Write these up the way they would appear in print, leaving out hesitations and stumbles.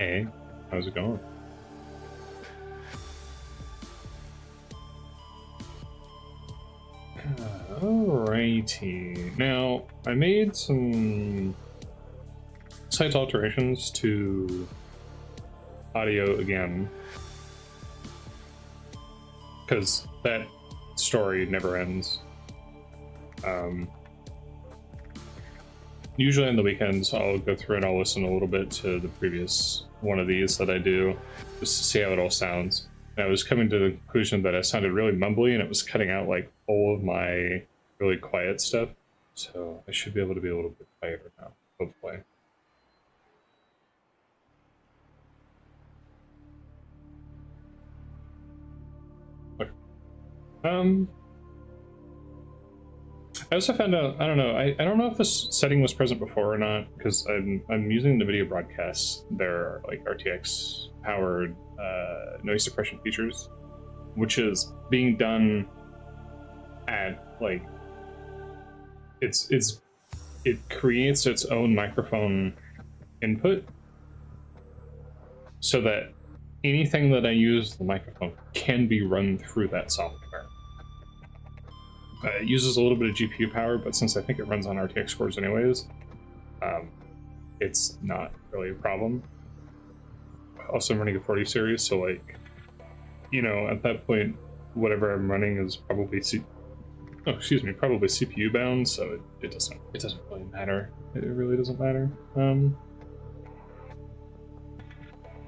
Hey, how's it going? Alrighty. Now, I made some slight alterations to audio again, because that story never ends. Usually on the weekends, I'll go through and I'll listen a little bit to the previous one of these that I do, just to see how it all sounds. And I was coming to the conclusion that I sounded really mumbly and it was cutting out like all of my really quiet stuff. So I should be able to be a little bit quieter now, hopefully. Okay. I also found out, I don't know, I don't know if this setting was present before or not, because I'm using the video broadcasts, their like RTX powered noise suppression features, which is being done at like it creates its own microphone input so that anything that I use the microphone can be run through that software. It uses a little bit of GPU power, but since I think it runs on RTX cores anyways, it's not really a problem. Also, I'm running a 40 series, so like, you know, at that point, whatever I'm running is probably probably CPU bound, so it doesn't really matter. It really doesn't matter.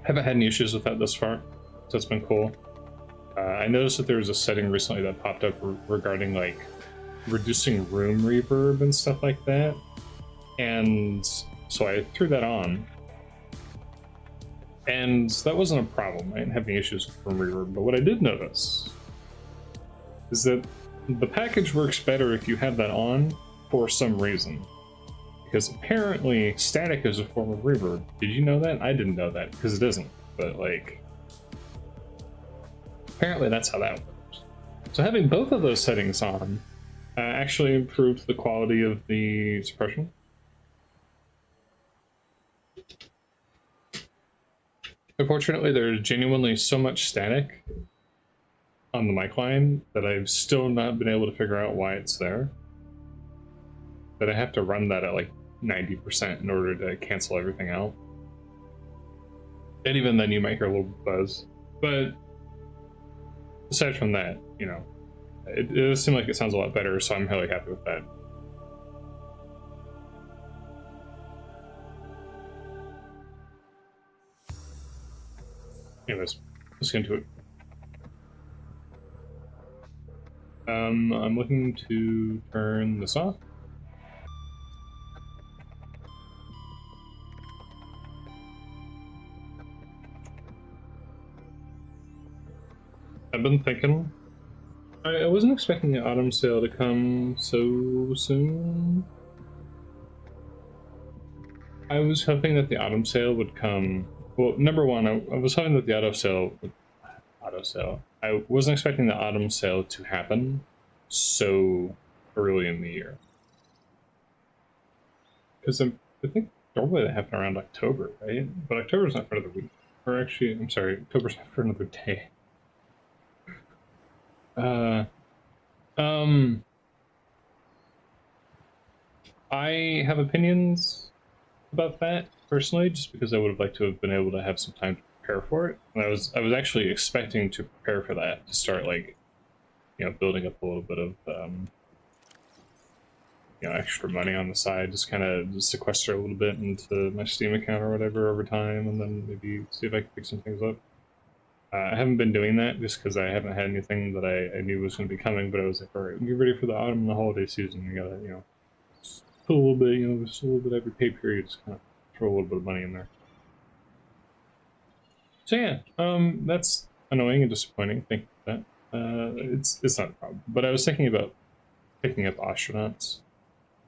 Haven't had any issues with that thus far, so that's been cool. I noticed that there was a setting recently that popped up regarding like reducing room reverb and stuff like that, and so I threw that on, and that wasn't a problem. I didn't have any issues with room reverb, but what I did notice is that the package works better if you have that on for some reason, because apparently static is a form of reverb. Did you know that? I didn't know that because it isn't, but like apparently that's how that works. So having both of those settings on actually improved the quality of the suppression. Unfortunately, there's genuinely so much static on the mic line that I've still not been able to figure out why it's there. That I have to run that at like 90% in order to cancel everything out. And even then you might hear a little buzz. But aside from that, you know, it does seem like it sounds a lot better, so I'm really happy with that. Anyways, let's get into it. I'm looking to turn this off. I've been thinking, I wasn't expecting the autumn sale to come so soon. I was hoping that the autumn sale would come. Well, number one, I was hoping that the auto sale. I wasn't expecting the autumn sale to happen so early in the year. Because I think normally they happen around October, right? But October's not for another week. Or actually, I'm sorry, October's not for another day. I have opinions about that personally, just because I would have liked to have been able to have some time to prepare for it. And I was actually expecting to prepare for that, to start like, you know, building up a little bit of you know, extra money on the side, just kind of sequester a little bit into my Steam account or whatever over time, and then maybe see if I can pick some things up. I haven't been doing that just because I haven't had anything that I knew was going to be coming, but I was like, all right, get ready for the autumn and the holiday season. You gotta, you know, put a little bit, you know, just a little bit every pay period, just kind of throw a little bit of money in there. So yeah, that's annoying and disappointing. Thank you for that. It's not a problem, but I was thinking about picking up Astronauts,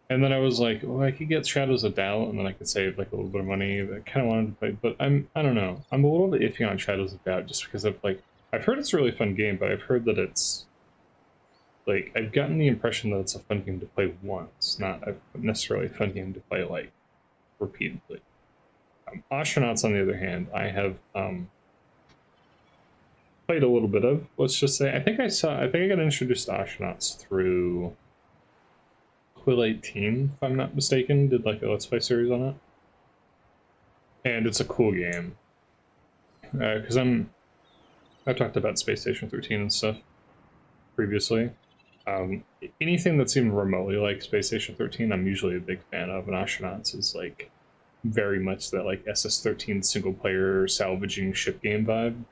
and then I was like, well, I could get Shadows of Doubt, and then I could save like a little bit of money. But I kind of wanted to play, but I don't know. I'm a little bit iffy on Shadows of Doubt just because I've heard it's a really fun game, but I've heard that it's like, I've gotten the impression that it's a fun game to play once, not necessarily a fun game to play like repeatedly. Astronauts, on the other hand, I have played a little bit of. Let's just say, I think I got introduced to Astronauts through Quill 18, if I'm not mistaken. Did like a Let's Play series on it, and it's a cool game. Because I've talked about Space Station 13 and stuff previously. Anything that's even remotely like Space Station 13, I'm usually a big fan of, and Astronauts is like very much that like SS13 single player salvaging ship game vibe.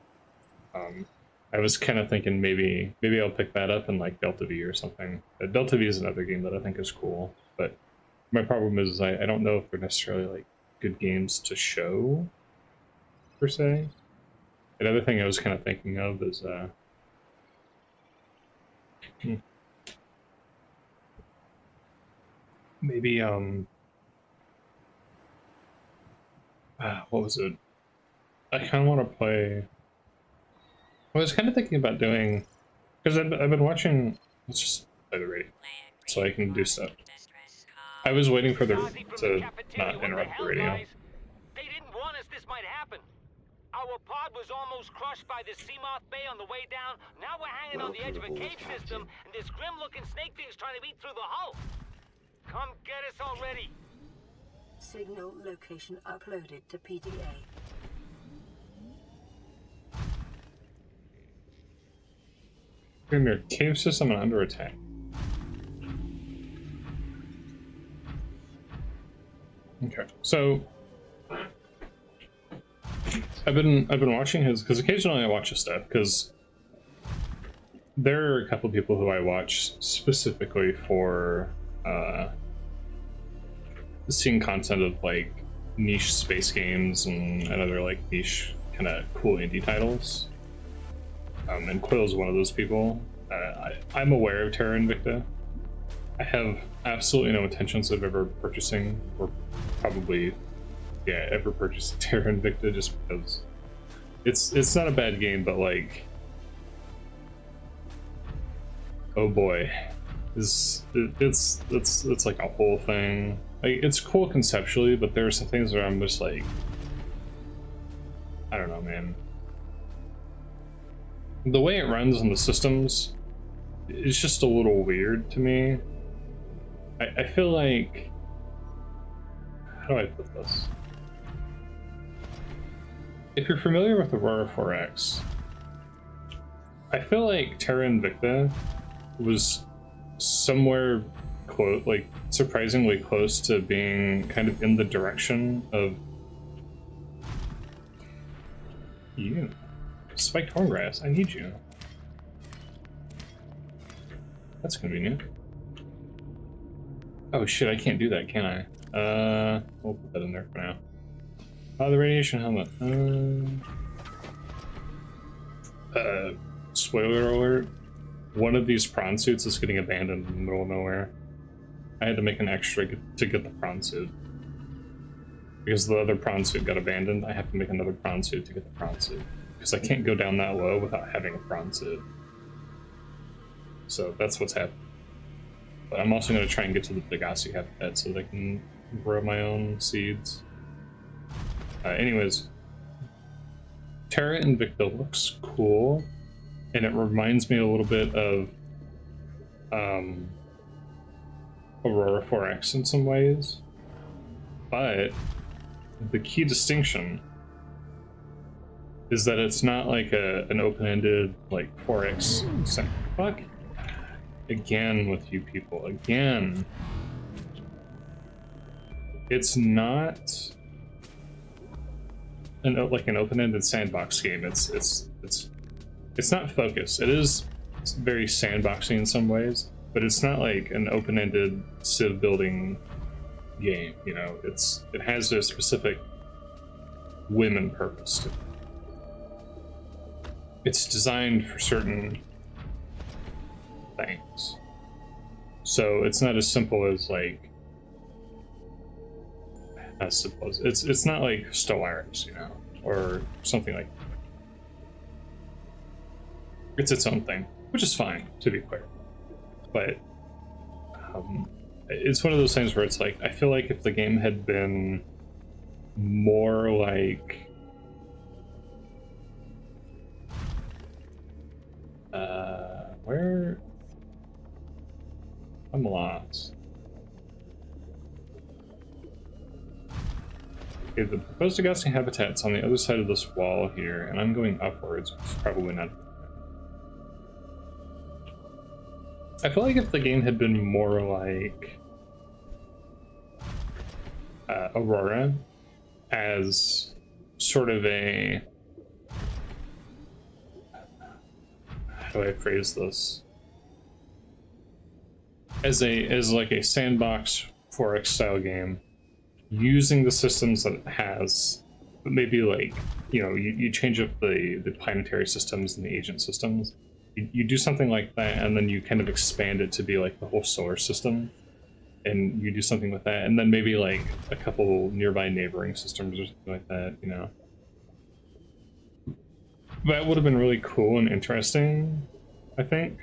I was kind of thinking maybe I'll pick that up in like Delta V or something. Delta V is another game that I think is cool, but my problem is I don't know if they're necessarily like good games to show per se. Another thing I was kind of thinking of is maybe what was it? I kind of want to play. I was kind of thinking about doing, because I've been watching. Let's just play the radio so I can do stuff. I was waiting for to not interrupt the radio. They didn't warn us this might happen. Our pod was almost crushed by this Seamoth Bay on the way down. Now we're hanging on the edge of a cave system, and this grim-looking snake thing's trying to eat through the hull. Come get us already. Signal location uploaded to PDA. In your cave system and under attack. Okay, so I've been watching his, because occasionally I watch his stuff, because there are a couple people who I watch specifically for seeing content of like niche space games and other like niche kind of cool indie titles. And Quill's one of those people. I'm aware of Terra Invicta. I have absolutely no intentions of ever purchasing, or probably, yeah, ever purchasing Terra Invicta, just because it's not a bad game, but like, oh boy, it's like a whole thing. Like, it's cool conceptually, but there are some things where I'm just like, I don't know, man. The way it runs on the systems is just a little weird to me. I feel like, how do I put this? If you're familiar with Aurora 4X, I feel like Terra Invicta was somewhere close, like surprisingly close to being kind of in the direction of you. Spiked horngrass, I need you. That's convenient. Oh shit, I can't do that, can I? We'll put that in there for now. The radiation helmet. Spoiler alert. One of these prawn suits is getting abandoned in the middle of nowhere. I had to make an extra to get the prawn suit. Because the other prawn suit got abandoned, I have to make another prawn suit to get the prawn suit. Because I can't go down that low without having a prawn suit. So that's what's happening. But I'm also going to try and get to the Degassi habitat so that I can grow my own seeds. Anyways, Terra Invicta looks cool, and it reminds me a little bit of Aurora 4X in some ways. But the key distinction is that it's not like an open-ended like 4X. Fuck again with you people again. It's not like an open-ended sandbox game. It's not focused. It is very sandboxy in some ways, but it's not like an open-ended civ building game. You know, it has a specific whim and purpose to it. It's designed for certain things. So it's not as simple as like, I suppose it's not like Stellaris, you know, or something like that. It's its own thing, which is fine, to be clear. But it's one of those things where it's like, I feel like if the game had been more like where I'm lost. Okay, the proposed Agassi habitat's on the other side of this wall here, and I'm going upwards, which is probably not. I feel like if the game had been more like Aurora, as sort of a, how do I phrase this? As like a sandbox 4X style game, using the systems that it has, but maybe like, you know, you change up the planetary systems and the agent systems. You do something like that, and then you kind of expand it to be like the whole solar system, and you do something with that, and then maybe like a couple nearby neighboring systems or something like that, you know. That would have been really cool and interesting, I think.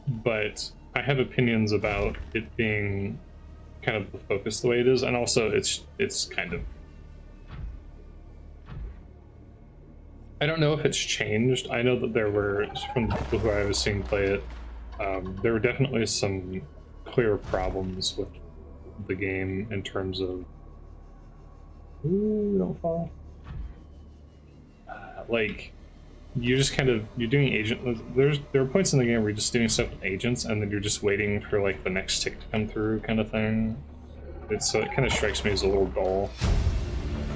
But I have opinions about it being kind of the focus the way it is, and also it's kind of, I don't know if it's changed. I know that there were, from the people who I was seeing play it, there were definitely some clear problems with the game in terms of, ooh, don't fall. Like, you just kind of, you're doing agent, there are points in the game where you're just doing stuff with agents, and then you're just waiting for like the next tick to come through, kind of thing. So it kind of strikes me as a little dull.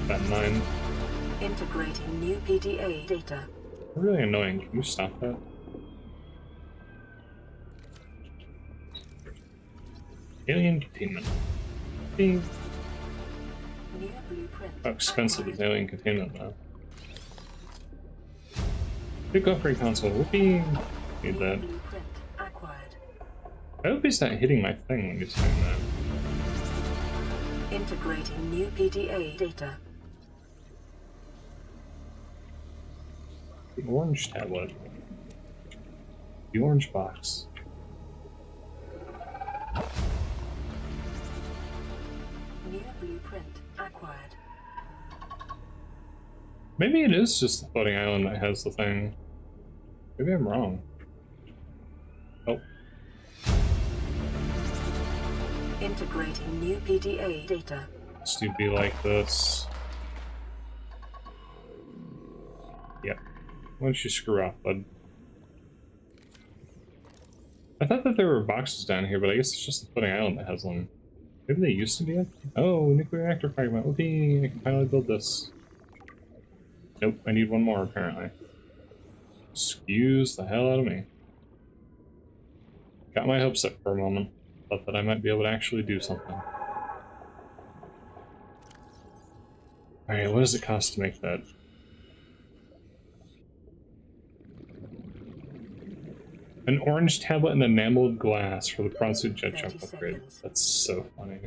That in mind. Integrating new PDA data. Really annoying. Can you stop that? Alien containment. Being. New blueprint. How expensive is alien containment now? Big upgrade console. Whoopee! Need that. Blueprint acquired. I hope he's not hitting my thing when he's saying that. Integrating new PDA data. The orange tablet. The orange box. New blueprint acquired. Maybe it is just the floating island that has the thing. Maybe I'm wrong. Oh. Integrating new PDA data. This do be like this. Yep. Why don't you screw off, bud? I thought that there were boxes down here, but I guess it's just the floating island that has one. Maybe they used to be. Oh, nuclear reactor fragment. Whoopee! I can finally build this. Nope, I need one more apparently. Excuse the hell out of me. Got my hopes up for a moment. Thought that I might be able to actually do something. Alright, what does it cost to make that? An orange tablet and enameled glass for the prawn suit jet jump upgrade. Seconds. That's so funny.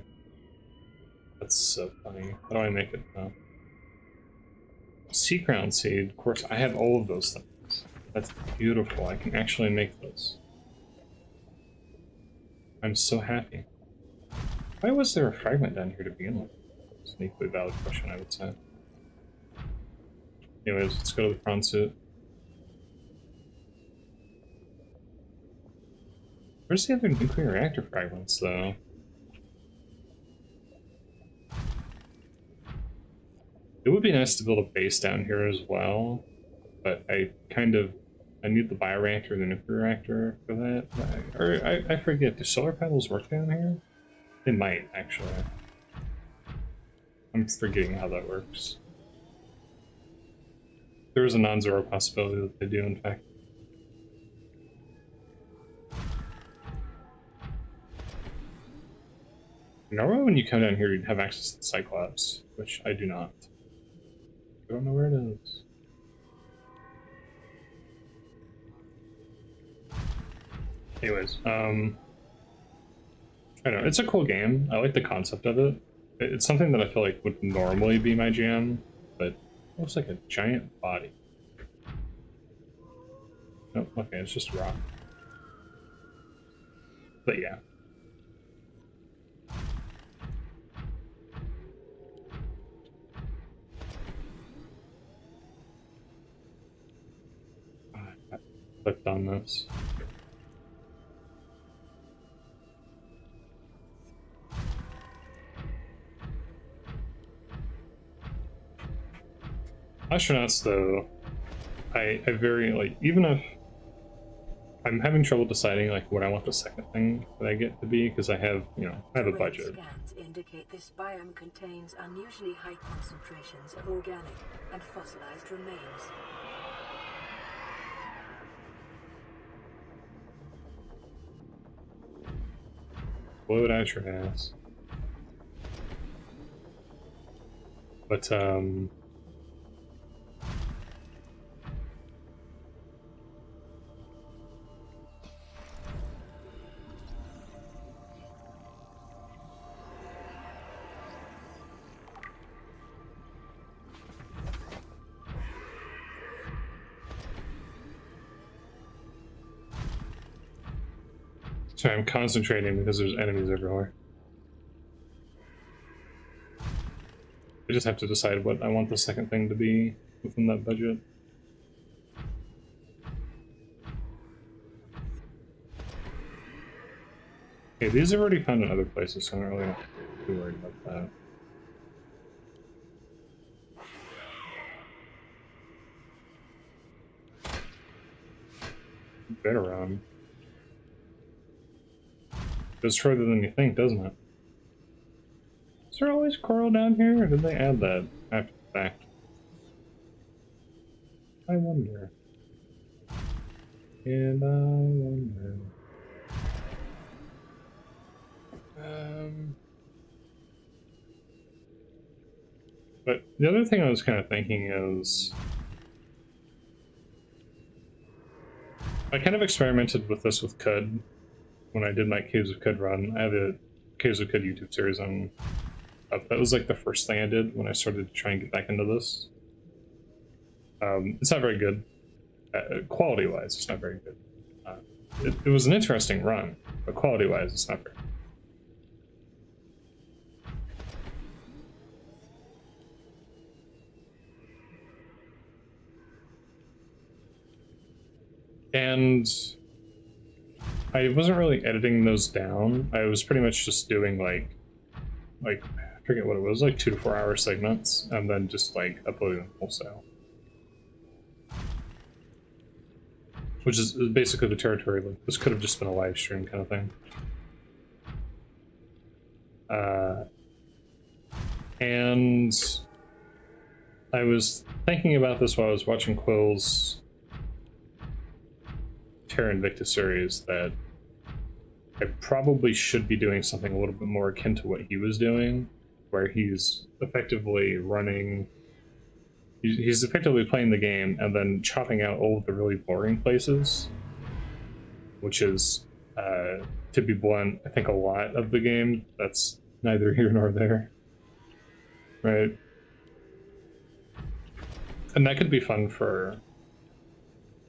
That's so funny. How do I make it now? Sea crown seed, of course, I have all of those things. That's beautiful. I can actually make those. I'm so happy. Why was there a fragment down here to begin with? It's an equally valid question, I would say. Anyways, let's go to the prawn suit. Where's the other nuclear reactor fragments, though? It would be nice to build a base down here as well, but I need the bioreactor and the nuclear reactor for that. Or I forget, do solar panels work down here? They might, actually. I'm forgetting how that works. There is a non-zero possibility that they do, in fact. Normally when you come down here, you'd have access to the Cyclops, which I do not. I don't know where it is. Anyways, I don't know, it's a cool game. I like the concept of it. It's something that I feel like would normally be my jam, but it looks like a giant body. Oh, okay, it's just rock. But yeah. clicked on this. Astronauts, though, I very, like, even if I'm having trouble deciding, like, what I want the second thing that I get to be, because I have, you know, I have a budget. Scans indicate this biome contains unusually high concentrations of organic and fossilized remains. Blow it out your ass. But, sorry, I'm concentrating because there's enemies everywhere. I just have to decide what I want the second thing to be within that budget. Okay, these are already found in other places, so I'm not really too worried about that. Better run. Goes further than you think, doesn't it? Is there always coral down here, or did they add that after the fact? I wonder. And I wonder. But the other thing I was kind of thinking is, I kind of experimented with this with Cud when I did my Caves of Cud run. I have a Caves of Cud YouTube series on. That was like the first thing I did when I started to try and get back into this. It's not very good. Quality-wise, it's not very good. It was an interesting run, but quality-wise, it's not very good. And I wasn't really editing those down. I was pretty much just doing like I forget what it was, like 2 to 4 hour segments, and then just like uploading them wholesale. Which is basically the territory. Like, this could have just been a live stream kind of thing. And I was thinking about this while I was watching Quill's Terra Invicta series, that I probably should be doing something a little bit more akin to what he was doing, where he's effectively running, he's effectively playing the game and then chopping out all of the really boring places, which is, to be blunt, I think a lot of the game. That's neither here nor there, right? And that could be fun for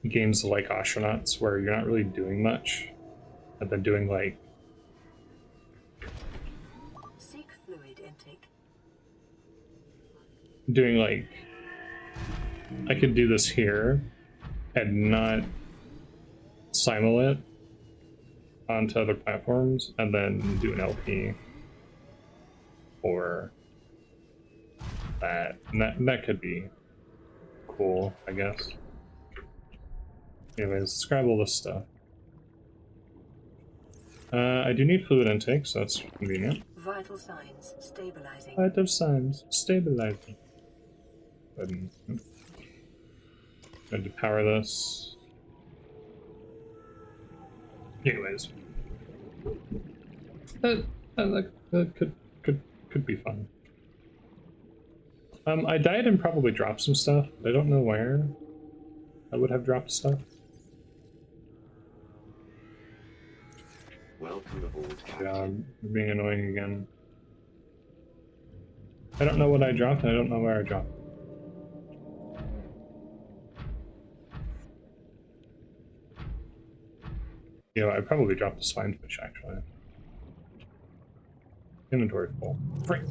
games like Astronauts, where you're not really doing much, and then doing like Seek fluid intake. doing like, I could do this here and not simul it onto other platforms, and then do an LP for that. And that could be cool, I guess. Anyways, let's grab all this stuff. I do need fluid intake, so that's convenient. Vital signs stabilizing. Vital signs stabilizing. Good. Good to power this. Anyways, that could be fun. I died and probably dropped some stuff, but I don't know where I would have dropped stuff. Welcome aboard, Captain. Yeah, you're being annoying again. I don't know what I dropped, and I don't know where I dropped. You know, I probably dropped a spine fish, actually. Inventory full. Frick!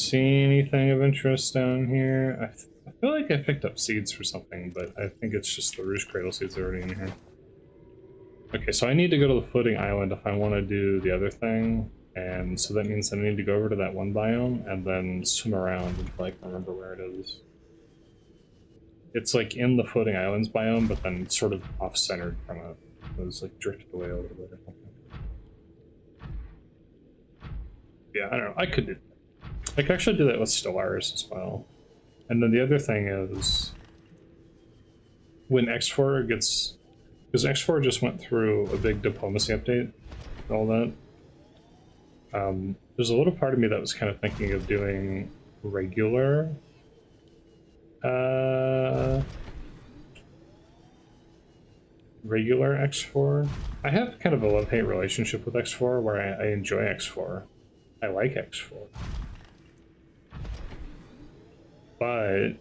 see anything of interest down here. I feel like I picked up seeds for something, but I think it's just the Roost Cradle seeds already in here. Okay, so I need to go to the floating island if I want to do the other thing, and so that means I need to go over to that one biome and then swim around until I can remember where it is. It's like in the floating islands biome, but then sort of off-centered from it. It was like drifted away a little bit or something. Yeah, I don't know. I could do that. I could actually do that with Stellaris as well. And then the other thing is, when X4 gets... Because X4 just went through a big diplomacy update and all that. There's a little part of me that was kind of thinking of doing regular... regular X4. I have kind of a love-hate relationship with X4 where I enjoy X4. I like X4. But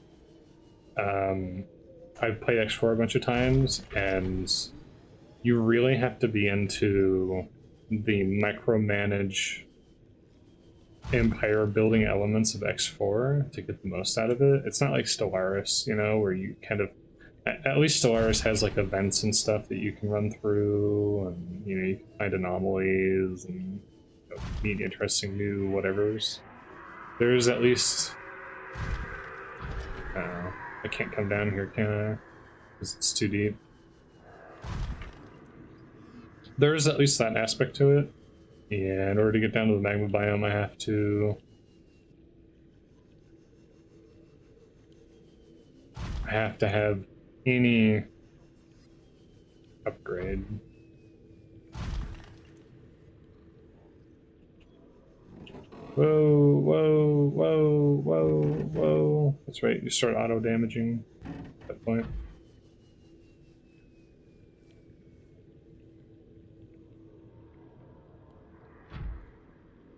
I've played X4 a bunch of times, and you really have to be into the micromanage empire building elements of X4 to get the most out of it. It's not like Stellaris, you know, where you kind of... At least Stellaris has like events and stuff that you can run through, and you know, you can find anomalies and meet interesting new whatevers. There's at least... I don't know. I can't come down here, can I? Because it's too deep. There is at least that aspect to it. Yeah, in order to get down to the magma biome, I have to... have any upgrade. Whoa, whoa, whoa, whoa, whoa. That's right, you start auto-damaging at that point.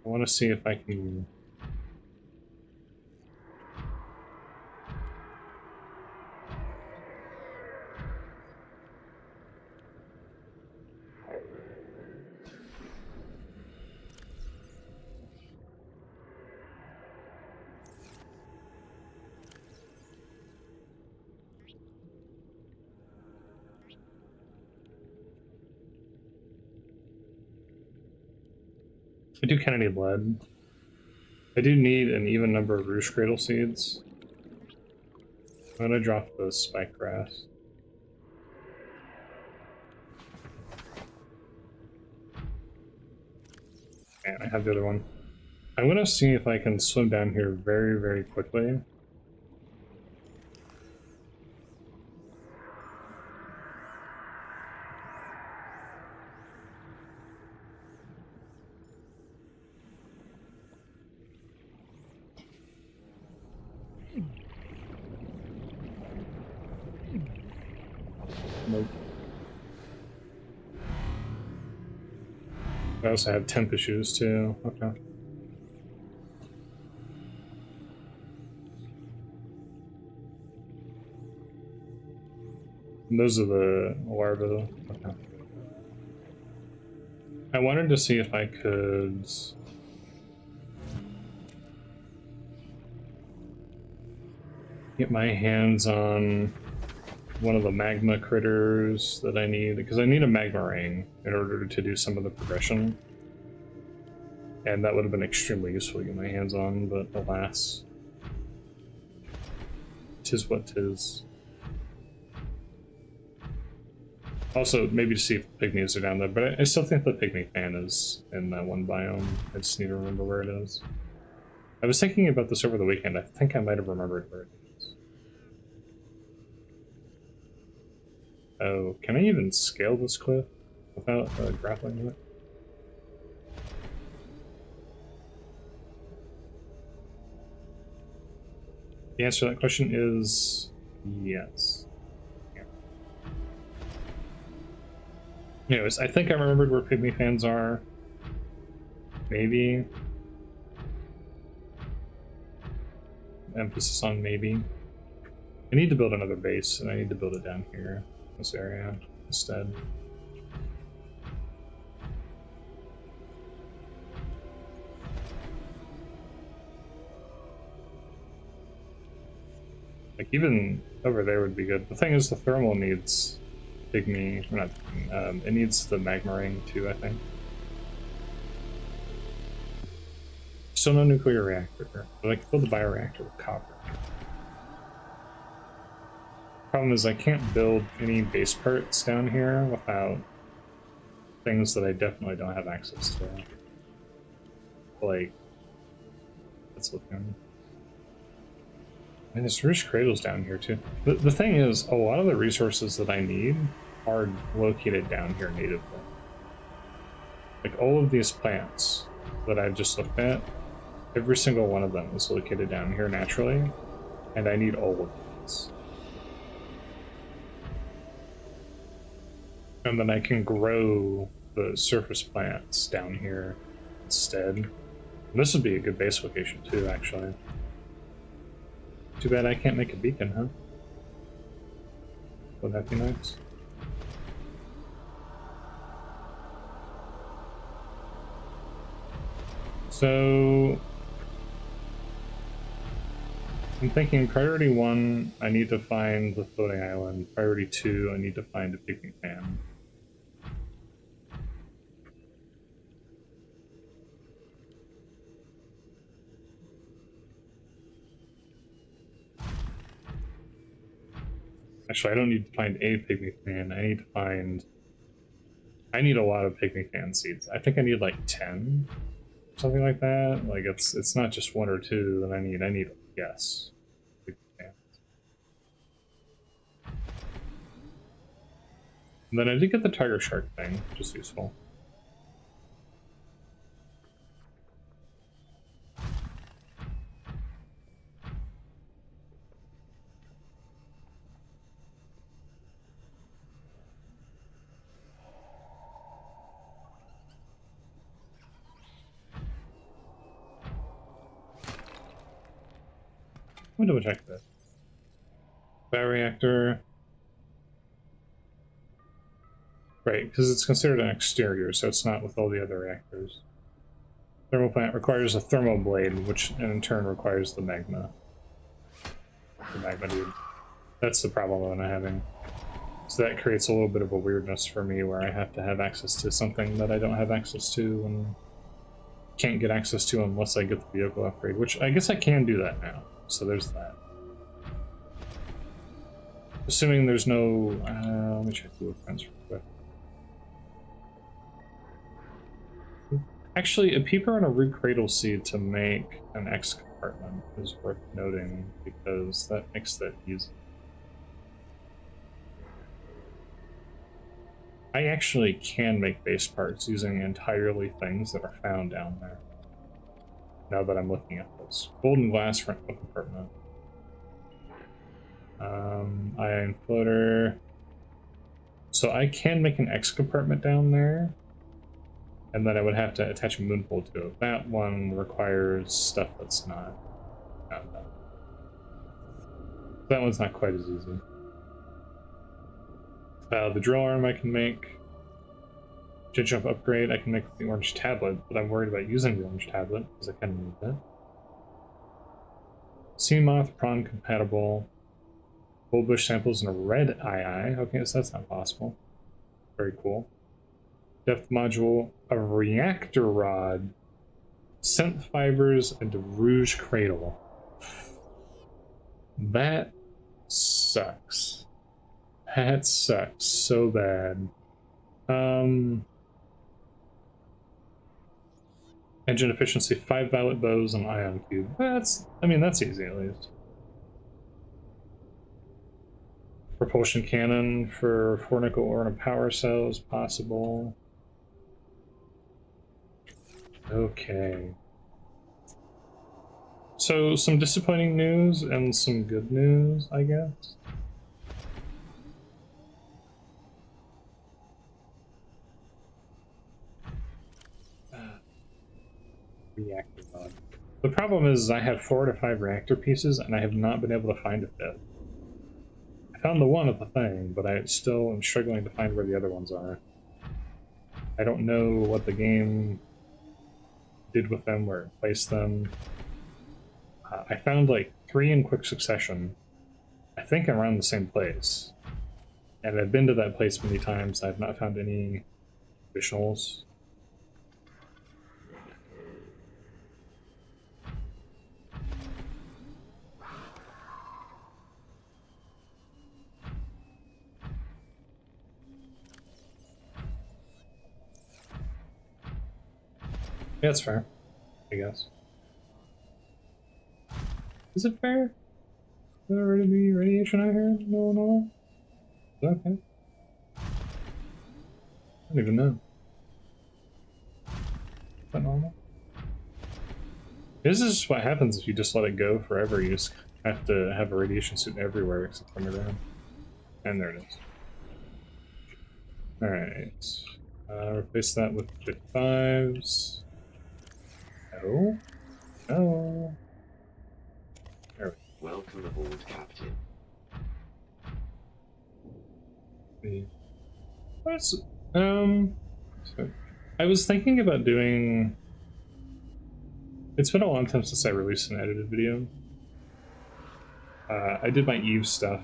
I want to see if I can... I do kind of need lead. I do need an even number of Roost Cradle seeds. I'm gonna drop the spike grass. And I have the other one. I'm gonna see if I can swim down here very, very quickly. Nope. I also have temp issues too. Okay. And those are the larvae. Okay. I wanted to see if I could get my hands on one of the magma critters that I need, because I need a magma ring in order to do some of the progression. And that would have been extremely useful to get my hands on, but alas. 'Tis what 'tis. Also, maybe to see if the pygmies are down there, but I still think the pygmy fan is in that one biome. I just need to remember where it is. I was thinking about this over the weekend. I think I might have remembered where it is. Oh, can I even scale this cliff without grappling with it? The answer to that question is yes. Yeah. Anyways, I think I remembered where pygmy fans are. Maybe. Emphasis on maybe. I need to build another base, and I need to build it down here. This area instead. Like, even over there would be good. The thing is, the thermal needs pygmy, or not, it needs the magma ring too, I think. Still no nuclear reactor, but I can build a bioreactor with copper. Problem is, I can't build any base parts down here without things that I definitely don't have access to. Like, that's looking. I mean, there's rich cradles down here too. The thing is, a lot of the resources that I need are located down here natively. Like, all of these plants that I've just looked at, every single one of them is located down here naturally, and I need all of these. And then I can grow the surface plants down here instead. And this would be a good base location too, actually. Too bad I can't make a beacon, huh? Would that be nice? So I'm thinking priority 1, I need to find the floating island. Priority 2, I need to find a picnic fan. Actually, I don't need to find a picnic fan. I need a lot of picnic fan seeds. I think I need like 10, something like that. Like, it's not just 1 or 2 that I need, yes. And then I did get the tiger shark thing, which is useful. Let me double check this. Bioreactor. Right, because it's considered an exterior, so it's not with all the other reactors. Thermal plant requires a thermal blade, which in turn requires the magma. The magma dude. That's the problem that I'm having. So that creates a little bit of a weirdness for me where I have to have access to something that I don't have access to and can't get access to unless I get the vehicle upgrade, which I guess I can do that now. So there's that. Assuming there's no... let me check the blueprints real quick. Actually, a peeper and a root cradle seed to make an X compartment is worth noting because that makes that easy. I actually can make base parts using entirely things that are found down there. Now that I'm looking at this. Golden glass front compartment. Ion floater. So I can make an X compartment down there. And then I would have to attach a moonpole to it. That one requires stuff that's not done. That one's not quite as easy. The drill arm I can make. Jet jump upgrade I can make with the orange tablet, but I'm worried about using the orange tablet because I kind of need that. Sea moth prawn compatible. Bullbush samples and a red eye. Okay, so that's not possible. Very cool. Depth module, a reactor rod, synth fibers, and a rouge cradle. That sucks. That sucks so bad. Engine efficiency, 5 violet bows and ion cube. That's easy at least. Propulsion cannon for 4 nickel ore and a power cell is possible. Okay. So, some disappointing news and some good news, I guess. Reactor pod. The problem is I have 4 to 5 reactor pieces and I have not been able to find a 5th. I found the one at the thing, but I still am struggling to find where the other ones are. I don't know what the game did with them, where it placed them. I found like 3 in quick succession, I think I'm around the same place. And I've been to that place many times. I've not found any additionals. Yeah, that's fair, I guess. Is it fair? Is there already be radiation out here? No, no. Okay. I don't even know. Is that normal? This is just what happens if you just let it go forever. You just have to have a radiation suit everywhere except underground. And there it is. Alright. Replace that with 55s. No. No. There we go. Welcome aboard, Captain. What's, so I was thinking about doing... It's been a long time since I released an edited video. I did my Eve stuff.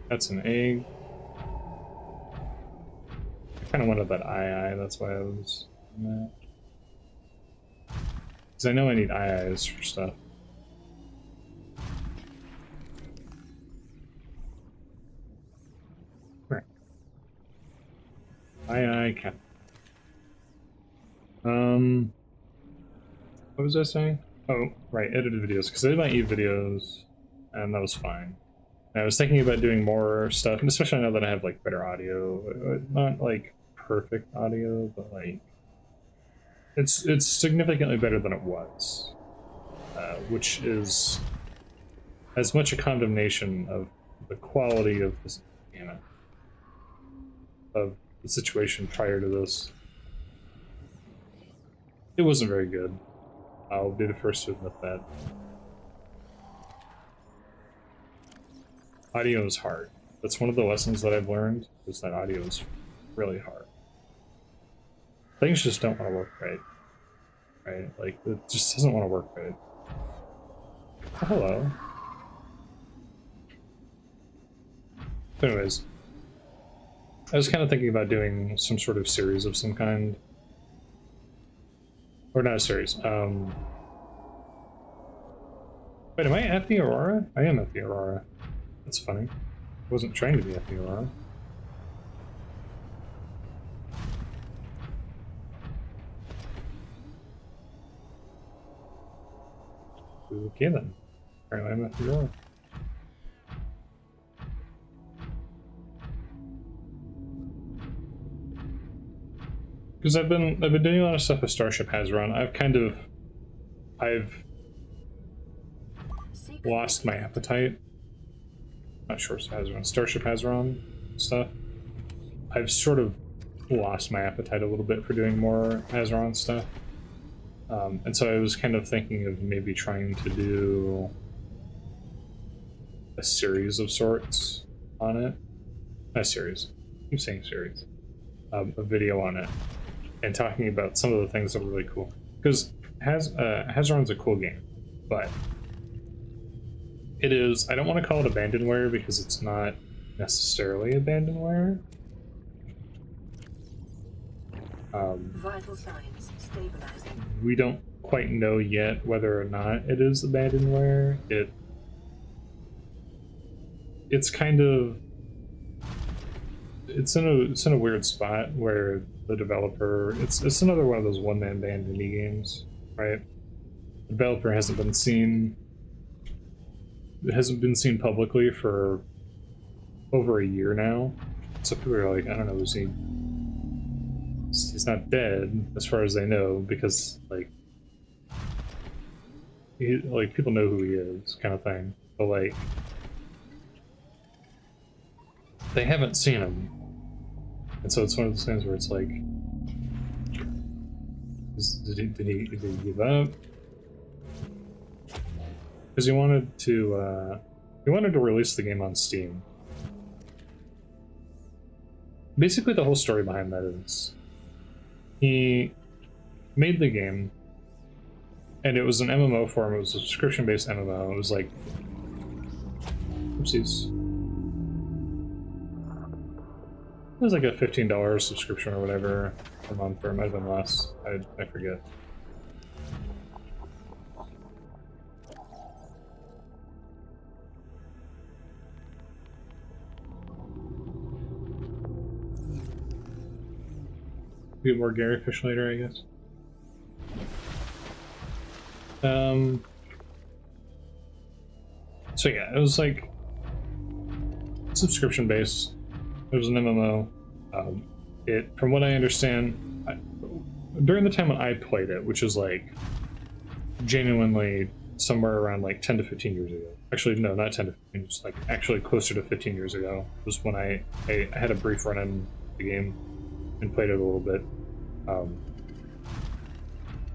That's an egg. I kind of wanted that II, that's why I was doing that. Because I know I need IIs for stuff. Right. II cap. What was I saying? Oh, right, edited videos. Because I did my Eve videos, and that was fine. I was thinking about doing more stuff, and especially now that I have like better audio, not like perfect audio, but like it's significantly better than it was, which is as much a condemnation of the quality of this, you know, of the situation prior to this. It wasn't very good. I'll be the first to admit that. Audio is hard. That's one of the lessons that I've learned, is that audio is really hard. Things just don't want to work right. Right? Like, it just doesn't want to work right. Oh, hello. Anyways, I was kind of thinking about doing some sort of series of some kind. Or not a series. Wait, am I at the Aurora? I am at the Aurora. That's funny. I wasn't trying to be at the Aurora. Okay then. Apparently I'm at the Aurora. Because I've been doing a lot of stuff with Starship Hazeron. I've lost my appetite. Not sure Hazeron, Starship Hazeron stuff. I've sort of lost my appetite a little bit for doing more Hazeron stuff. And so I was kind of thinking of maybe trying to do a series of sorts on it. Not a series. I'm saying series. A video on it. And talking about some of the things that were really cool. Because Hazeron's a cool game, but it is, I don't want to call it abandonware because it's not necessarily abandonware. Vital signs stabilizing. We don't quite know yet whether or not it is abandonware. It's kind of, it's in a weird spot where the developer, it's another one of those one-man band indie games, right? The developer hasn't been seen publicly for over a year now. So people are like, I don't know, he's not dead as far as they know, because like people know who he is, kind of thing. But like they haven't seen him. And so it's one of those things where it's like, did he give up? Because he wanted to release the game on Steam, basically the whole story behind that is he made the game, and it was an MMO form. It was a subscription-based MMO. It was like, oopsies. It was like a $15 subscription or whatever a month, or it might have been less. I forget. Get more Gary Fish later, I guess. So yeah, it was like subscription based. It was an MMO. From what I understand, during the time when I played it, which is like genuinely somewhere around like 10 to 15 years ago. Actually, no, not 10 to 15, just like actually closer to 15 years ago was when I had a brief run in the game and played it a little bit.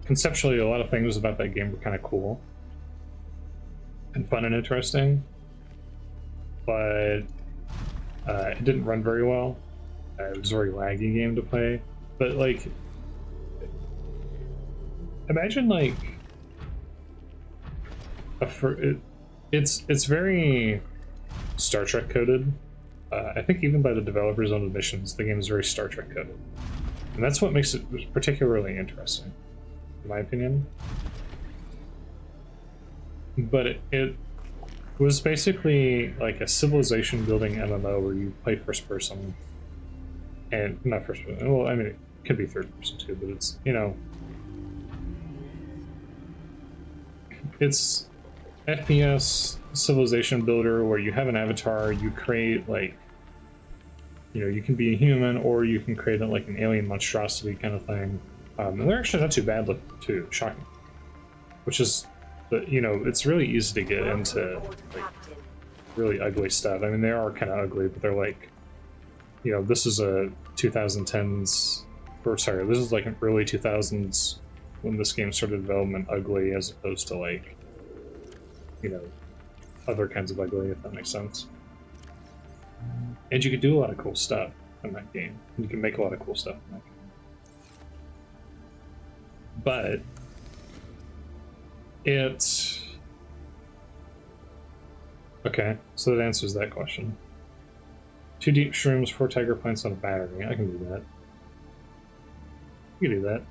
Conceptually, a lot of things about that game were kind of cool and fun and interesting, but it didn't run very well. It was a very laggy game to play. But like, imagine like it's very Star Trek coded. I think even by the developers on admissions, the game is very Star Trek coded, and that's what makes it particularly interesting, in my opinion. But it was basically like a civilization building MMO where you play first person, and not first person. Well, I mean, it could be third person too, but it's, you know, it's FPS civilization builder where you have an avatar, you create like, you know, you can be a human or you can create like an alien monstrosity kind of thing. And they're actually not too bad looking too, shocking. Which is, you know, it's really easy to get into like really ugly stuff. I mean, they are kind of ugly, but they're like, you know, this is a 2010s, or sorry, this is like an early 2000s when this game started development ugly, as opposed to like, you know, other kinds of ugly, if that makes sense. And you can do a lot of cool stuff in that game. And you can make a lot of cool stuff in that game. But it's okay, so that answers that question. 2 deep shrooms, 4 tiger plants on a battery. I can do that. You can do that.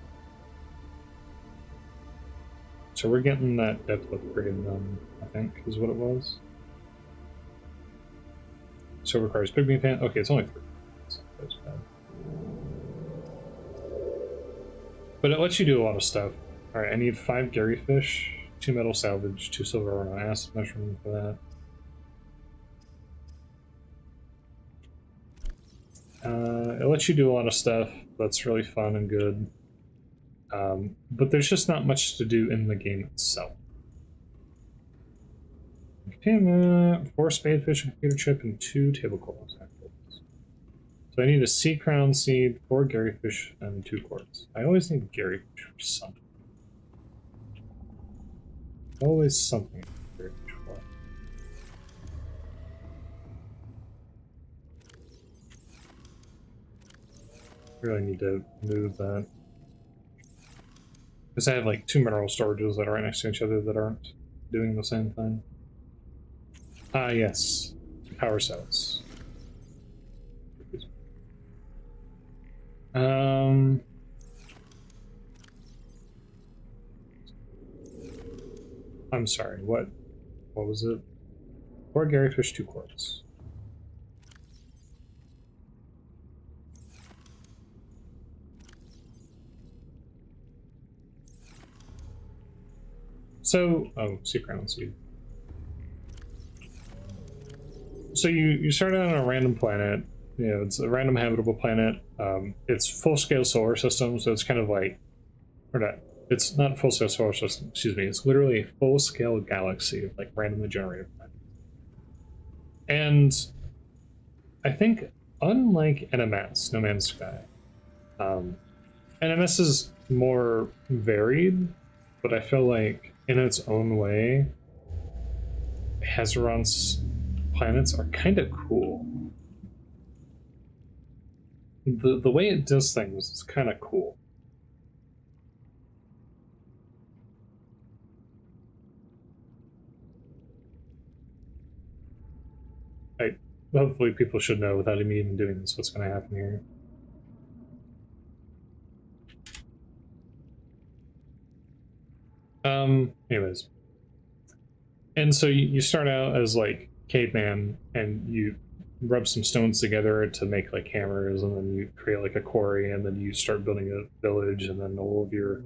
So we're getting that depth upgrade done, I think, is what it was. So it requires pygmy fan. Okay, it's only 3. That's bad. But it lets you do a lot of stuff. Alright, I need 5 Gary fish, 2 metal salvage, 2 silver ore, and an acid mushroom for that. It lets you do a lot of stuff that's really fun and good. But there's just not much to do in the game itself. Okay, 4 spadefish, a computer chip, and 2 tablecloths. So I need a sea crown seed, 4 Garyfish, and 2 quartz. I always need Garyfish for something. Always something Garyfish for. Really need to move that. Because I have like 2 mineral storages that are right next to each other that aren't doing the same thing. Ah, yes. Power cells. I'm sorry, what was it? 4 Garyfish, 2 quartz. So, oh, sea crown seed. So you start out on a random planet. You know, it's a random habitable planet. It's full-scale solar system, so it's kind of like, or not. It's not full-scale solar system. Excuse me. It's literally a full-scale galaxy of like randomly generated planets. And I think, unlike NMS, No Man's Sky, NMS is more varied, but I feel like in its own way, Hazeron's planets are kind of cool. the way it does things is kind of cool. Hopefully people should know without me even doing this what's going to happen here. Anyways. And so you start out as like caveman, and you rub some stones together to make like hammers, and then you create like a quarry, and then you start building a village, and then all of your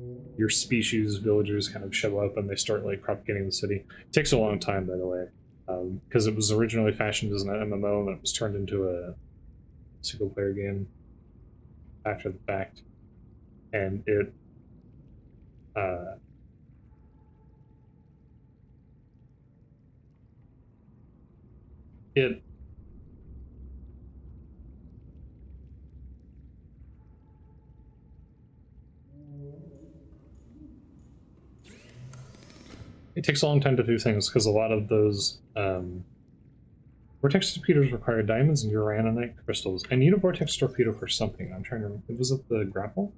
species villagers kind of show up, and they start like propagating the city. It takes a long time, by the way, because it was originally fashioned as an MMO, and it was turned into a single player game after the fact, and it it takes a long time to do things because a lot of those vortex torpedoes require diamonds and uraninite crystals. I need a vortex torpedo for something. I'm trying to remember. Was it the grapple?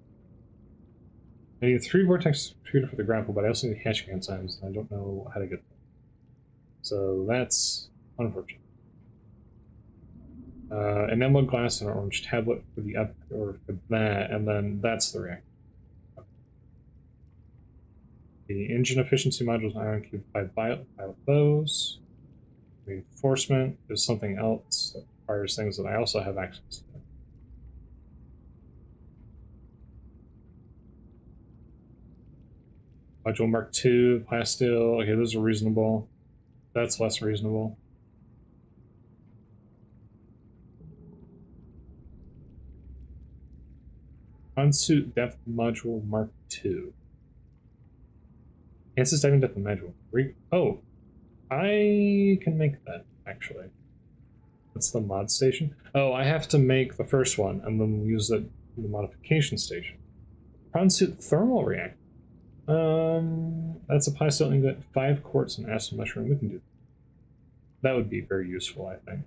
I need 3 vortex torpedo for the grapple, but I also need hatching enzymes, and I don't know how to get them. So that's unfortunate. An emerald glass and an orange tablet for the up or for that, and then that's the reactor. The engine efficiency modules, iron cube, 5 pilot bows. Reinforcement is something else that requires things that I also have access to. Module Mark II, plasteel. Okay, those are reasonable. That's less reasonable. Unsuit depth module Mark II. Enhances diving depth module. Oh, I can make that, actually. That's the mod station. Oh, I have to make the first one and then use the modification station. Prawn-suit thermal reactor. That's a plasteel ingot, 5 quartz, and acid mushroom. We can do that. That would be very useful, I think.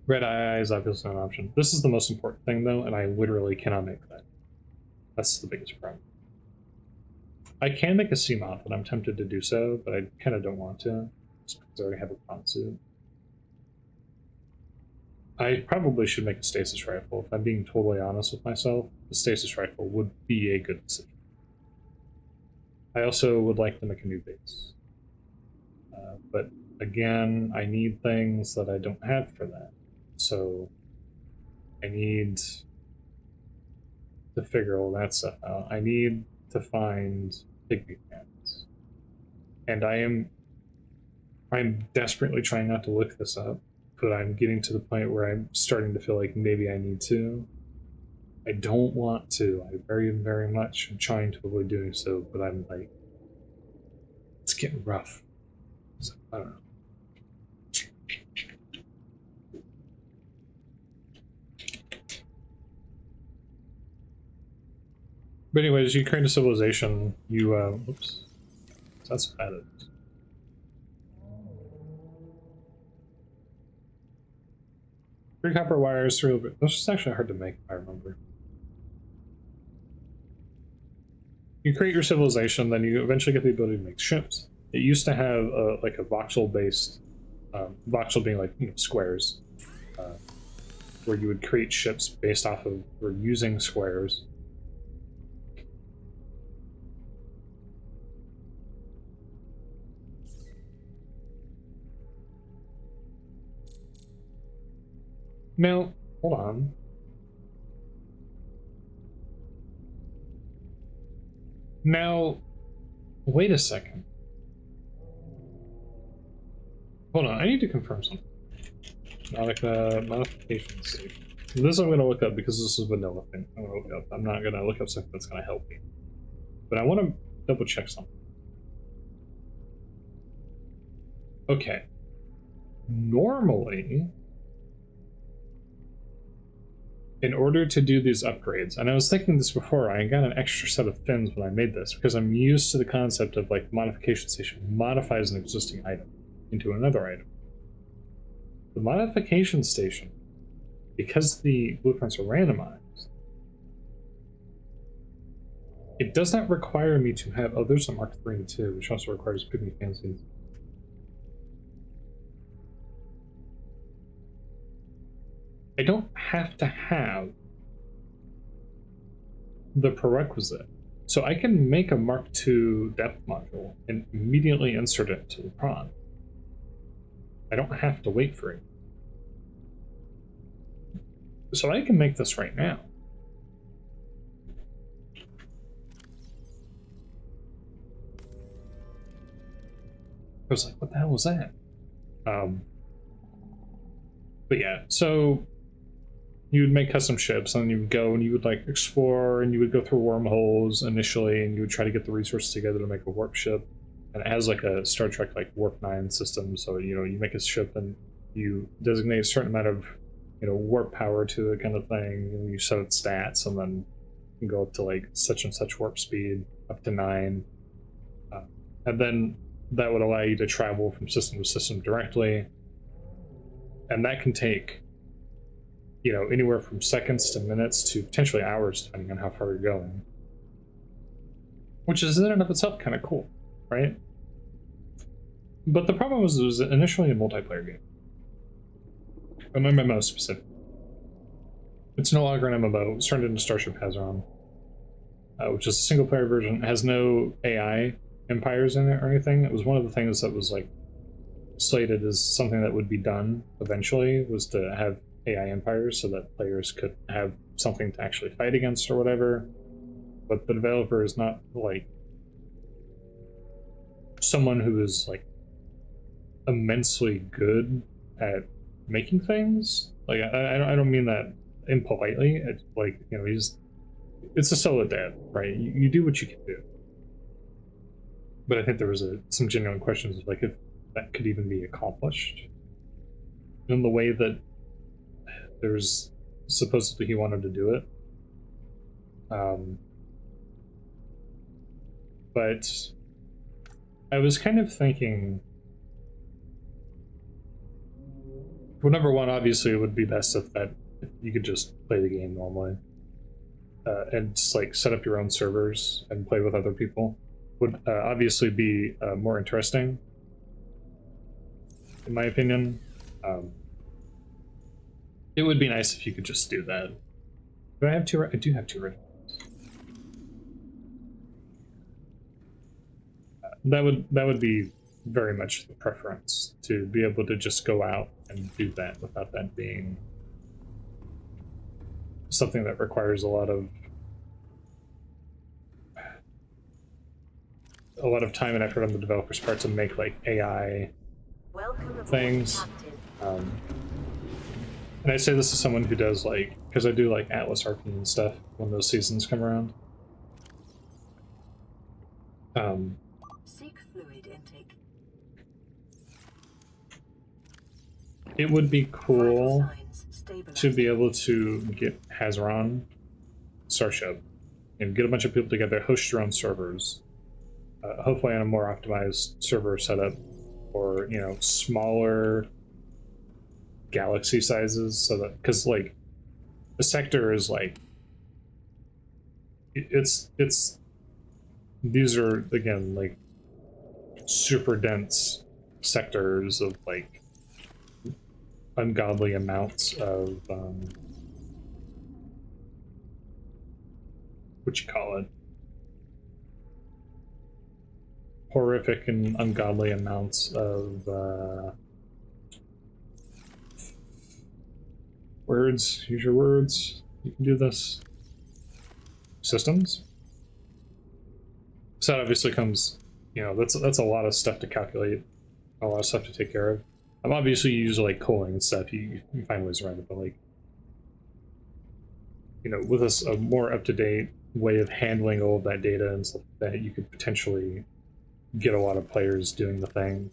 Red eye is obviously not an option. This is the most important thing, though, and I literally cannot make that. That's the biggest problem. I can make a Seamoth, and I'm tempted to do so, but I kind of don't want to, just because I already have a prawn-suit. I probably should make a stasis rifle. If I'm being totally honest with myself, the stasis rifle would be a good decision. I also would like to make a new base. But again, I need things that I don't have for that. So I need to figure all that stuff out. I need to find pygmy cats. And I'm desperately trying not to look this up, but I'm getting to the point where I'm starting to feel like maybe I need to. I don't want to. I very, very much am trying to avoid doing so, but I'm like, it's getting rough. So, I don't know. But anyways, you create a civilization, you, oops. That's bad. 3 copper wires, 3 little bit. This is actually hard to make, if I remember. You create your civilization, then you eventually get the ability to make ships. It used to have like a voxel-based, voxel being like, you know, squares, where you would create ships based off of or using squares. Now, hold on. Now, wait a second. Hold on, I need to confirm something. Modification station. This I'm going to look up because this is a vanilla thing. I'm going to look up. I'm not going to look up something that's going to help me. But I want to double check something. Okay. Normally, in order to do these upgrades, and I was thinking this before, I got an extra set of fins when I made this, because I'm used to the concept of like modification station modifies an existing item into another item. The modification station, because the blueprints are randomized, it does not require me to have, oh, there's a Mark 3 and 2, which also requires picnic fancies. I don't have to have the prerequisite. So I can make a Mark II depth module and immediately insert it to the prod. I don't have to wait for it. So I can make this right now. I was like, what the hell was that? But yeah, so you would make custom ships and you would go and you would like explore and you would go through wormholes initially and you would try to get the resources together to make a warp ship. And it has like a Star Trek like Warp 9 system, so you know, you make a ship and you designate a certain amount of, you know, warp power to it kind of thing, and you set its stats and then you go up to like such and such warp speed, up to 9. And then that would allow you to travel from system to system directly. And that can take, you know, anywhere from seconds to minutes to potentially hours, depending on how far you're going. Which is in and of itself kind of cool, right? But the problem was it was initially a multiplayer game. An MMO specific. It's no longer an MMO. It's turned into Starship Hazaron, which is a single player version. It has no AI empires in it or anything. It was one of the things that was like slated as something that would be done eventually, was to have AI empires so that players could have something to actually fight against or whatever. But the developer is not like someone who is like immensely good at making things. Like I don't mean that impolitely. It's like, you know, it's a solo dad, right? You do what you can do. But I think there was some genuine questions of like if that could even be accomplished in the way that there's supposedly he wanted to do it. But I was kind of thinking, well, number one, obviously it would be best if you could just play the game normally, and just like set up your own servers and play with other people. Would obviously be more interesting, in my opinion. It would be nice if you could just do that. Do I have two? I do have two right. That would be very much the preference, to be able to just go out and do that without that being something that requires a lot of time and effort on the developer's part to make like AI things. And I say this as someone who does like, because I do like Atlas Arcane and stuff when those seasons come around. Seek fluid intake. It would be cool to be able to get Hazaron Starship and get a bunch of people together, host your own servers, hopefully on a more optimized server setup, or, you know, smaller galaxy sizes, so that, because like the sector is like, it's these are again like super dense sectors of like ungodly amounts of what you call it, horrific and ungodly amounts of words. Use your words. You can do this. Systems. So that obviously comes, you know, that's a lot of stuff to calculate, a lot of stuff to take care of. Obviously you use like cooling and stuff, you find ways around it, but like, you know, with a more up-to-date way of handling all of that data and stuff like that, you could potentially get a lot of players doing the thing.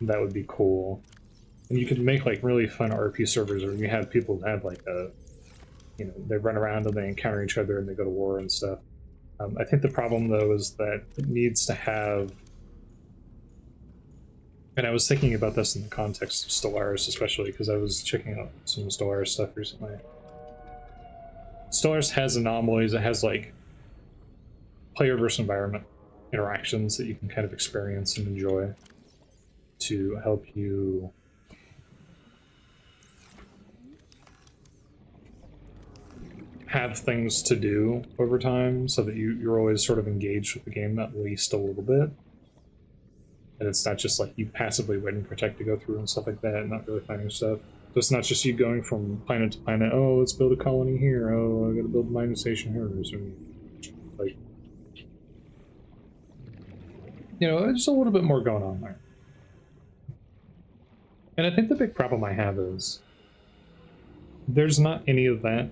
That would be cool. And you could make like really fun RP servers where you have people have like a, you know, they run around and they encounter each other and they go to war and stuff. I think the problem though is that it needs to have And I was thinking about this in the context of Stellaris, especially because I was checking out some Stellaris stuff recently. Stellaris has anomalies. It has like player versus environment interactions that you can kind of experience and enjoy to help you have things to do over time so that you're always sort of engaged with the game at least a little bit. And it's not just like you passively waiting for tech to go through and stuff like that and not really finding stuff. So it's not just you going from planet to planet, oh, let's build a colony here, oh, I gotta build a mining station here, or like, you know, there's a little bit more going on there. And I think the big problem I have is there's not any of that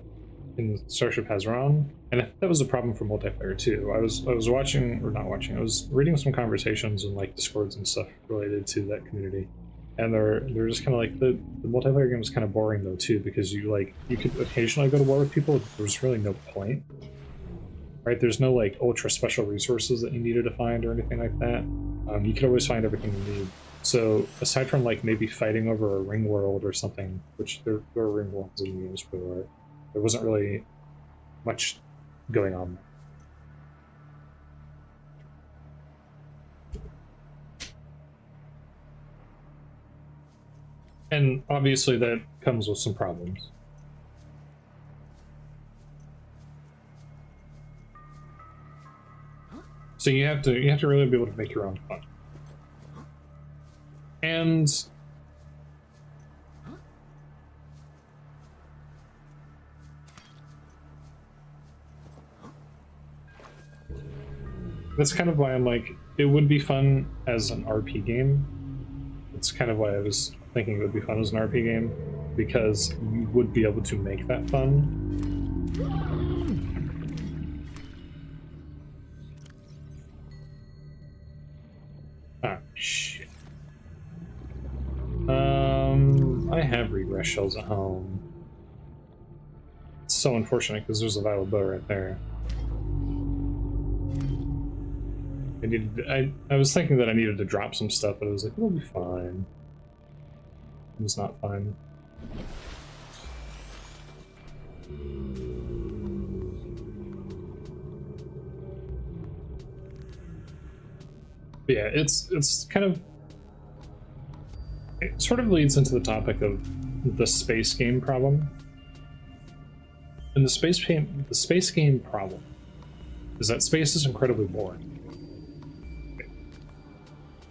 in Starship Hazeron, and I think that was a problem for multiplayer too. I was watching, or not watching, I was reading some conversations in like Discords and stuff related to that community, and they're just kind of like the multiplayer game was kind of boring though too, because you could occasionally go to war with people, but there's really no point, right? There's no like ultra special resources that you needed to find or anything like that. You could always find everything you need. So aside from like maybe fighting over a ring world or something, which there are ring worlds in the games for, there wasn't really much going on there. And obviously that comes with some problems. So you have to really be able to make your own fun. And that's kind of why I'm like, it would be fun as an RP game. That's kind of why I was thinking it would be fun as an RP game, because you would be able to make that fun. Ah, shit. I have regress shells at home. It's so unfortunate because there's a vital bow right there. I was thinking that I needed to drop some stuff, but I was like, it'll be fine. It's not fine. But yeah, it's kind of, it sort of leads into the topic of the space game problem. And the space game problem is that space is incredibly boring.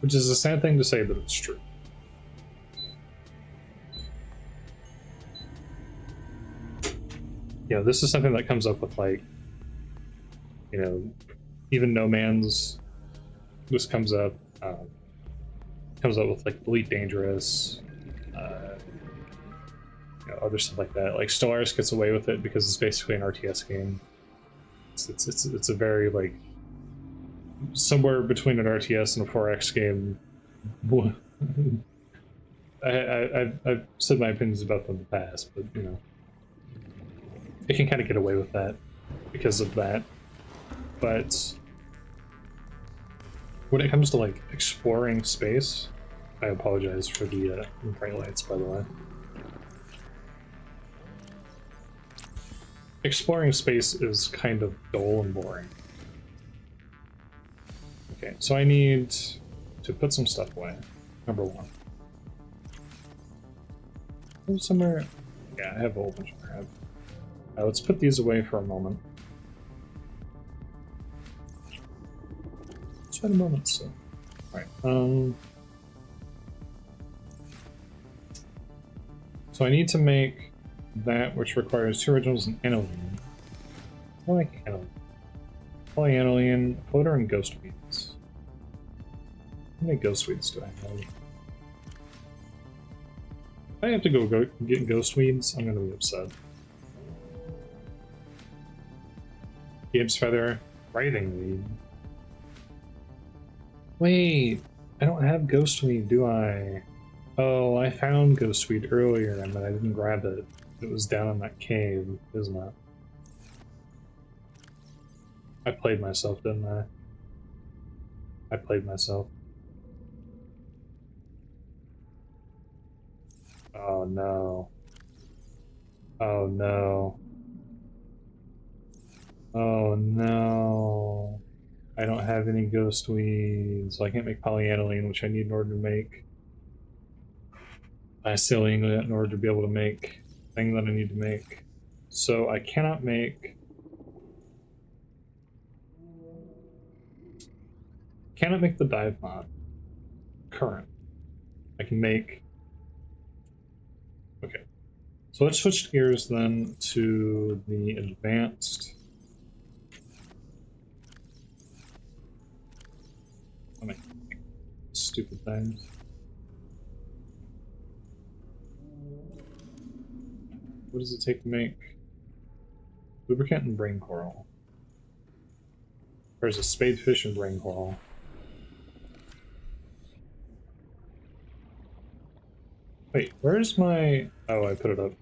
Which is a sad thing to say, but it's true. You know, this is something that comes up with, like, you know, even No Man's, this comes up with, like, Elite Dangerous, you know, other stuff like that. Like, Stellaris gets away with it because it's basically an RTS game. It's a very, like, somewhere between an RTS and a 4X game. I've said my opinions about them in the past, but, you know, it can kind of get away with that because of that. But when it comes to, like, exploring space, I apologize for the bright lights, by the way. Exploring space is kind of dull and boring. Okay, so I need to put some stuff away, number one. Somewhere, yeah, I have a whole bunch of crap. Let's put these away for a moment. Just had a moment, so. Alright, so I need to make that, which requires 2 originals and aniline. I like aniline. Polyaniline, floater, and ghost weeds. How many ghost weeds do I have? If I have to go get ghost weeds, I'm gonna be upset. Gibbs feather, writhing weed. Wait, I don't have ghost weed, do I? Oh, I found ghost weed earlier and then I didn't grab it. It was down in that cave, isn't it? I played myself, didn't I? I played myself. Oh no. Oh no. Oh no. I don't have any ghost weeds, so I can't make polyaniline, which I need in order to make acetylene in order to be able to make the thing that I need to make. So I cannot make the dive mod current. I can make. Okay. So let's switch gears then to the advanced. Let me make stupid things. What does it take to make lubricant and brain coral? There's a spadefish and brain coral. Wait, where's my... Oh, I put it up.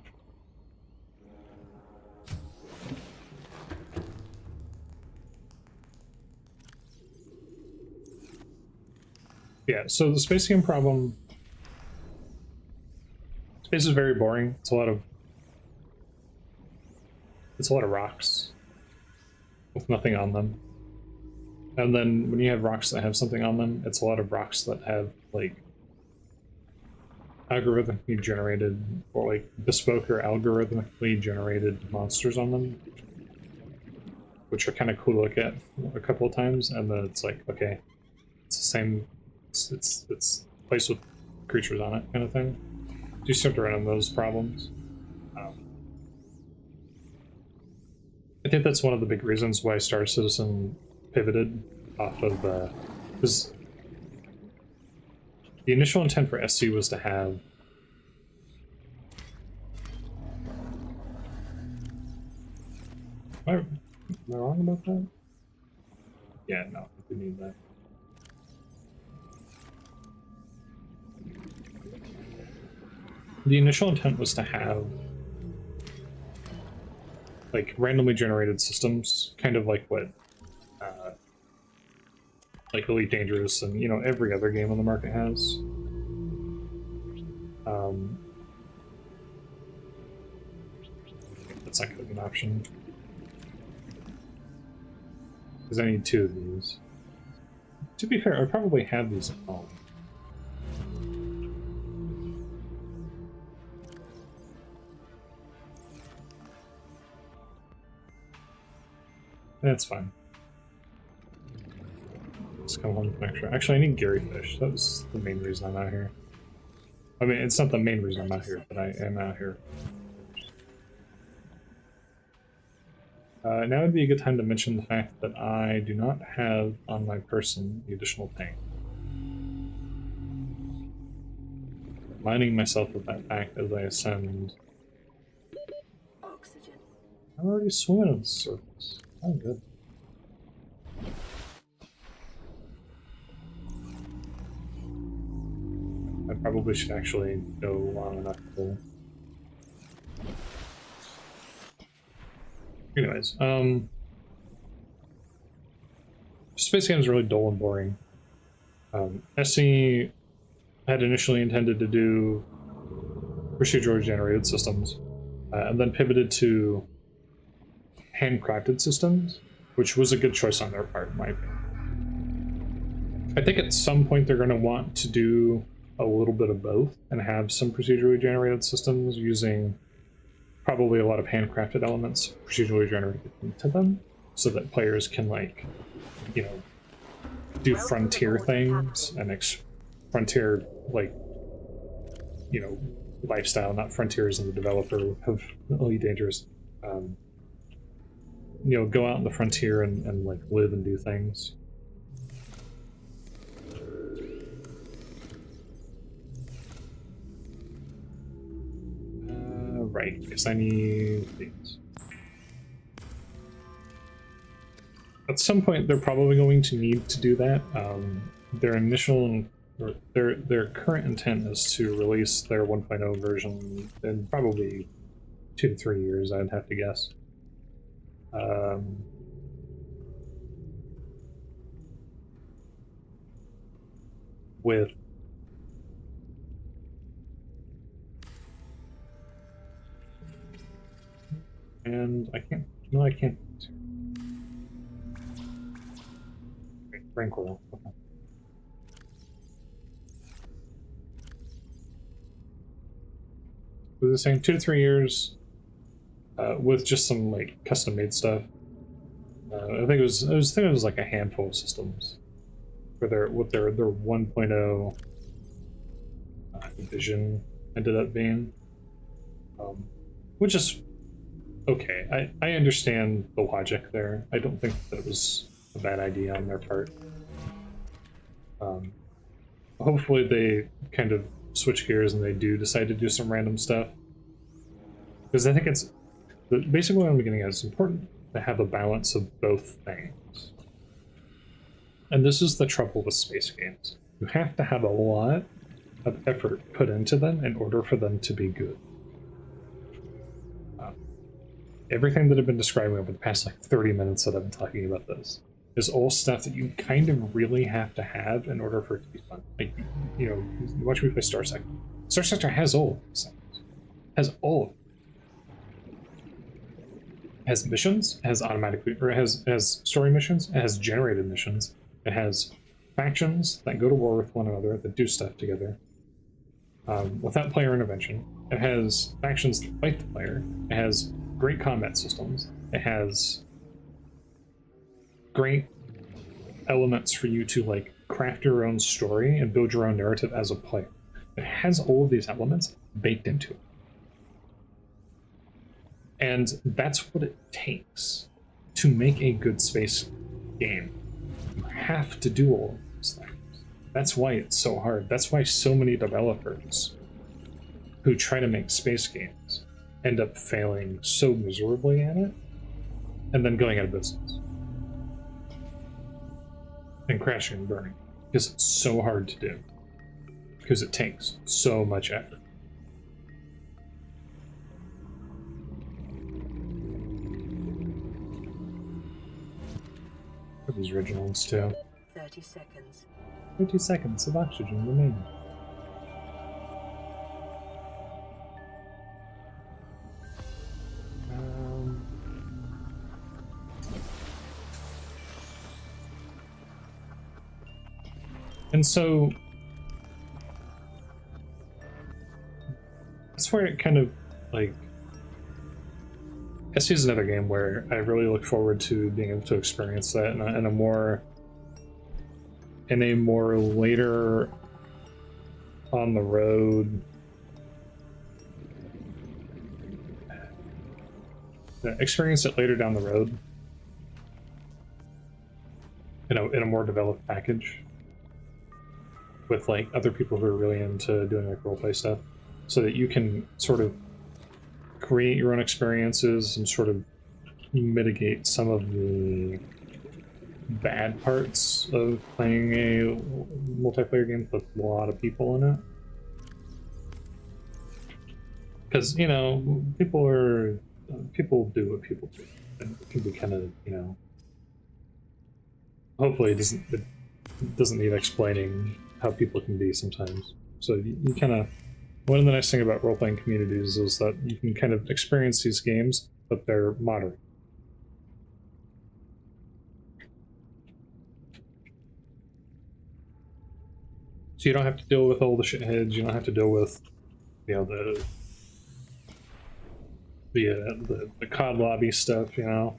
Yeah, so the space game problem... Space is very boring. It's a lot of rocks with nothing on them. And then when you have rocks that have something on them, it's a lot of rocks that have, like, algorithmically generated, or like bespoke or algorithmically generated monsters on them, which are kind of cool to look at a couple of times, and then it's like, okay, it's the same, it's placed with creatures on it kind of thing. You start to run into those problems. I think that's one of the big reasons why Star Citizen pivoted off of because the initial intent for SC was to have am I wrong about that? Yeah, no, we need that. The initial intent was to have like randomly generated systems, kind of like what like Elite Dangerous and, you know, every other game on the market has. That's not going to be an option. Because I need 2 of these. To be fair, I probably have these at home. That's fine. Let's come home with an extra. Actually, I need Gary Fish. That was the main reason I'm out here. I mean, it's not the main reason I'm out here, but I am out here. Now would be a good time to mention the fact that I do not have on my person the additional tank. Reminding myself of that fact as I ascend. Oxygen. I'm already swimming on the surface. Oh, good. I probably should actually go long enough to... Anyways, space games are really dull and boring. SE had initially intended to do procedurally generated systems, and then pivoted to handcrafted systems, which was a good choice on their part, in my opinion. I think at some point they're going to want to do a little bit of both and have some procedurally generated systems using probably a lot of handcrafted elements procedurally generated into them, so that players can, like, you know, do frontier things and frontier, like, you know, lifestyle, not frontiers in the developer of Elite Dangerous. You know, go out in the frontier and like live and do things. Right, because I need these. At some point, they're probably going to need to do that. Their initial, or their current intent is to release their 1.0 version in probably 2 to 3 years, I'd have to guess. With And I can't. No, I can't. Rank roll. Okay. Was it saying 2 to 3 years with just some like custom made stuff? I think it was like a handful of systems for their 1.0 vision ended up being, which is okay. I understand the logic there. I don't think that it was a bad idea on their part. Hopefully they kind of switch gears and they do decide to do some random stuff, because I think it's basically what I'm getting at. It's important to have a balance of both things, and this is the trouble with space games. You have to have a lot of effort put into them in order for them to be good. Everything that I've been describing over the past like 30 minutes that I've been talking about this is all stuff that you kind of really have to have in order for it to be fun. Like, you know, you watch me play Star Sector. Star Sector has all of these things. Has all of them. It has missions, it has automatically, or it has story missions, it has generated missions, it has factions that go to war with one another, that do stuff together, without player intervention. It has factions that fight the player. It has great combat systems. It has great elements for you to like craft your own story and build your own narrative as a player. It has all of these elements baked into it. And that's what it takes to make a good space game. You have to do all of those things. That's why it's so hard. That's why so many developers who try to make space games end up failing so miserably at it and then going out of business and crashing and burning, because it's so hard to do, because it takes so much effort. For these originals too. 30 seconds. 30 seconds of oxygen remaining. And so that's where it kind of like, SC is another game where I really look forward to being able to experience that in a more later on the road experience it later down the road in a more developed package with like other people who are really into doing like roleplay stuff, so that you can sort of create your own experiences and sort of mitigate some of the bad parts of playing a multiplayer game with a lot of people in it. Because, you know, people do what people do, and it can be kind of, you know, hopefully it doesn't need explaining how people can be sometimes. So you kind of, one of the nice things about role-playing communities is that you can kind of experience these games, but they're modern. So you don't have to deal with all the shitheads. You don't have to deal with, you know, the COD lobby stuff. You know,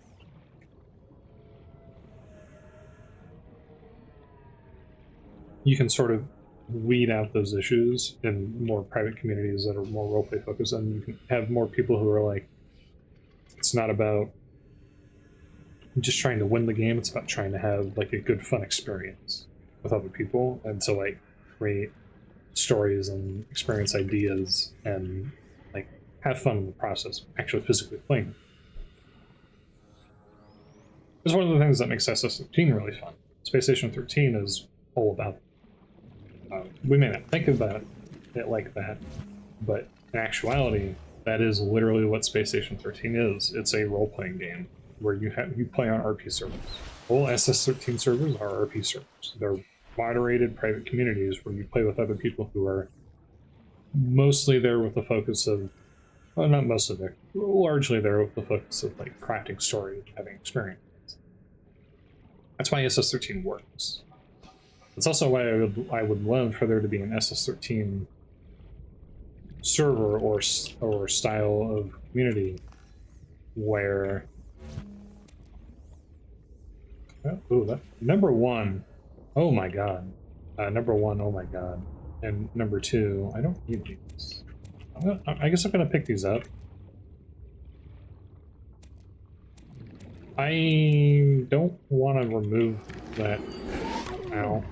you can sort of weed out those issues in more private communities that are more roleplay focused, and you can have more people who are like, it's not about just trying to win the game, it's about trying to have like a good fun experience with other people, and to like create stories and experience ideas and like have fun in the process of actually physically playing. It's one of the things that makes SS13 really fun. Space Station 13 is all about we may not think about it like that, but in actuality, that is literally what Space Station 13 is. It's a role-playing game where you play on RP servers. All SS13 servers are RP servers. They're moderated private communities where you play with other people who are mostly there with the focus of well, not most of it. Largely, they're the focus of like crafting story, having experience. That's why SS13 works. That's also why I would love for there to be an SS13 server or style of community where number one, oh my god, number one, oh my god, and number two, I don't need these. I guess I'm gonna pick these up. I don't want to remove that now.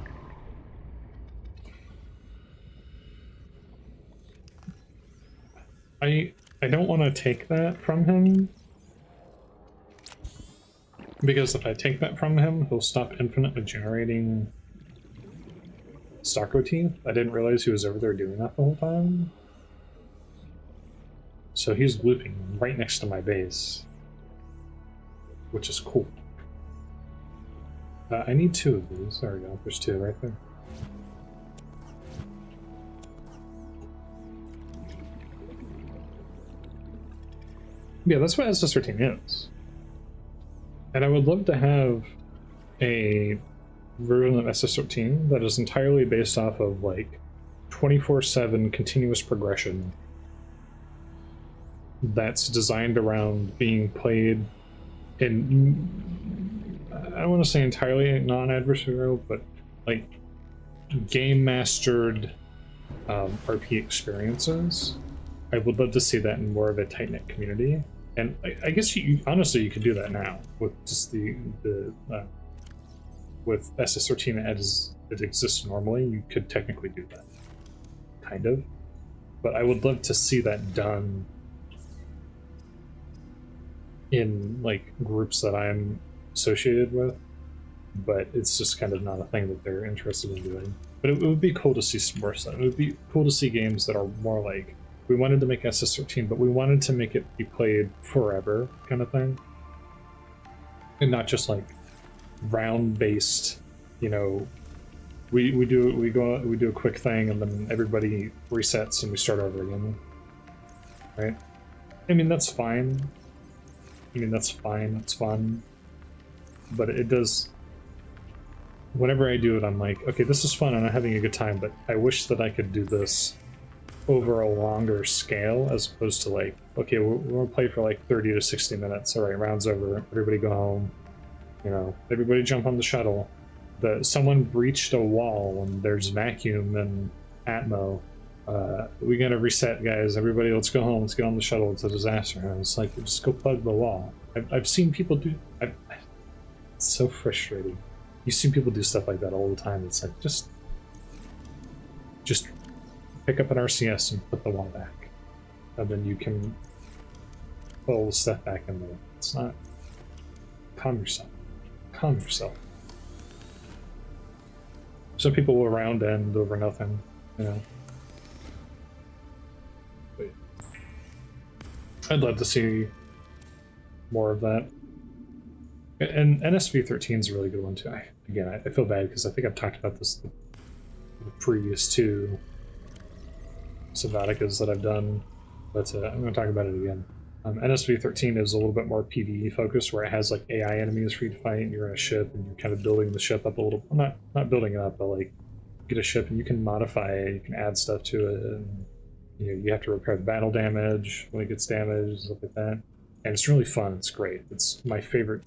I don't want to take that from him, because if I take that from him, he'll stop infinitely generating Starco teeth. I didn't realize he was over there doing that the whole time. So he's looping right next to my base, which is cool. I need two of these. There we go. There's two right there. Yeah, that's what SS13 is. And I would love to have a version of SS13 that is entirely based off of like 24/7 continuous progression that's designed around being played in, I don't want to say entirely non-adversarial, but like game mastered RP experiences. I would love to see that in more of a tight-knit community. And I guess honestly you could do that now with just with SS13 as it exists normally. You could technically do that, kind of. But I would love to see that done in like groups that I'm associated with. But it's just kind of not a thing that they're interested in doing. But it would be cool to see some more stuff. It would be cool to see games that are more like, we wanted to make SS13, but we wanted to make it be played forever, kind of thing, and not just like round-based. You know, we do a quick thing, and then everybody resets and we start over again. Right? I mean, that's fine. That's fine. It's fun, but it does. Whenever I do it, I'm like, okay, this is fun and I'm having a good time, but I wish that I could do this over a longer scale, as opposed to like, okay, we're gonna play for like 30 to 60 minutes. All right, round's over. Everybody go home. You know, everybody jump on the shuttle. Someone breached a wall and there's vacuum and Atmo. We gotta reset, guys. Everybody, let's go home. Let's get on the shuttle. It's a disaster. And it's like, just go plug the wall. I've seen people do. It's so frustrating. You see people do stuff like that all the time. It's like, just pick up an RCS and put the wall back, and then you can pull the stuff back in there. It's not. Calm yourself. Calm yourself. Some people will round end over nothing, you know. But I'd love to see more of that. And NSV13 is a really good one too. I feel bad because I think I've talked about this in the previous two Subnauticas that I've done, but I'm going to talk about it again. NSV13 is a little bit more PvE focused, where it has like AI enemies for you to fight, and you're in a ship and you're kind of building the ship up a little. Well, not building it up, but like get a ship and you can modify it, you can add stuff to it, and you have to repair the battle damage when it gets damaged, stuff like that. And it's really fun. It's great. It's my favorite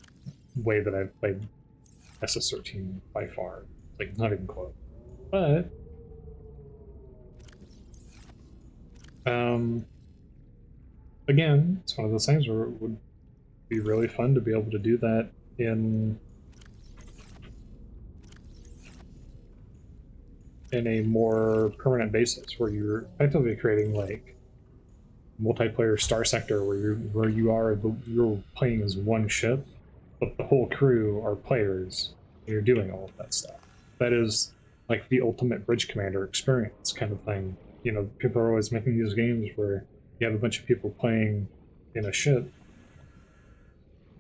way that I've played SS13 by far. Like, not even close. But again, it's one of those things where it would be really fun to be able to do that in a more permanent basis, where you're effectively creating like multiplayer Star Sector, where you're playing as one ship, but the whole crew are players, and you're doing all of that stuff. That is like the ultimate Bridge Commander experience kind of thing. You know, people are always making these games where you have a bunch of people playing in a ship,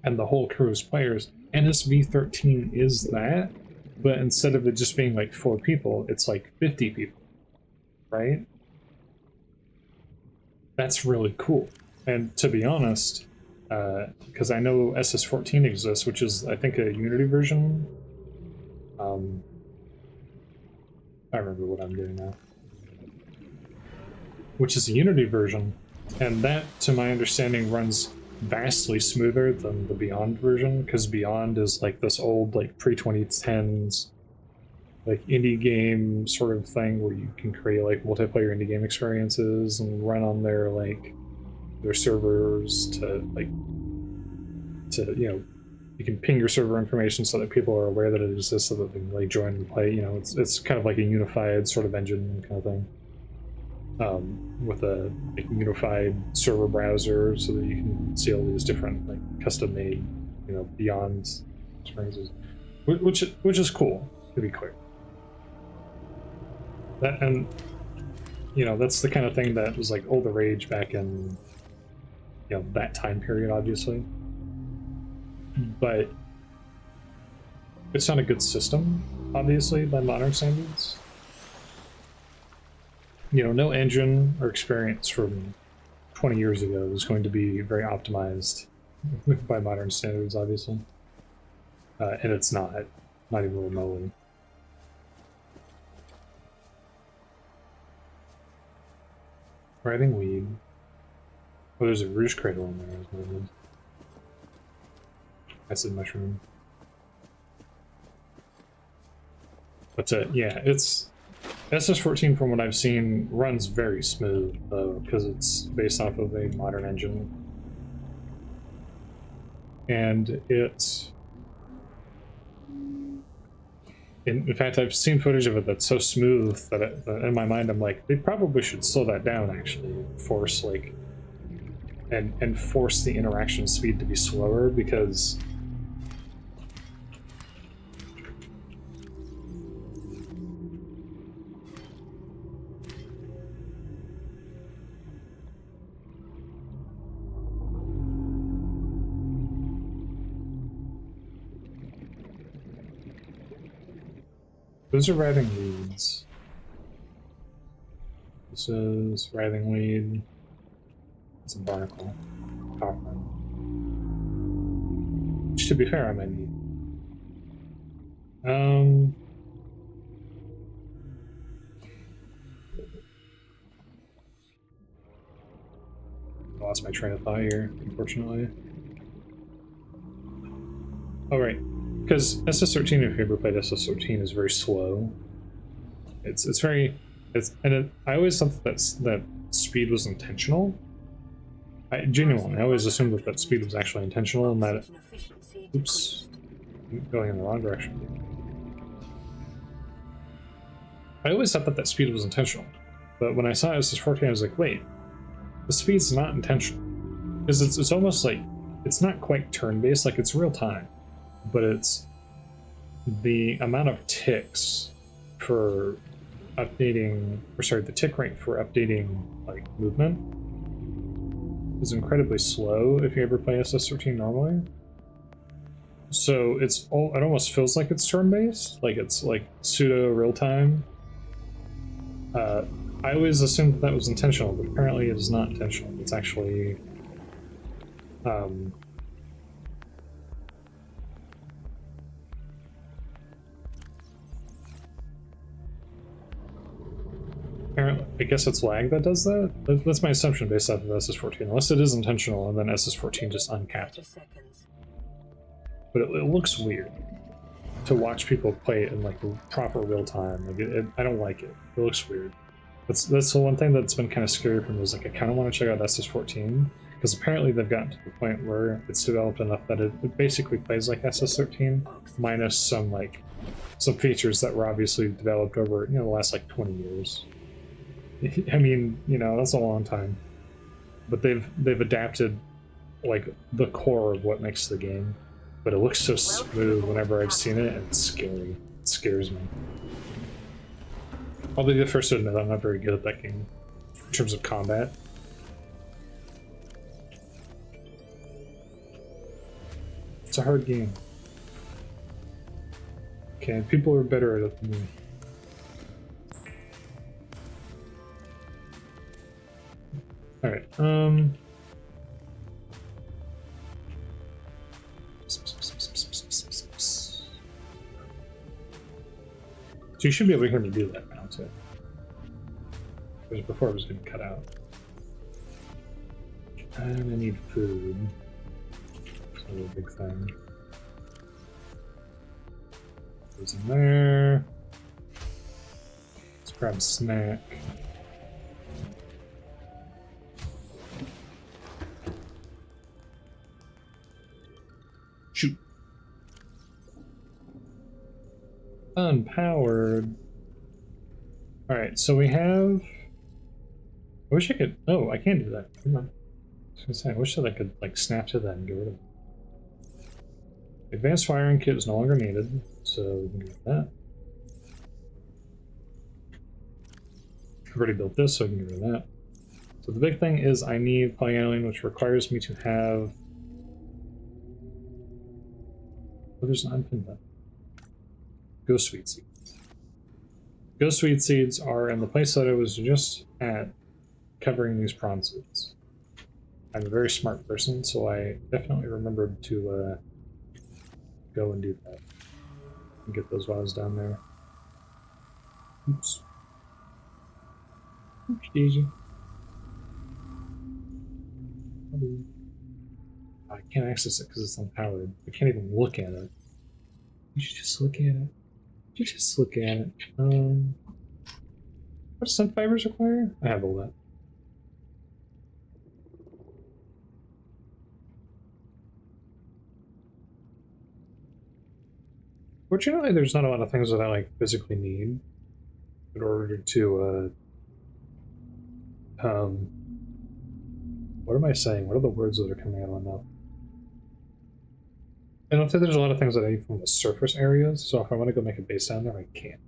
and the whole crew is players. NSV13 is that, but instead of it just being like 4 people, it's like 50 people, right? That's really cool. And to be honest, because I know SS14 exists, which is, I think, a Unity version. I remember what I'm doing now. Which is a Unity version, and that, to my understanding, runs vastly smoother than the Beyond version, because Beyond is like this old, like, pre-2010s, like, indie game sort of thing where you can create, like, multiplayer indie game experiences and run on their, like, their servers to, like, to, you know, you can ping your server information so that people are aware that it exists so that they can, like, join and play. You know, it's kind of like a unified sort of engine kind of thing. With a like, unified server browser so that you can see all these different, like, custom-made, you know, Beyond experiences, which is cool, to be clear. That, and you know, that's the kind of thing that was like all the rage back in, you know, that time period, obviously. But it's not a good system, obviously, by modern standards. You know, no engine or experience from 20 years ago is going to be very optimized by modern standards, obviously. And it's not even remotely. Writhing weed. Oh, there's a roost cradle in there as well. Acid mushroom. But yeah, it's SS14, from what I've seen, runs very smooth, though, because it's based off of a modern engine. And it's... In fact, I've seen footage of it that's so smooth that, in my mind I'm like, they probably should slow that down, actually. Force, like... And force the interaction speed to be slower, because... Those are writhing weeds. This is writhing weed. It's a barnacle. Copper. Which, to be fair, I might need. I lost my train of thought here, unfortunately. Oh, right. Because SS13, if you ever played SS13, is very slow. It's very... I always thought that speed was intentional. Genuinely, I always assumed that speed was actually intentional, and that... Oops. I'm going in the wrong direction. I always thought that speed was intentional. But when I saw SS14, I was like, wait, the speed's not intentional. Because it's almost like... It's not quite turn-based, like it's real-time. But it's the amount of ticks for updating, or sorry, the tick rate for updating, like, movement is incredibly slow if you ever play SS13 normally. So it almost feels like it's turn-based, like it's like pseudo real-time. I always assumed that was intentional, but apparently it is not intentional. It's actually apparently, I guess it's lag that does that? That's my assumption based off of SS14, unless it is intentional and then SS14 just uncapped it. But it looks weird to watch people play it in, like, proper real time. Like, I don't like it. It looks weird. That's the one thing that's been kind of scary for me, is like, I kind of want to check out SS14, because apparently they've gotten to the point where it's developed enough that it basically plays like SS13, minus some features that were obviously developed over, you know, the last, like, 20 years. I mean, you know, that's a long time. But they've adapted, like, the core of what makes the game. But it looks so smooth whenever I've seen it, and it's scary. It scares me. I'll be the first to admit I'm not very good at that game, in terms of combat. It's a hard game. Okay, people are better at it than me. Alright, So you should be able to hear me do that now too. Because before it was getting cut out. And I need food. That's a big thing. Goes in there. Let's grab a snack. Shoot. Unpowered. Alright, so we have... I wish I could... Oh, I can't do that. Come on. I was gonna say, I wish that I could like snap to that and get rid of it. Advanced firing kit is no longer needed, so we can get that. I've already built this, so I can get rid of that. So the big thing is I need polyaniline, which requires me to have... Oh, there's an unpinned button. Ghost Sweet Seeds. Ghost Sweet Seeds are in the place that I was just at, covering these prawn seeds. I'm a very smart person, so I definitely remembered to go and do that. And get those while I was down there. Oops. Oops, Daisy. I can't access it because it's unpowered. I can't even look at it. You should just look at it. You just look at it. What do scent fibers require? I have all that. Fortunately, there's not a lot of things that I like physically need in order to what am I saying? What are the words that are coming out of my mouth? I don't think there's a lot of things that I need from the surface areas, so if I want to go make a base down there, I can't.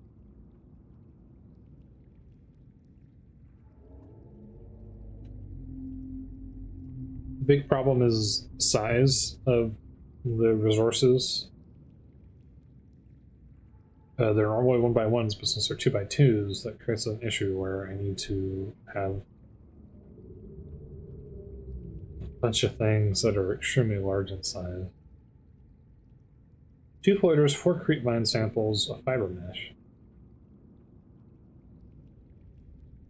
The big problem is the size of the resources. They're normally 1x1s, but since they're 2x2s, that creates an issue where I need to have a bunch of things that are extremely large in size. 2 floaters, 4 creep vine samples, a fiber mesh,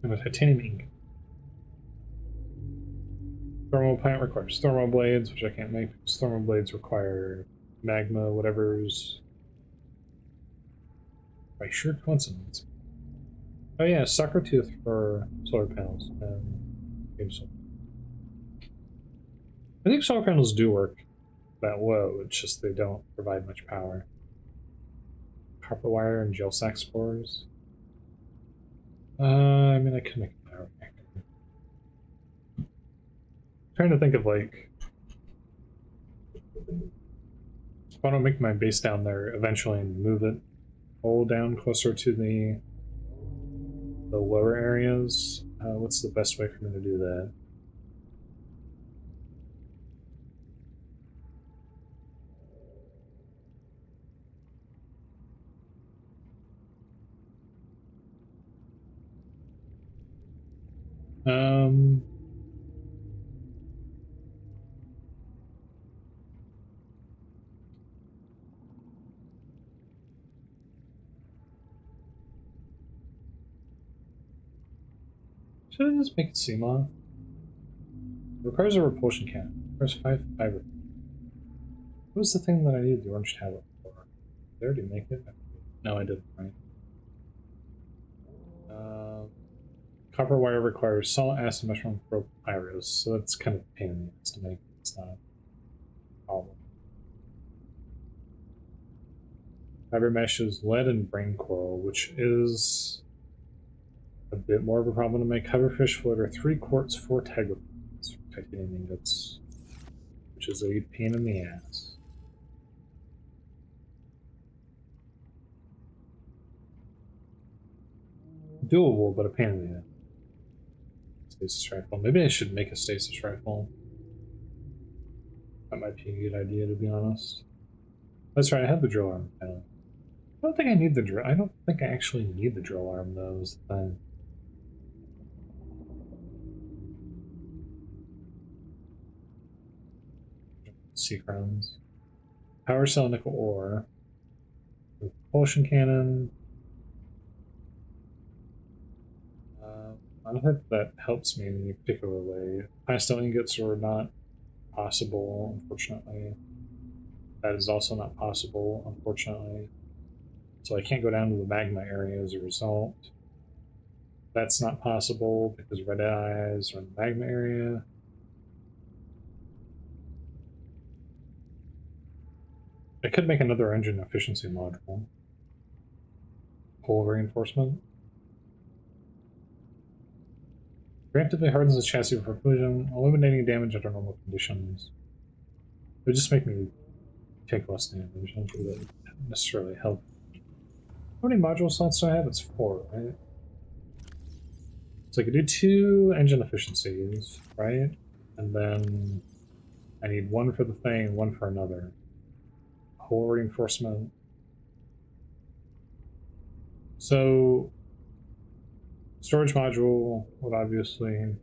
and a titanium ink. Thermal plant requires thermal blades, which I can't make because thermal blades require magma, whatever's. By sheer coincidence. Oh yeah, sucker tooth for solar panels and so. I think solar panels do work that low, it's just they don't provide much power. Copper wire and gel sac spores. I mean, I could make a power reactor. I'm trying to think of like, if I don't make my base down there eventually and move it all down closer to the lower areas, what's the best way for me to do that? Should I just make it CMOS? It requires a repulsion cannon. It requires 5 fiber. What was the thing that I needed the orange tablet for? Did I already make it? No, I didn't, right? Copper wire requires solid acid mushroom pyros, so that's kind of a pain in the ass to make. It's not a problem. Fiber mesh is lead and brain coral, which is a bit more of a problem to make. Coverfish floater, 3 quartz, 4 tegrapons, titanium ingots, which is a pain in the ass. Doable, but a pain in the ass. Stasis rifle. Maybe I should make a stasis rifle. That might be a good idea, to be honest. That's right, I have the drill arm. I don't think I need the drill. I don't think I actually need the drill arm, though, is the thing. Seacrons. Power cell nickel ore. Propulsion cannon. I don't think that helps me in any particular way. Past ingots are not possible, unfortunately. That is also not possible, unfortunately. So I can't go down to the magma area as a result. That's not possible because red eyes are in the magma area. I could make another engine efficiency module. Hull reinforcement. Preemptively hardens the chassis for collision, eliminating damage under normal conditions. It would just make me take less damage. I don't think that would necessarily help. How many module slots do I have? It's 4, right? So I could do 2 engine efficiencies, right? And then I need 1 for the thing and 1 for another. Hull reinforcement. So storage module would obviously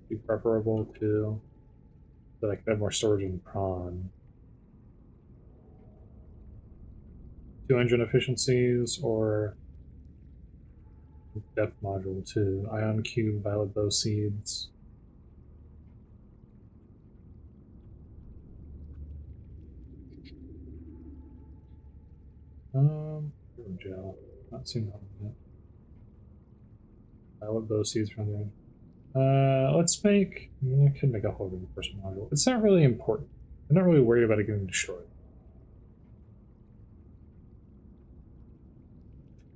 be preferable to, so I could have more storage in prawn. 2 engine efficiencies or depth module 2. Ion cube, violet bow seeds. Gel. Not seen that one yet. Violet bow seeds from there. Let's make. I could make a whole reinforcement module. It's not really important. I'm not really worried about it getting destroyed.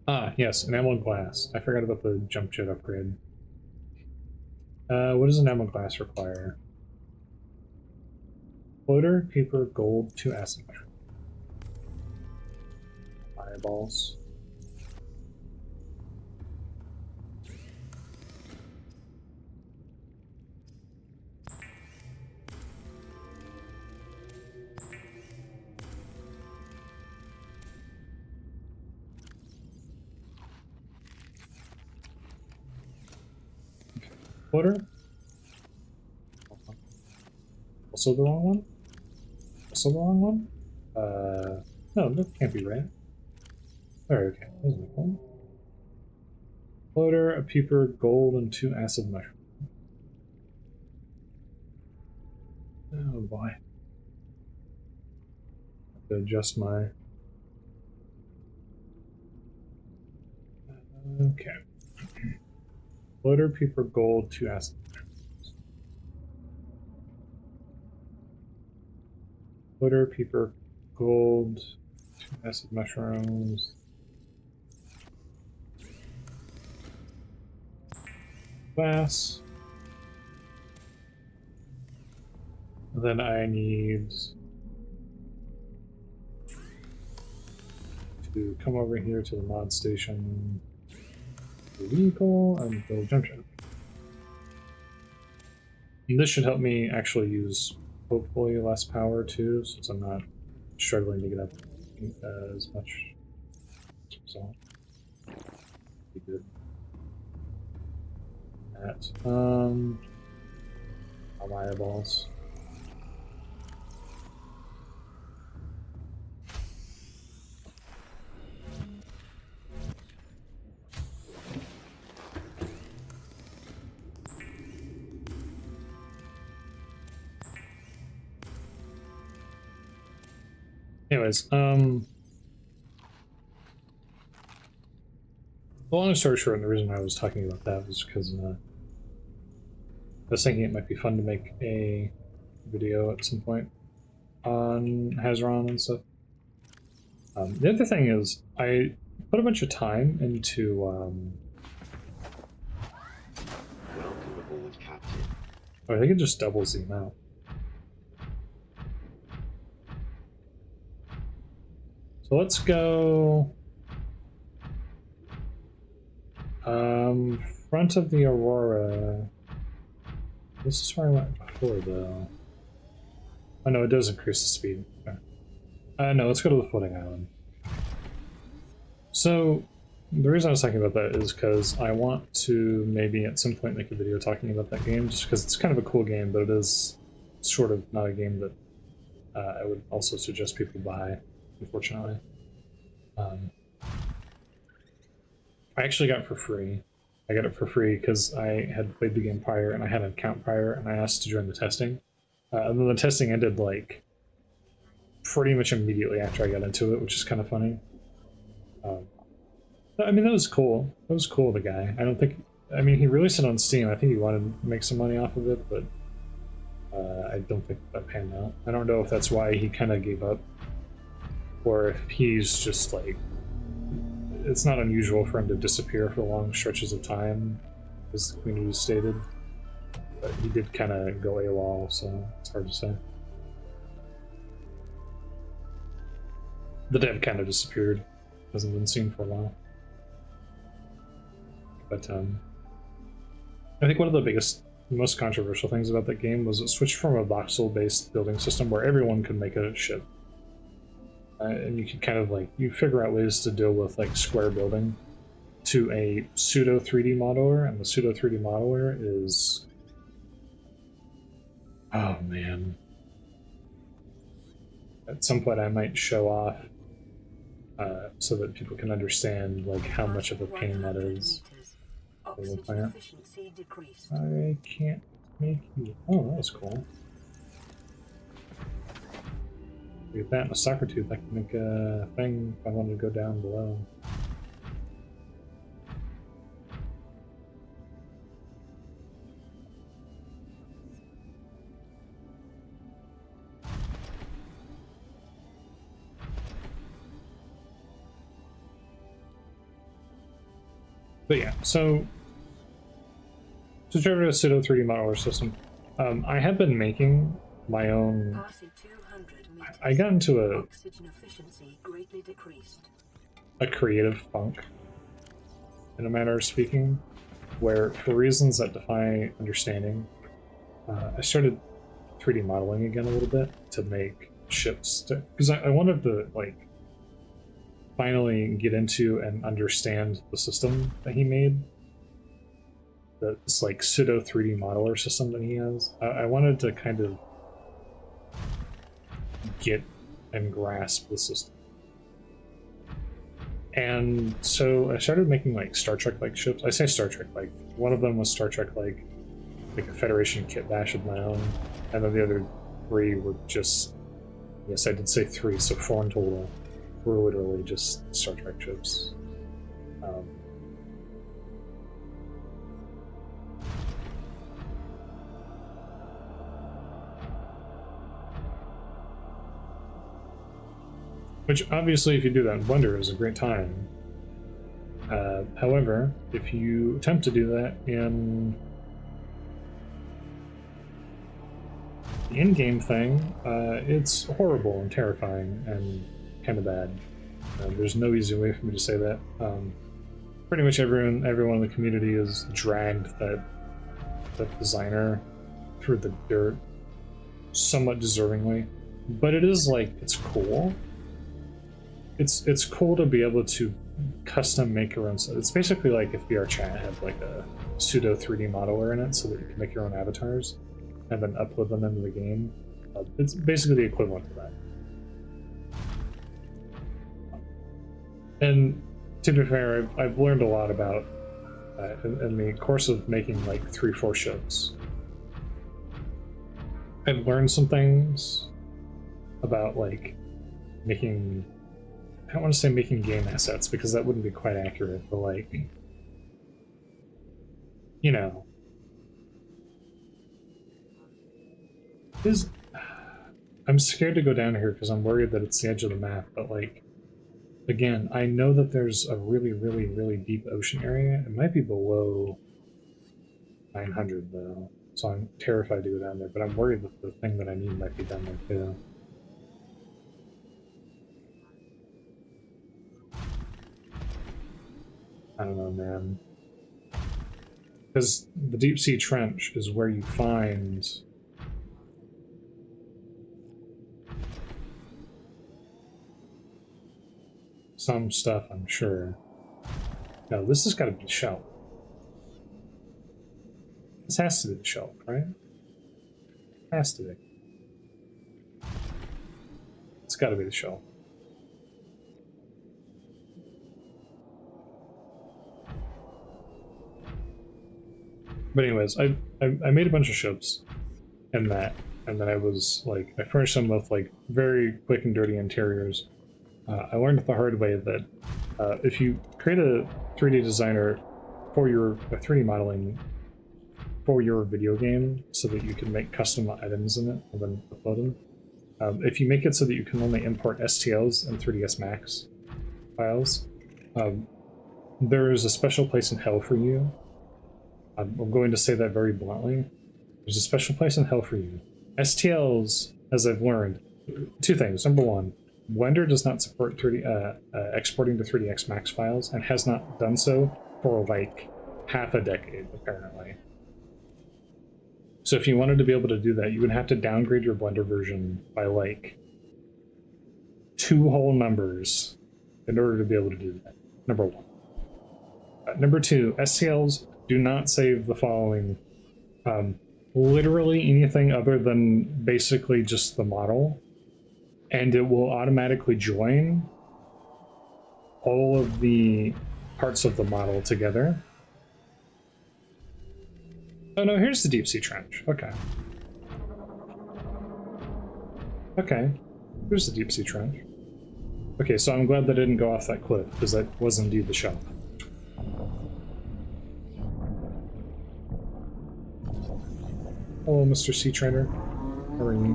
Ah, yes, enamel glass. I forgot about the jump jet upgrade. What does enamel glass require? Floater, paper, gold, 2 acid mushroom. Fireballs. Floater. Also the wrong one? Also the wrong one? No, that can't be right. Alright, okay. That was my phone. Floater, a peeper, gold, and 2 acid mushrooms. Oh boy. Have to adjust my. Okay. Floater, peeper, gold, 2 acid mushrooms. Floater, peeper, gold, 2 acid mushrooms. Glass. Then I need to come over here to the mod station, the vehicle, and build a jump jet. And this should help me actually use hopefully less power too, since I'm not struggling to get up as much. So be good. That eyeballs. Anyways, long story short, and the reason I was talking about that was because I was thinking it might be fun to make a video at some point on Hazron and stuff. The other thing is, I put a bunch of time into. Welcome aboard, Captain. Oh, I think it just doubles the amount. So let's go front of the Aurora. This is where I went before, though. Oh no, it does increase the speed. Okay. No, let's go to the floating island. So the reason I was talking about that is because I want to maybe at some point make a video talking about that game, just because it's kind of a cool game, but it is sort of not a game that I would also suggest people buy, unfortunately. I actually got it for free I got it for free because I had played the game prior and I had an account prior, and I asked to join the testing. And then the testing ended like pretty much immediately after I got into it, which is kind of funny. I mean, that was cool. That was cool, the guy. I don't think... I mean, he released it on Steam. I think he wanted to make some money off of it, but I don't think that panned out. I don't know if that's why he kind of gave up, or if he's just like... It's not unusual for him to disappear for long stretches of time, as the community stated. But he did kind of go AWOL, so it's hard to say. The dev kind of disappeared. Hasn't been seen for a while. But I think one of the biggest, most controversial things about that game was it switched from a voxel-based building system where everyone could make a ship. And you could kind of like, you figure out ways to deal with like square building, to a pseudo 3D modeler, and the pseudo 3D modeler is... Oh man. At some point I might show off so that people can understand like how much of a pain that is. Oxygen efficiency decreased. I can't make you... Oh, that was cool. With that and a soccer tooth, I can make a thing if I wanted to go down below. But yeah, so to try to a pseudo 3D modeler system, I have been making my own. I got into a creative funk, in a manner of speaking, where for reasons that defy understanding, I started 3D modeling again a little bit to make ships, because I wanted to like finally get into and understand the system that he made. This like pseudo 3D modeler system that he has. I wanted to kind of get and grasp the system. And so I started making like Star Trek like ships. I say Star Trek like, one of them was Star Trek like a Federation kit bash of my own, and then the other three were just, yes, I did say three, so 4 in total were literally just Star Trek ships. Which obviously, if you do that in Blender, is a great time. However, if you attempt to do that in the in-game thing, it's horrible and terrifying and kind of bad. There's no easy way for me to say that. Pretty much everyone in the community has dragged that designer through the dirt, somewhat deservingly. But it is like, it's cool. It's cool to be able to custom make your own. It's basically like if VR Chat had like a pseudo 3D modeler in it, so that you can make your own avatars and then upload them into the game. It's basically the equivalent to that. And to be fair, I've learned a lot about in the course of making like 3-4 ships. I've learned some things about like making, I don't want to say making game assets because that wouldn't be quite accurate, but like, you know, I'm scared to go down here because I'm worried that it's the edge of the map, but like, again, I know that there's a really, really, really deep ocean area. It might be below 900 though, so I'm terrified to go down there, but I'm worried that the thing that I need might be down there too. I don't know, man. Because the deep sea trench is where you find some stuff, I'm sure. No, this has got to be the shelf. This has to be the shelf, right? Has to be. It's got to be the shelf. But anyways, I made a bunch of ships in that, and then I was like, I furnished them with like very quick and dirty interiors. I learned the hard way that if you create a 3D designer for your 3D modeling for your video game so that you can make custom items in it and then upload them, if you make it so that you can only import STLs and 3ds Max files, there is a special place in hell for you. I'm going to say that very bluntly. There's a special place in hell for you. STLs, as I've learned, two things. Number one, Blender does not support 3D exporting to 3ds Max files and has not done so for like half a decade, apparently. So if you wanted to be able to do that, you would have to downgrade your Blender version by like 2 whole numbers in order to be able to do that. Number one. Number two, STLs do not save the following. Literally anything other than basically just the model, and it will automatically join all of the parts of the model together. Oh no, here's the deep sea trench. Okay. Okay, here's the deep sea trench. Okay, so I'm glad that didn't go off that cliff, because that was indeed the shop. Hello, Mr. Sea Trainer. How are you?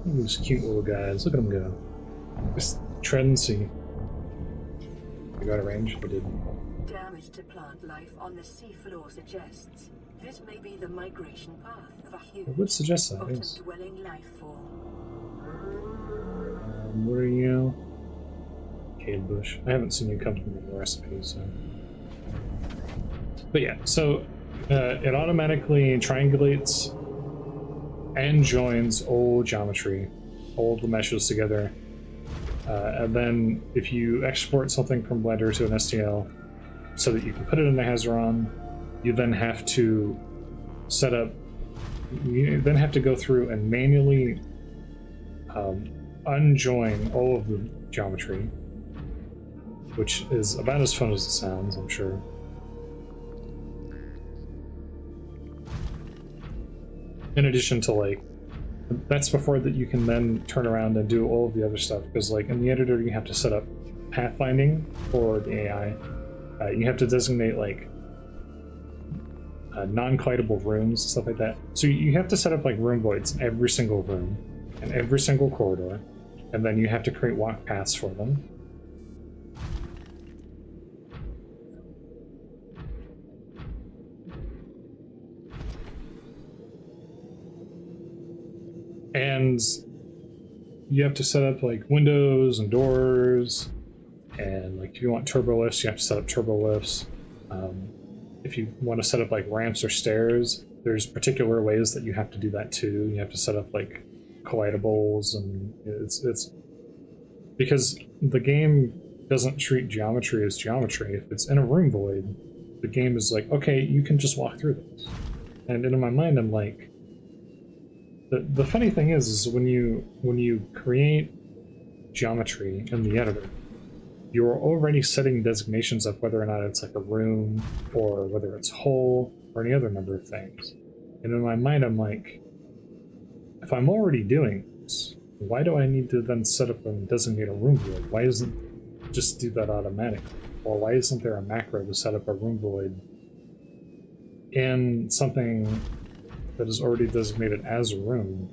Look at these cute little guys. Look at them go. Just tread and see. You got a range? I did. Damage to plant life on the seafloor suggests this may be the migration path of a huge I would suggest that, yes. bottom-dwelling life form. What are you? Cave bush. I haven't seen you come to me with the recipes, so. But yeah, so it automatically triangulates and joins old geometry, old meshes together. And then if you export something from Blender to an STL so that you can put it in a Hazeron, you then have to set up, you then have to go through and manually unjoin all of the geometry, which is about as fun as it sounds, I'm sure. In addition to, like, that's before that you can then turn around and do all of the other stuff, because like in the editor you have to set up pathfinding for the AI. You have to designate like non-collidable rooms and stuff like that. So you have to set up like room voids in every single room and every single corridor, and then you have to create walk paths for them. And you have to set up like windows and doors, and like if you want turbo lifts, you have to set up turbo lifts. If you want to set up like ramps or stairs, there's particular ways that you have to do that too. You have to set up like collidables, and it's because the game doesn't treat geometry as geometry. If it's in a room void, the game is like, okay, you can just walk through this. And in my mind, I'm like, the funny thing is when you create geometry in the editor, you're already setting designations of whether or not it's like a room, or whether it's whole, or any other number of things. And in my mind, I'm like, if I'm already doing this, why do I need to then set up and designate a room void? Why isn't just do that automatically? Or why isn't there a macro to set up a room void in something that is already designated as a room?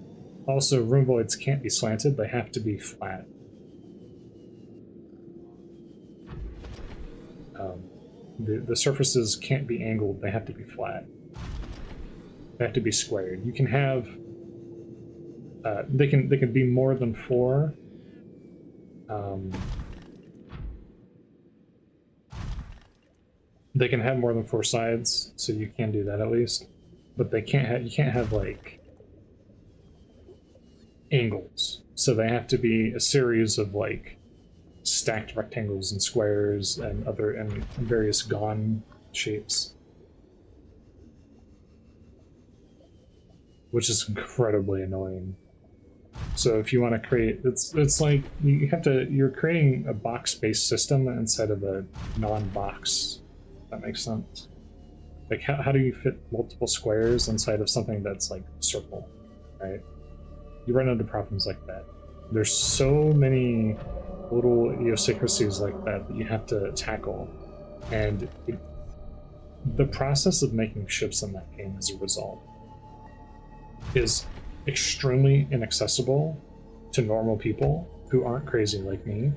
Also, room voids can't be slanted, they have to be flat. The surfaces can't be angled, they have to be flat. They have to be squared. You can have they can be more than 4. They can have more than 4 sides, so you can do that at least. But they can't have, you can't have like angles. So they have to be a series of like stacked rectangles and squares and other and various Gon shapes, which is incredibly annoying. So if you want to create, it's like you're creating a box-based system instead of a non-box. If that makes sense. Like, how do you fit multiple squares inside of something that's like a circle, right? You run into problems like that. There's so many little idiosyncrasies like that that you have to tackle, and the process of making ships in that game as a result is extremely inaccessible to normal people who aren't crazy like me,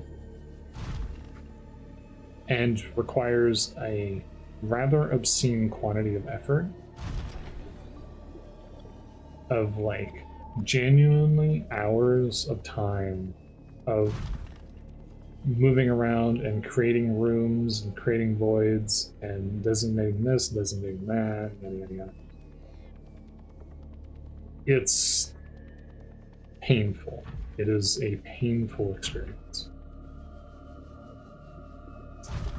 and requires a rather obscene quantity of effort of like genuinely hours of time of moving around and creating rooms and creating voids and designating this, designating that, yada yada yada. It's painful. It is a painful experience.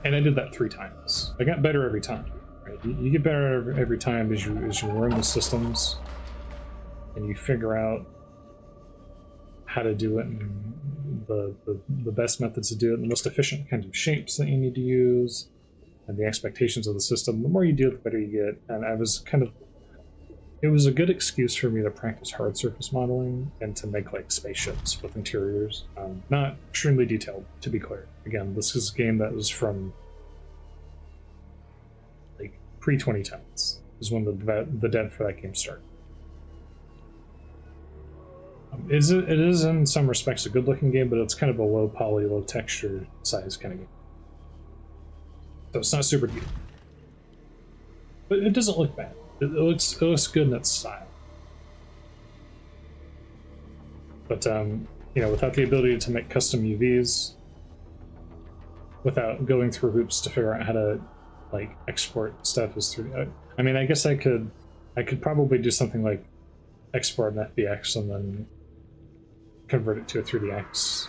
And I did that 3 times. I got better every time. Right? You get better every time as you learn the systems and you figure out how to do it and the best methods to do it, and the most efficient kinds of shapes that you need to use, and the expectations of the system. The more you do it, the better you get. And I was kind of, it was a good excuse for me to practice hard surface modeling and to make like spaceships with interiors. Not extremely detailed, to be clear. Again, this is a game that was from like pre-2010s is when the dev for that game started. It is in some respects a good-looking game, but it's kind of a low poly, low texture size kind of game. So it's not super deep. But it doesn't look bad. It looks good in its style. But you know, without the ability to make custom UVs, without going through hoops to figure out how to like export stuff as 3D. I mean, I guess I could probably do something like export an FBX and then convert it to a 3DX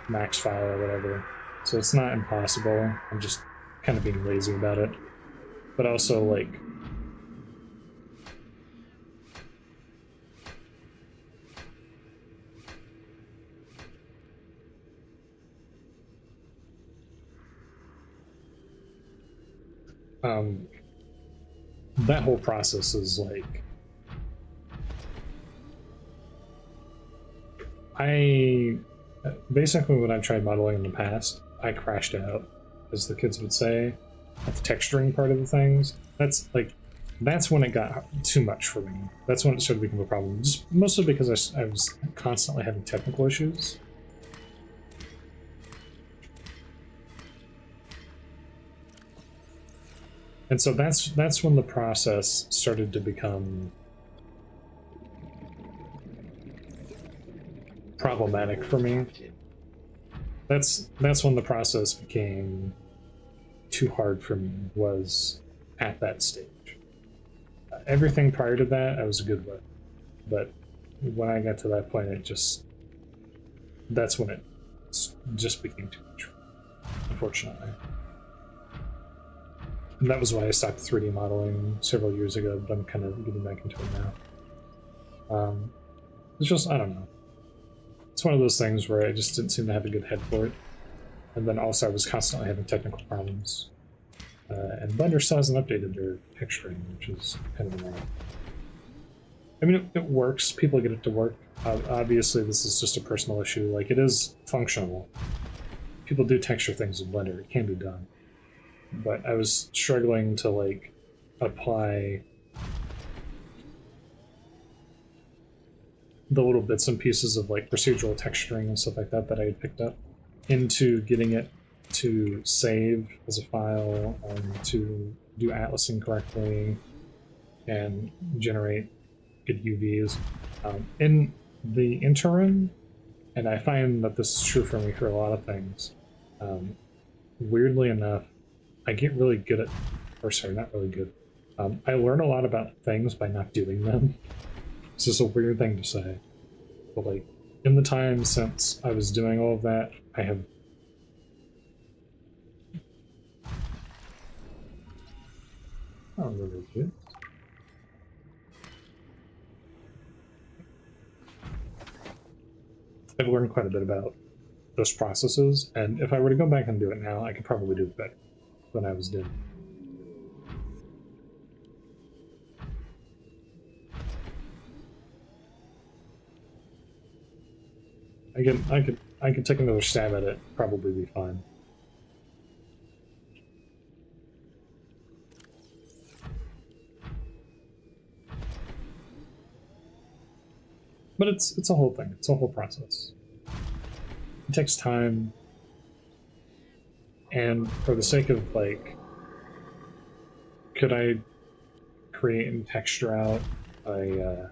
max file or whatever. So it's not impossible. I'm just kind of being lazy about it. But also, like, that whole process is like, basically when I've tried modeling in the past, I crashed out, as the kids would say, at the texturing part of the things. That's when it got too much for me. That's when it started to become a problem. Just mostly because I was constantly having technical issues. And so that's when the process started to become problematic for me. That's when the process became too hard for me, was at that stage. Everything prior to that I was good with, but when I got to that point, that's when it just became too much, unfortunately. And that was why I stopped 3D modeling several years ago, but I'm kind of getting back into it now. It's just, I don't know. It's one of those things where I just didn't seem to have a good head for it. And then also I was constantly having technical problems. And Blender still hasn't updated their texturing, which is kind of annoying. I mean, it works. People get it to work. Obviously, this is just a personal issue. Like, it is functional. People do texture things in Blender. It can be done. But I was struggling to, like, apply the little bits and pieces of, like, procedural texturing and stuff like that I had picked up into getting it to save as a file and to do atlasing correctly and generate good UVs. In the interim, and I find that this is true for me for a lot of things, weirdly enough, I get really good at, or sorry, not really good. I learn a lot about things by not doing them. It's just a weird thing to say. But like, in the time since I was doing all of that, I have I've learned quite a bit about those processes, and if I were to go back and do it now, I could probably do it better than I was doing. I could take another stab at it, probably be fine. But it's a whole thing. It's a whole process. It takes time, and for the sake of like, could I create and texture out a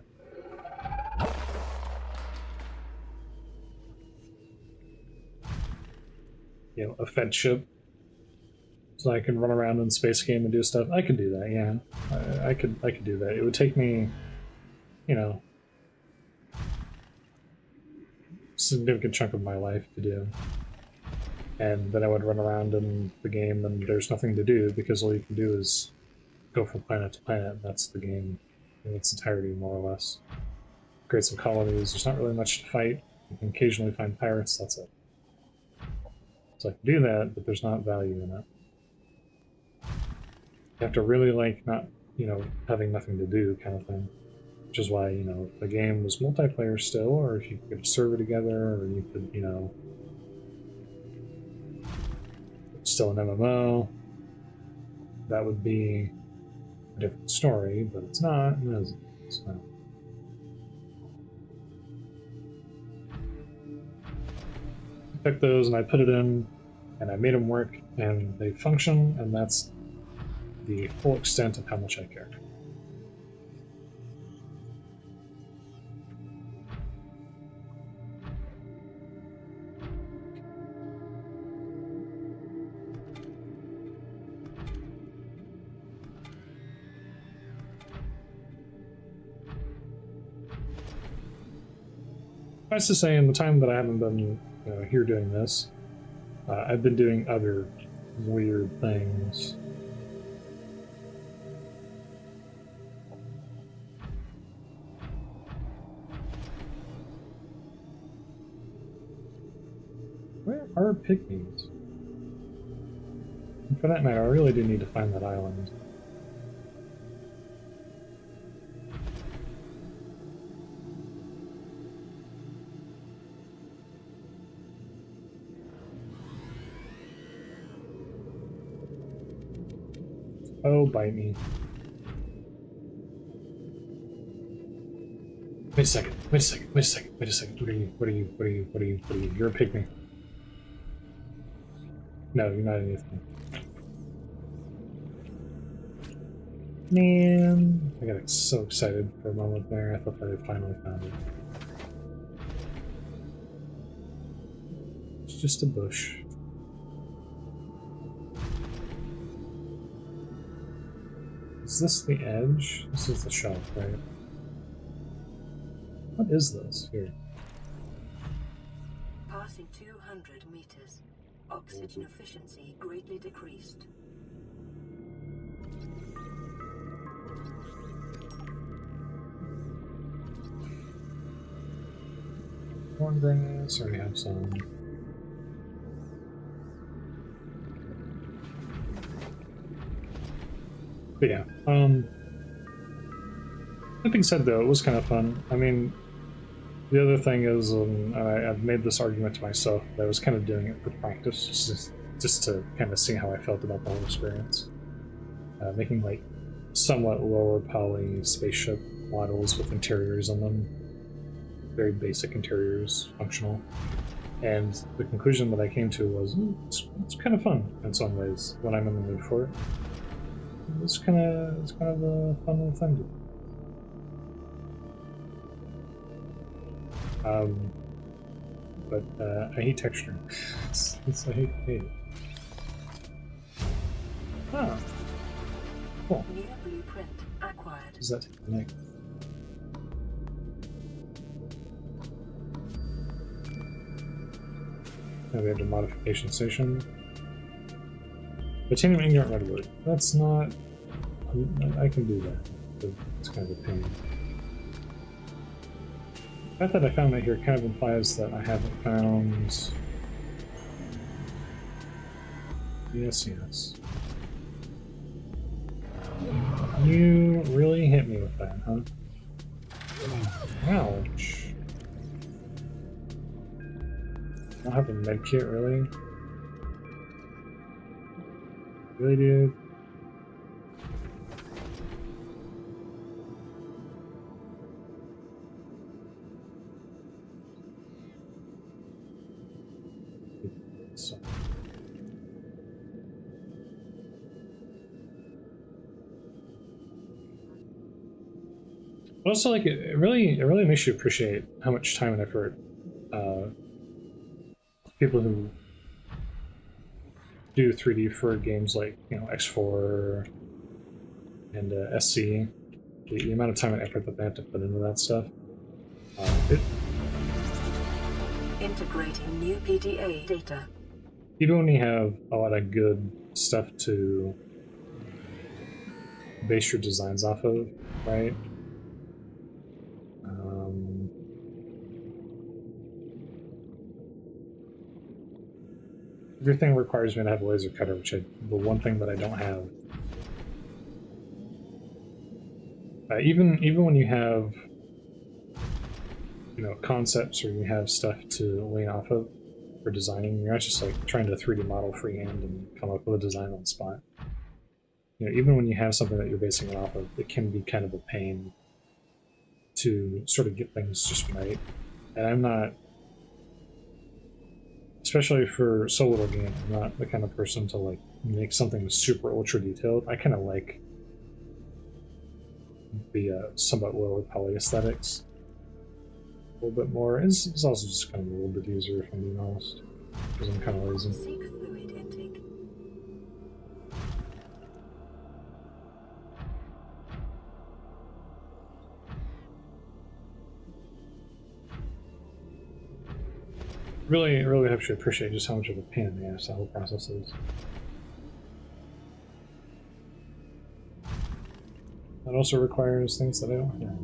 you know, a fed ship so I can run around in space game and do stuff? I could do that, yeah. I could do that. It would take me, you know, significant chunk of my life to do, and then I would run around in the game and there's nothing to do because all you can do is go from planet to planet, and that's the game in its entirety, more or less. Create some colonies, there's not really much to fight. You can occasionally find pirates, that's it. So I can do that, but there's not value in it. You have to really like not, you know, having nothing to do kind of thing. Which is why, you know, if the game was multiplayer still, or if you could get a server together, or you could, you know, still an MMO, that would be a different story, but it's not, and it isn't, so. I took those and I put it in, and I made them work, and they function, and that's the full extent of how much I care. Nice to say, in the time that I haven't been, you know, here doing this, I've been doing other weird things. Where are pygmies? And for that matter, I really do need to find that island. Oh, bite me. Wait a second, wait a second, wait a second, wait a second. What are you, what are you, what are you, what are you, what are you? You're a pygmy. No, you're not anything. Man, I got so excited for a moment there. I thought that I finally found it. It's just a bush. Is this the edge? This is the shelf, right? What is this here? Passing 200 meters. Oxygen efficiency greatly decreased. Corn grass, already have some. But yeah, that being said though, it was kind of fun. I mean, the other thing is, I've made this argument to myself that I was kind of doing it for practice, just to kind of see how I felt about the whole experience. Making like somewhat lower poly spaceship models with interiors on them. Very basic interiors, functional. And the conclusion that I came to was, it's kind of fun in some ways when I'm in the mood for it. It's kind of a fun little thing to do. But I hate texture. I hate it. Ah, cool. New blueprint acquired. Does that take the neck? Now we have the modification station. Titanium ignorant redwood. That's not. I can do that. But it's kind of a pain. The fact that I found that here kind of implies that I haven't found. Yes. You really hit me with that, huh? Ouch. don't have a med kit, really? Really, dude? So. Also, like, it really makes you appreciate how much time and effort people who do 3D for games like, you know, X4 and SC, the amount of time and effort that they have to put into that stuff. Integrating new PDA data. Even when you have a lot of good stuff to base your designs off of, right? Everything requires me to have a laser cutter, which the one thing that I don't have. Even when you have, you know, concepts or you have stuff to lean off of for designing, you're not just like trying to 3D model freehand and come up with a design on the spot. You know, even when you have something that you're basing it off of, it can be kind of a pain to sort of get things just right. And I'm not, especially for so little game, I'm not the kind of person to like make something super ultra detailed. I kind of like the somewhat lower poly aesthetics a little bit more. It's also just kind of a little bit easier, if I'm being honest, because I'm kind of lazy. Seek fluid intake. Really helps you appreciate just how much of a pain in the ass that whole process is. That also requires things that I don't have.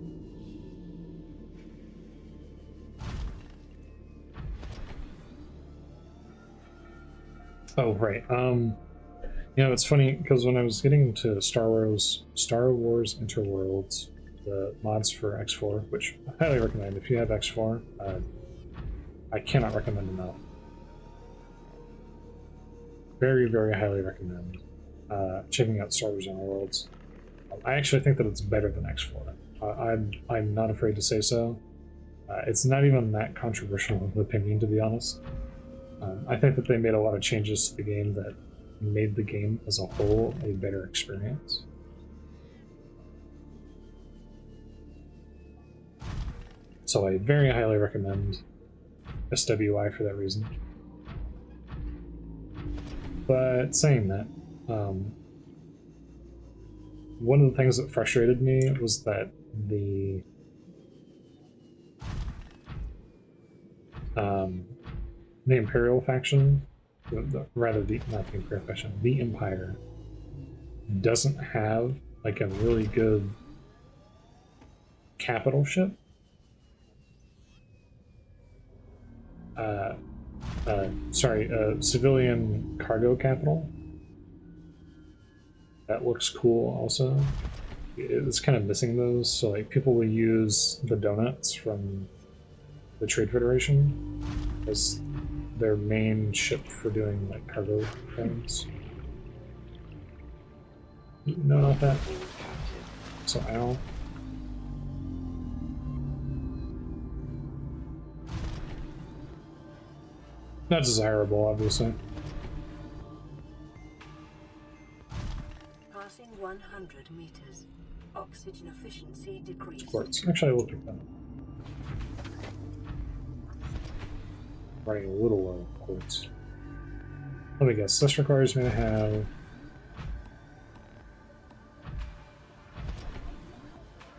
Oh, right. You know, it's funny because when I was getting into Star Wars Interworlds, the mods for X4, which I highly recommend if you have X4, I cannot recommend enough. Very highly recommend checking out Star Wars Interworlds. I actually think that it's better than X4. I'm not afraid to say so. It's not even that controversial of an opinion, to be honest. I think that they made a lot of changes to the game that made the game as a whole a better experience. So I very highly recommend SWI for that reason. But saying that, one of the things that frustrated me was that the Imperial faction, not the Imperial faction, the Empire, doesn't have like a really good capital ship. Civilian cargo capital. That looks cool also. It's kind of missing those, so like people will use the donuts from the Trade Federation as their main ship for doing like cargo things. No, not that. So Al. Not desirable, obviously. Passing 100 meters. Oxygen efficiency decreased. Quartz. Actually, I will pick that up. Running a little low on quartz. Let me guess. This requires me to have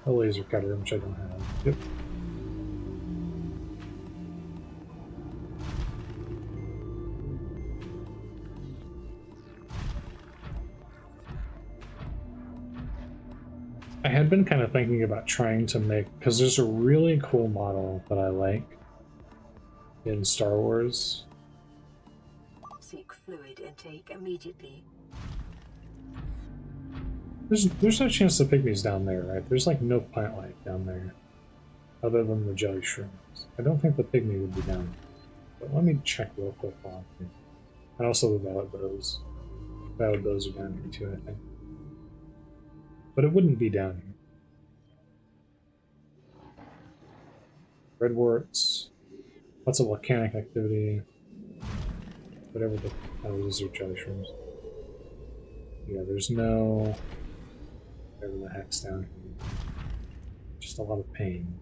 a laser cutter, which I don't have. Yep. I had been kind of thinking about trying to make, because there's a really cool model that I like in Star Wars. Seek fluid intake immediately. There's no chance the pygmies down there, right? There's like no plant life down there, other than the jelly shrooms. I don't think the pygmy would be down there. But let me check real quick on here. And also the valid bows. Valid bows are down here too, I think. But it wouldn't be down here. Redworts. Lots of volcanic activity. Whatever the hell these are jelly shrooms. Yeah, there's no whatever the heck's down here. Just a lot of pain.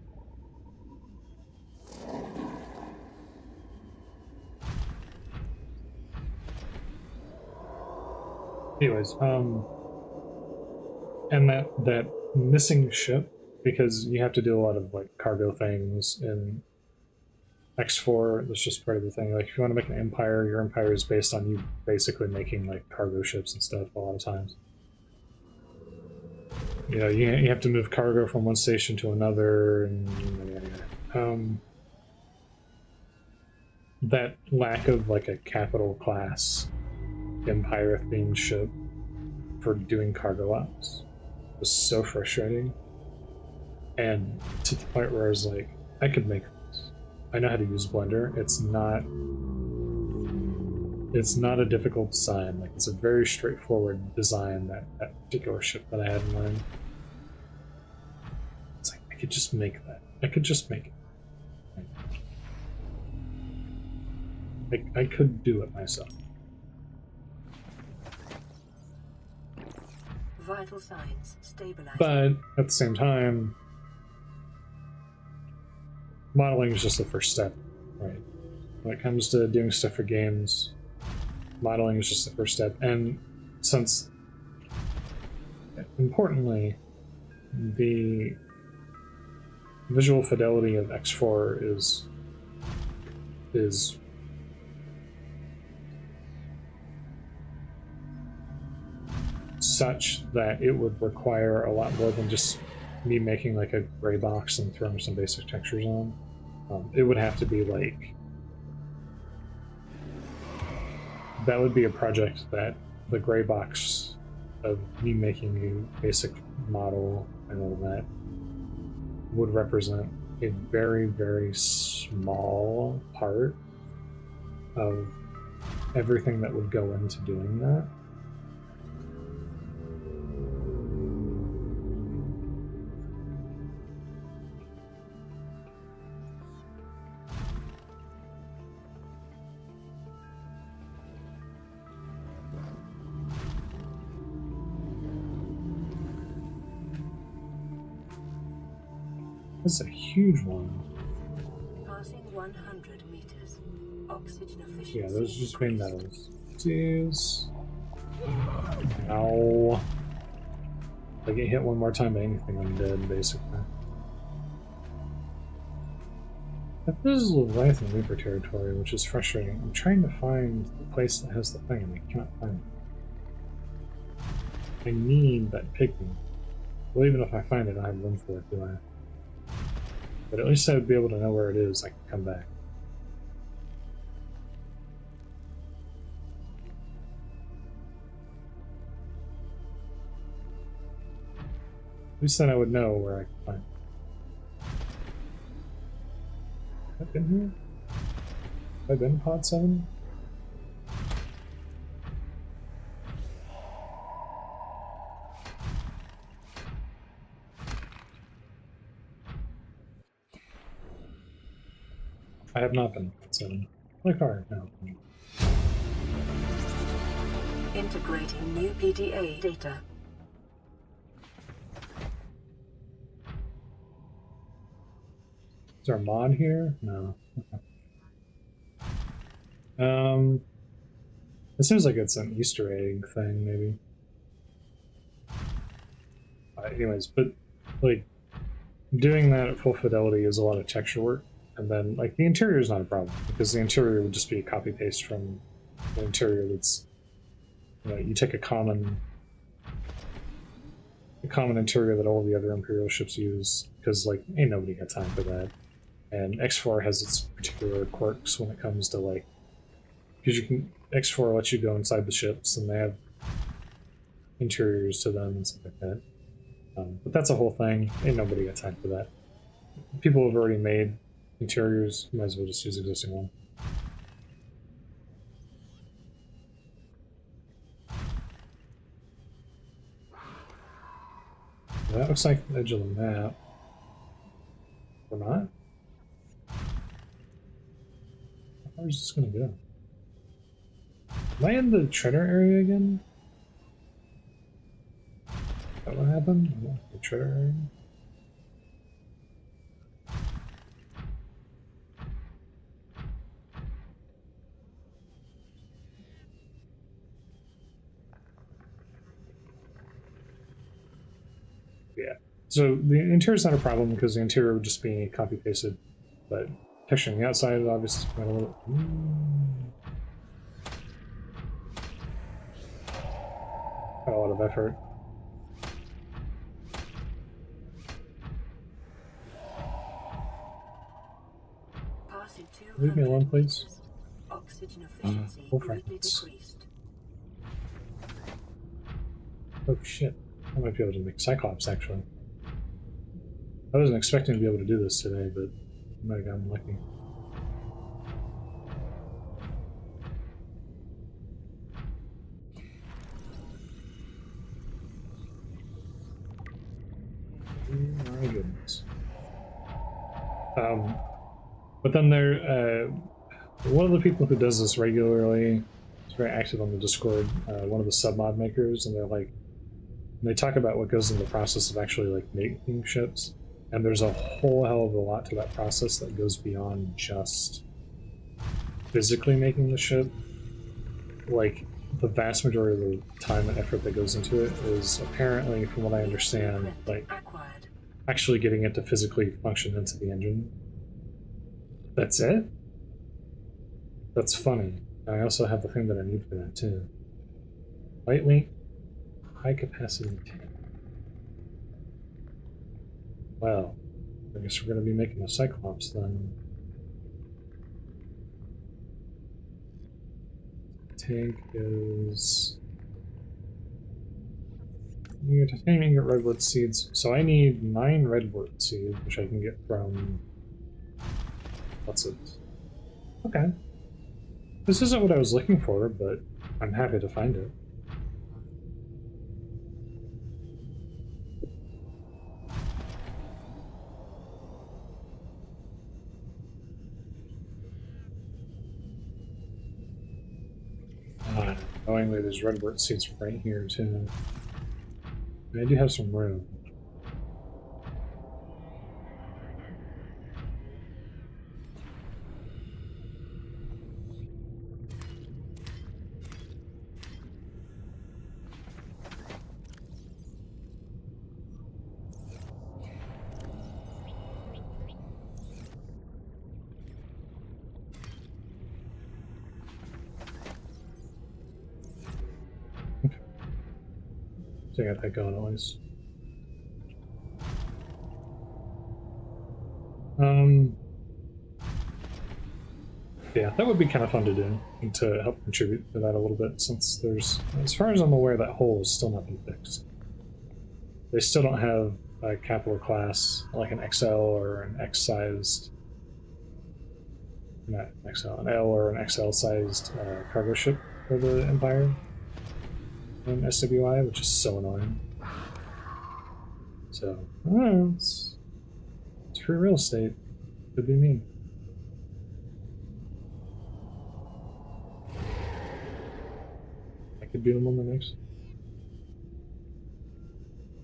Anyways, and that missing ship, because you have to do a lot of like cargo things in X4. That's just part of the thing. Like if you want to make an empire, your empire is based on you basically making like cargo ships and stuff a lot of times. You know, you have to move cargo from one station to another, and that lack of like a capital class empire themed ship for doing cargo ops was so frustrating, and to the point where I was like, I could make this. I know how to use Blender. It's not a difficult design. Like, it's a very straightforward design, that particular ship that I had in mind. It's like, I could just make that. I could just make it. I could do it myself. Vital signs stabilized. But at the same time, modeling is just the first step, right? When it comes to doing stuff for games, modeling is just the first step. And since, importantly, the visual fidelity of X4 is such that it would require a lot more than just me making like a gray box and throwing some basic textures on. It would have to be like, that would be a project that the gray box of me making a basic model and all that would represent a very, very small part of everything that would go into doing that. That's a huge one. Passing 100 meters. Oxygen efficiency. Yeah, those are just main metals. Jeez. Ow. If I get hit one more time by anything, I'm dead, basically. This is Leviathan Reaper territory, which is frustrating. I'm trying to find the place that has the thing, and I cannot find it. I need that piggy. Well, even if I find it, I have room for it, do I? But at least I would be able to know where it is. I can come back. At least then I would know where I can find it. Have I been here? Have I been pod 7? I have not been pod 7. My car, no. Integrating new PDA data. Is there a mod here? No. It seems like it's an Easter egg thing, maybe. Anyways, but like doing that at full fidelity is a lot of texture work, and then like the interior is not a problem because the interior would just be a copy paste from the interior that's, you know, you take a common interior that all the other Imperial ships use, because like ain't nobody got time for that. And X4 has its particular quirks when it comes to like, because you can, X4 lets you go inside the ships and they have interiors to them and stuff like that. But that's a whole thing. Ain't nobody got time for that. People have already made interiors. You might as well just use existing one. That looks like the edge of the map. Or not? How far is this gonna go? Am I in the treader area again? Is that what happened? I'm not in the treader area? Yeah. So the interior's not a problem because the interior would just be copy pasted, but texturing the outside is obviously quite a little. Quite a lot of effort. Passing Leave me alone, 200 please. meters. Oxygen efficiency Full greatly frames. decreased. Oh shit. I might be able to make Cyclops actually. I wasn't expecting to be able to do this today, but I might have gotten lucky. Oh my goodness. But then one of the people who does this regularly is very active on the Discord, one of the submod makers, and they talk about what goes into the process of actually like making ships, and there's a whole hell of a lot to that process that goes beyond just physically making the ship. Like, the vast majority of the time and effort that goes into it is apparently, from what I understand, like Acquired. actually getting it to physically function into the engine. That's it? That's funny. I also have the thing that I need for that too. Lightweight, high capacity tank. Well, I guess we're going to be making a Cyclops then. Tank is... You titanium get redwood seeds. So I need 9 redwood seeds, which I can get from... What's it? Okay. This isn't what I was looking for, but I'm happy to find it. Knowingly, there's redwood seeds right here, too. And I do have some room. So I got that going at least. Yeah, that would be kind of fun to do, and to help contribute to that a little bit, since there's, as far as I'm aware, that hole has still not been fixed. They still don't have a capital class, like an XL or an X-sized, not XL, an L or an XL-sized cargo ship for the Empire in SWI, which is so annoying. So, I don't know, it's free real estate. Could be me. I could be the one that makes.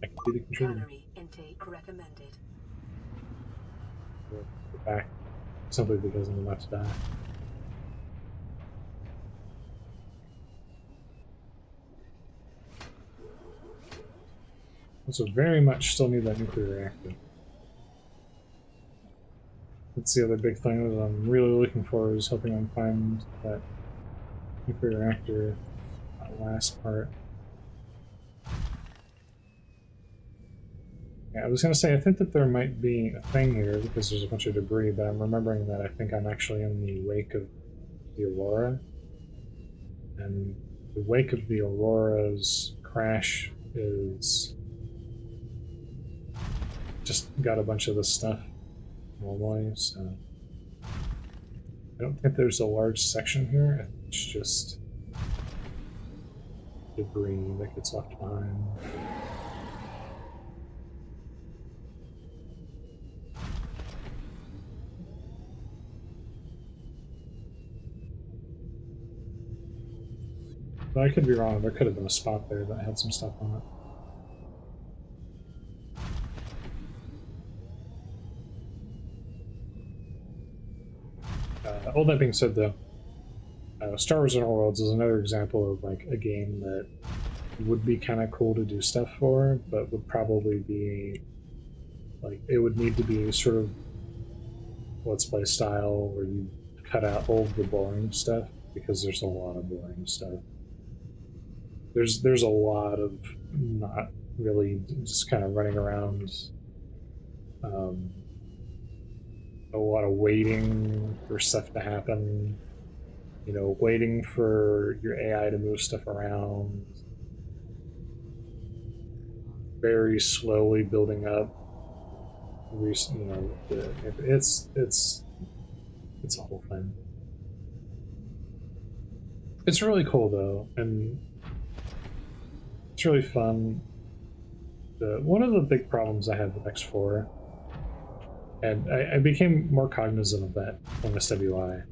I could be the contributor. Calorie intake recommended. Go back simply because I'm about to die. Also, very much still need that nuclear reactor. That's the other big thing that I'm really looking for, is helping them find that nuclear reactor, that last part. Yeah, I was going to say, I think that there might be a thing here because there's a bunch of debris, but I'm remembering that I think I'm actually in the wake of the Aurora. And the wake of the Aurora's crash is just got a bunch of this stuff normally, so I don't think there's a large section here. It's just debris that gets left behind. But I could be wrong. There could have been a spot there that had some stuff on it. All that being said, though, Star Wars Inner Worlds is another example of like a game that would be kind of cool to do stuff for, but would probably be like it would need to be sort of Let's Play style where you cut out all of the boring stuff because there's a lot of boring stuff. There's a lot of not really just kind of running around. A lot of waiting for stuff to happen. You know, waiting for your AI to move stuff around. Very slowly building up. You know, it's a whole thing. It's really cool though, and it's really fun. One of the big problems I have with X4, and I became more cognizant of that in SWI.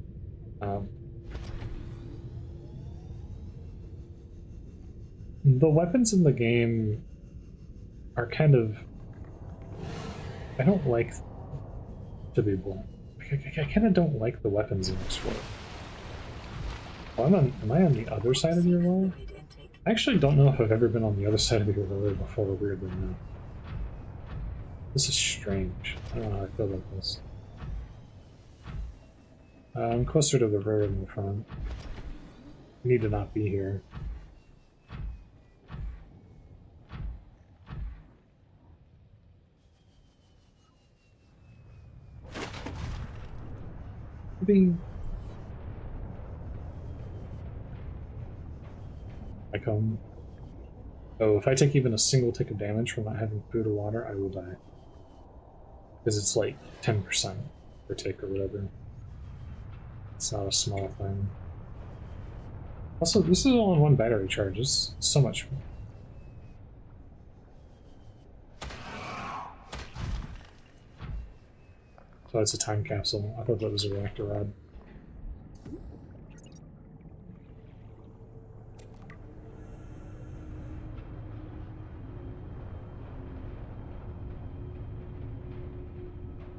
The weapons in the game are kind of... I don't like, to be blunt. I kind of don't like the weapons in X4. Well, am I on the other side of your wall? I actually don't know if I've ever been on the other side of your wall before, weirdly enough. This is strange. I don't know how I feel about this. I'm closer to the rear than the front. I need to not be here. I come. Oh, if I take even a single tick of damage from not having food or water, I will die. Because it's like 10% per tick or whatever. It's not a small thing. Also, this is all in one battery charge. It's so much fun. So it's a time capsule. I thought that was a reactor rod.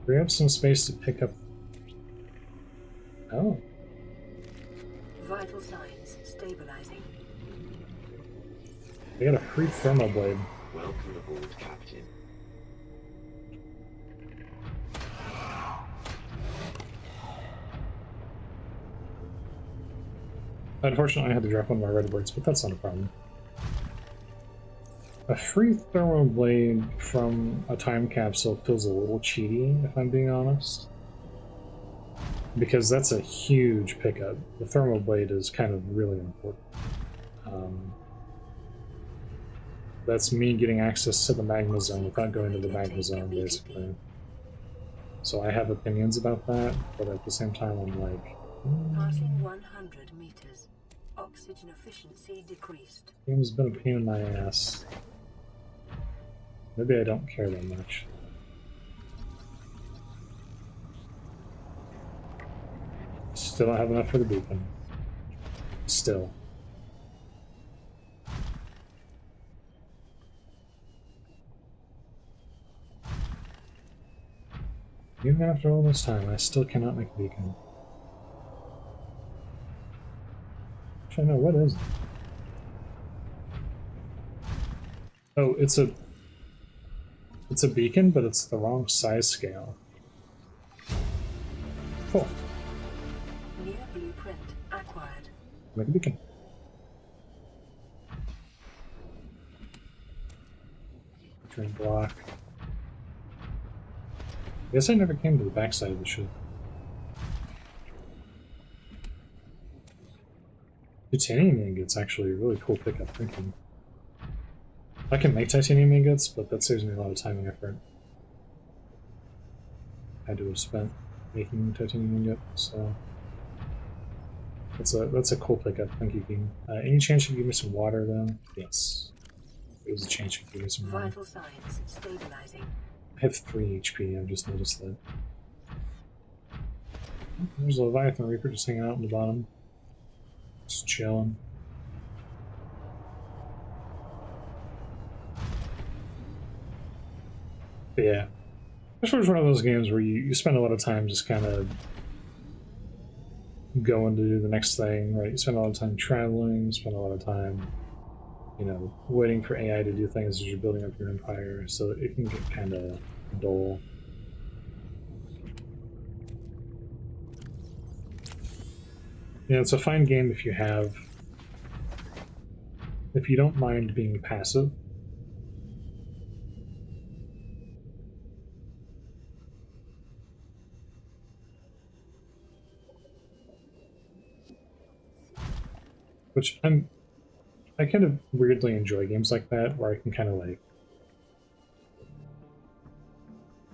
We have some space to pick up. Oh. Vital signs stabilizing. We got a free thermal blade. Welcome aboard, Captain. Unfortunately, I had to drop one of my red words, but that's not a problem. A free thermal blade from a time capsule feels a little cheaty, if I'm being honest. Because that's a huge pickup. The thermal blade is kind of really important. That's me getting access to the magma zone without going to the magma zone, basically. So I have opinions about that, but at the same time I'm like... Passing 100 meters. Oxygen efficiency decreased. Game's been a pain in my ass. Maybe I don't care that much. Still don't have enough for the beacon. Still. Even after all this time, I still cannot make a beacon. Actually, no, what is it? Oh, it's a beacon, but it's the wrong size scale. Cool. New blueprint acquired. Make a beacon. Train block. I guess I never came to the backside of the ship. Titanium ingots actually a really cool pickup, thank you. I can make titanium ingots, but that saves me a lot of time and effort. I had to have spent making titanium ingot, so that's a cool pickup. Thank you, King. Any chance you can give me some water, though? Yes. There's a chance you can give me some water. Vital signs stabilizing. I have 3 HP. I've just noticed that. Oh, there's a Leviathan Reaper just hanging out in the bottom, just chilling. But yeah, this was one of those games where you spend a lot of time just kind of going to do the next thing, right? You spend a lot of time traveling, spend a lot of time, you know, waiting for AI to do things as you're building up your empire, so it can get kind of dull. Yeah, it's a fine game if you don't mind being passive. Which I kind of weirdly enjoy games like that, where I can kind of like,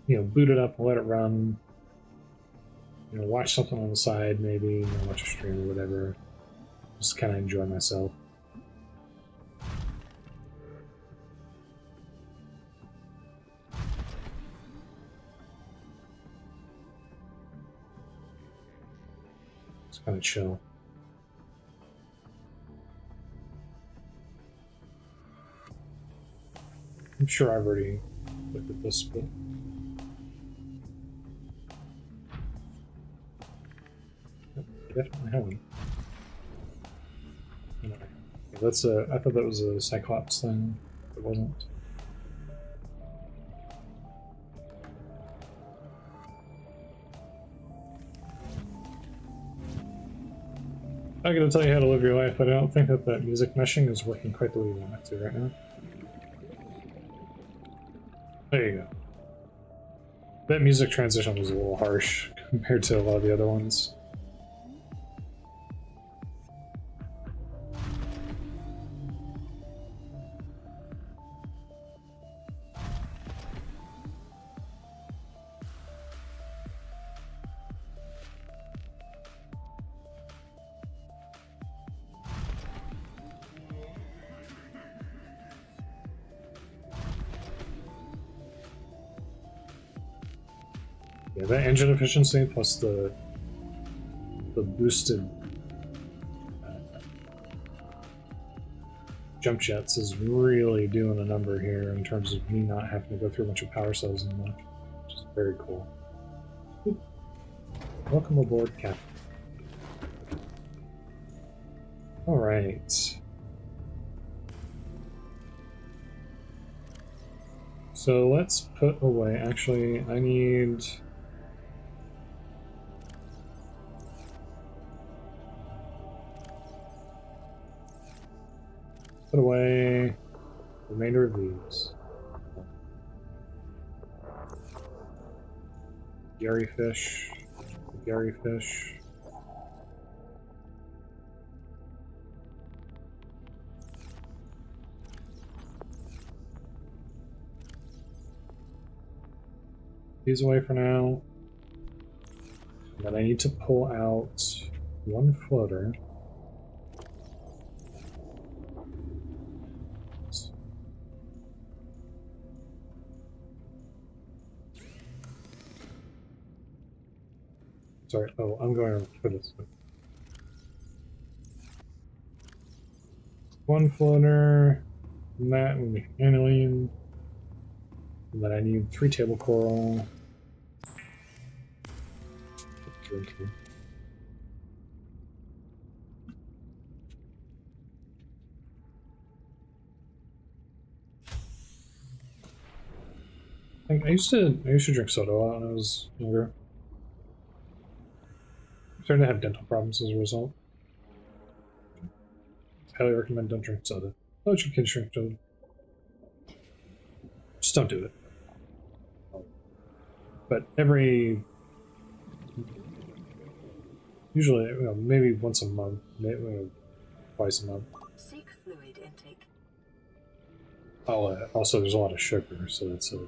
you know, boot it up, let it run, you know, watch something on the side, maybe, you know, watch a stream or whatever. Just kind of enjoy myself. It's kind of chill. I'm sure I've already looked at this, but definitely haven't. Anyway, that's a. I thought that was a Cyclops thing. It wasn't. I'm gonna tell you how to live your life, but I don't think that music meshing is working quite the way you want it to right now. There you go. That music transition was a little harsh compared to a lot of the other ones. Yeah, that engine efficiency plus the boosted jump jets is really doing a number here in terms of me not having to go through a bunch of power cells anymore, which is very cool. Welcome aboard, Captain. All right. So let's put away. Actually, I need. Put away the remainder of these. Gary fish. Gary fish. These away for now. And then I need to pull out one floater. Sorry, oh, I'm going for this one. One floater, and that will be aniline. And then I need 3 table coral. Drinking. I used to drink soda a lot when I was younger. I'm starting to have dental problems as a result. Highly recommend don't drink soda. Don't let your kids drink soda. Just don't do it. But usually, you know, maybe once a month, maybe twice a month. Seek fluid intake. Also, there's a lot of sugar, so that's a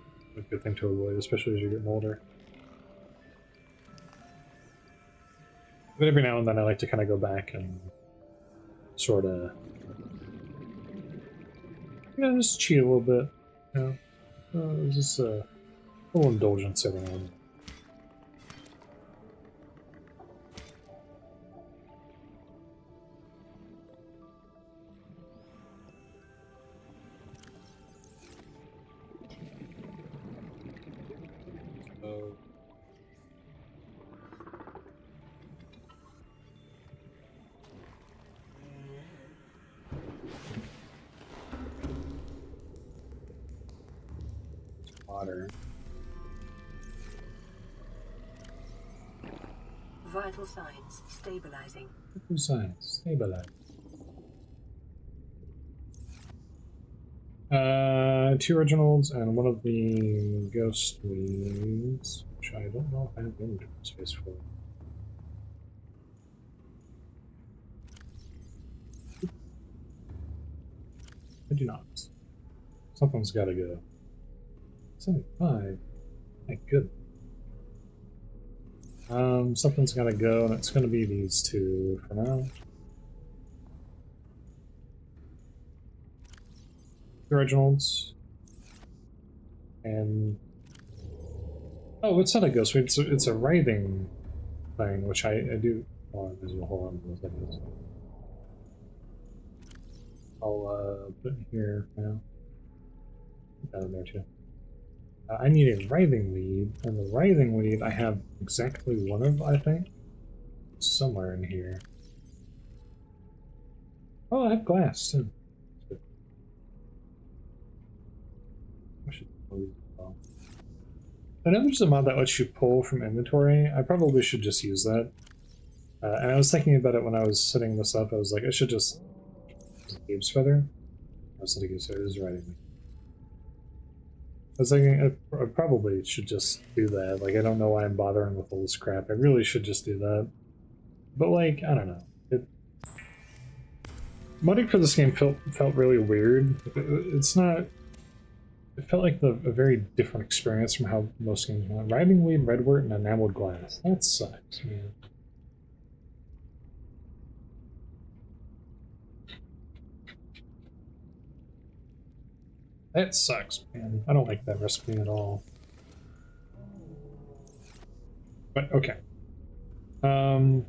good thing to avoid, especially as you're getting older. But every now and then I like to kind of go back and sort of, you know, just cheat a little bit. You know, just a little indulgence every now and then. Water. Vital signs stabilizing. Signs stabilize. 2 originals and one of the ghost leads, which I don't know if I have inventory space for. I do not. Something's gotta go. 75. Thank goodness. Something's gotta go, and it's gonna be these 2 for now. The originals. And oh, it's not a ghost. It's a writhing thing, which I do. Oh, there's a whole lot of those things. I'll put it here now. Put that in there too. I need a writhing lead, and the writhing lead I have exactly one of, I think. Somewhere in here. Oh, I have glass too. I should probably well. I know there's a mod that lets you pull from inventory. I probably should just use that. And I was thinking about it when I was setting this up. I was like, I should just use Gabe's feather. I was thinking, so it is writing me. I was thinking I probably should just do that. Like, I don't know why I'm bothering with all this crap. I really should just do that. But, like, I don't know. Modding for this game felt really weird. It's not... It felt like a very different experience from how most games went. Writhing weed, redwort, and enameled glass. That sucks, man. That sucks, man. I don't like that recipe at all. But, okay. 2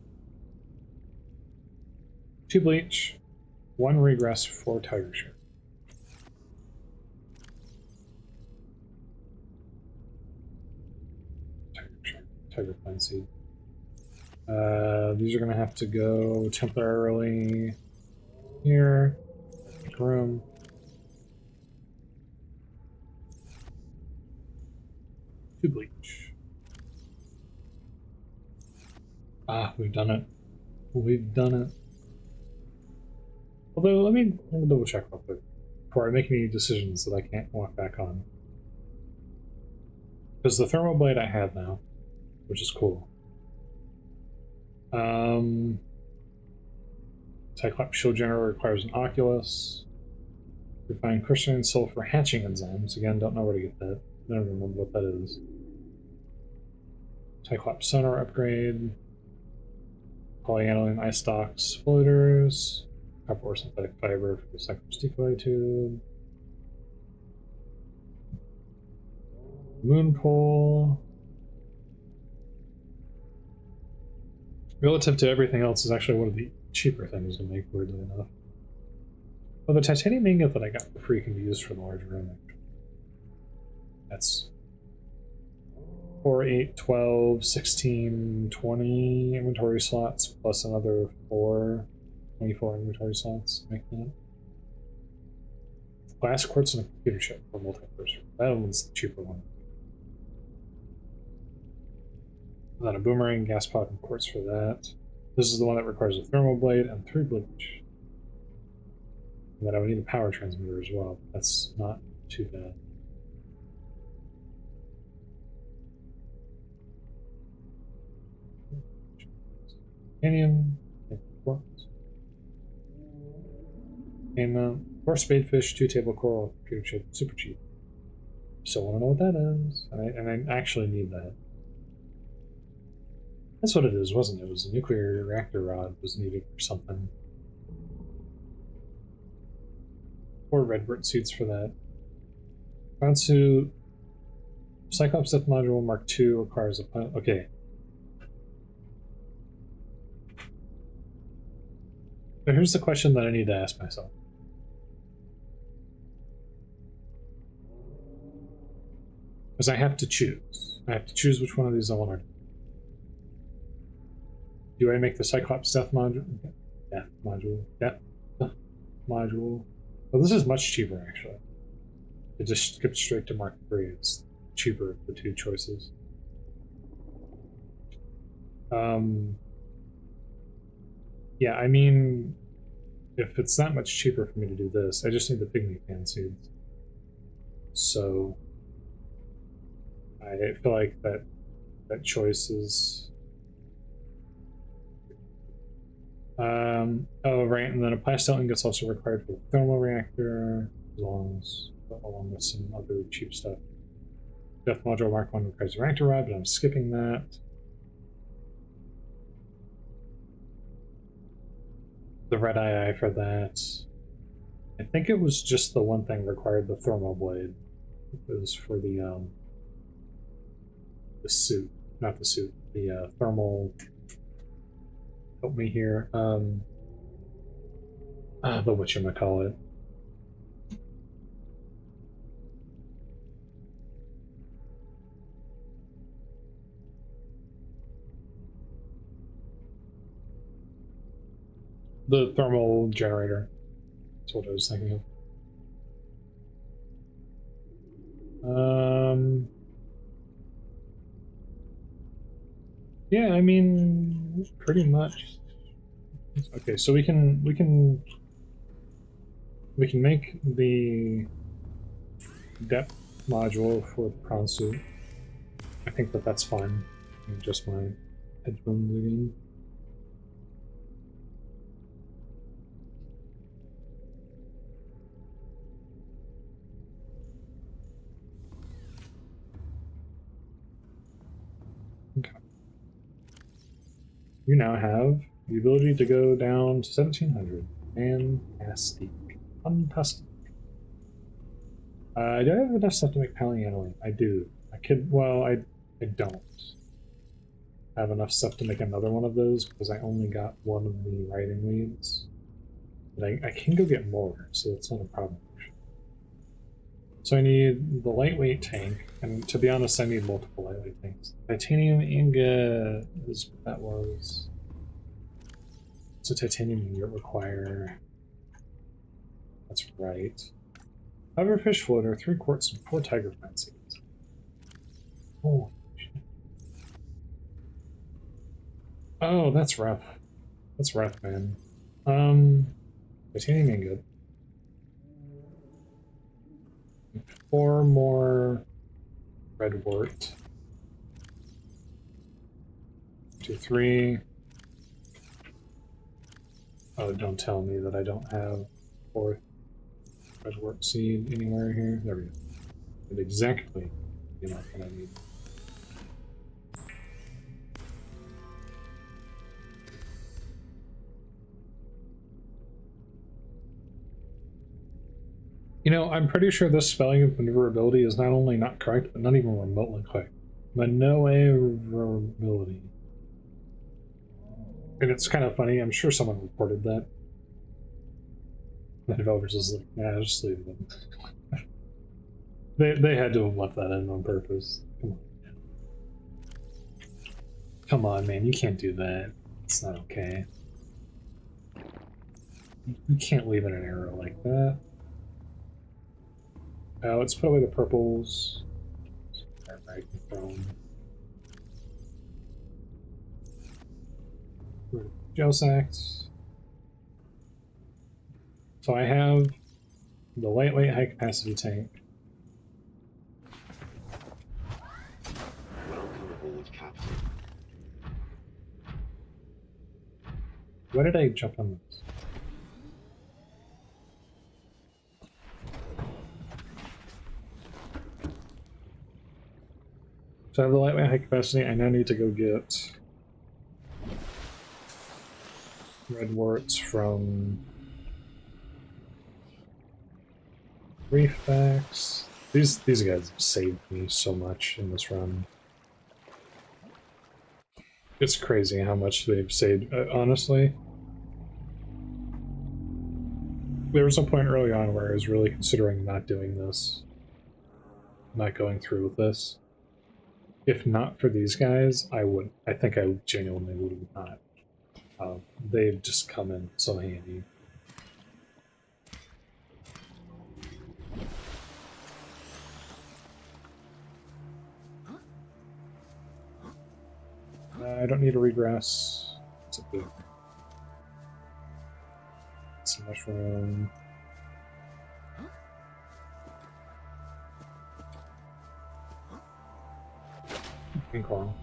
bleach, 1 regress, 4 tiger share. Tiger plant seed. These are going to have to go temporarily here. Make room. To bleach. Ah, we've done it. We've done it. Although, let me double check real quick before I make any decisions that I can't walk back on. Because the thermal blade I have now, which is cool. Cyclops shield generator requires an Oculus. Refined crystalline sulfur hatching enzymes. Again, don't know where to get that. I don't remember what that is. Cyclops sonar upgrade. Polyaniline ice stocks floaters. Copper or synthetic fiber for the Cyclops decoy tube. Moon pole. Relative to everything else, is actually one of the cheaper things to make, weirdly enough. Well, the titanium ingot that I got for free can be used for the large room. That's 4, 8, 12, 16, 20 inventory slots, plus another 24 inventory slots, make that. Glass quartz and a computer chip for multi-cursor. That one's the cheaper one. And then a boomerang, gas pod, and quartz for that. This is the one that requires a thermal blade and 3 bleach. And then I would need a power transmitter as well. That's not too bad. Titanium, quartz. And 4 spadefish, 2 table coral, computer chip, super cheap. Still want to know what that is. And I actually need that. That's what it is, wasn't it? It was a nuclear reactor rod was needed for something. 4 redbird suits for that. Ground suit. Cyclops Death Module Mark II requires a pilot. Okay. But here's the question that I need to ask myself. Because I have to choose. I have to choose which one of these I want to. Do I make the Cyclops death module? Death module. Death module. Well, this is much cheaper actually. It just skips straight to Mark III. It's cheaper of the two choices. Yeah, I mean, if it's that much cheaper for me to do this, I just need the pygmy fan seeds. So I feel like that choice is. Oh right, and then a plastel ingot's also required for the thermal reactor, along with some other cheap stuff. Death module Mark 1 requires a reactor rod, but I'm skipping that. The red eye for that. I think it was just the one thing required the thermal blade. It was for the suit, not the suit, the thermal. Help me here. The whatchamacallit. The thermal generator. That's what I was thinking of. Yeah, I mean, pretty much. Okay, so we can make the depth module for the prawn suit. I think that's fine. Just my headphones again. Okay. You now have the ability to go down to 1700. Fantastic. Fantastic. Do I have enough stuff to make polyaniline? I do. Well, I don't have enough stuff to make another one of those because I only got one of the writing leads. But I can go get more, so that's not a problem. So I need the lightweight tank, and to be honest, I need multiple lightweight tanks. Titanium ingot is what that was. So titanium ingot require. That's right. Hoverfish floater, 3 quartz, and 4 tiger plant seeds. Oh shit. Oh, that's rough. That's rough, man. Titanium ingot. 4 more red wort. 2, 3. Oh, don't tell me that I don't have 4th red wort seed anywhere here. There we go. And exactly, you know what I need. You know, I'm pretty sure this spelling of maneuverability is not only not correct, but not even remotely correct. Maneuverability. And it's kind of funny, I'm sure someone reported that. The developers is like, nah, just leave them. They had to have left that in on purpose. Come on. Come on, man, you can't do that. It's not okay. You can't leave in an error like that. Let's put away the purples. Right, gel sacks. So I have the lightweight high capacity tank. Welcome aboard, Captain. Why did I jump on this? So I have the lightweight high capacity. I now need to go get red warts from Reefbacks. These guys have saved me so much in this run. It's crazy how much they've saved. Honestly, there was a point early on where I was really considering not doing this, not going through with this. if not for these guys, I would. I think I genuinely would have not. They've just come in so handy. I don't need a regress. It's a big. It's a mushroom. Green coral.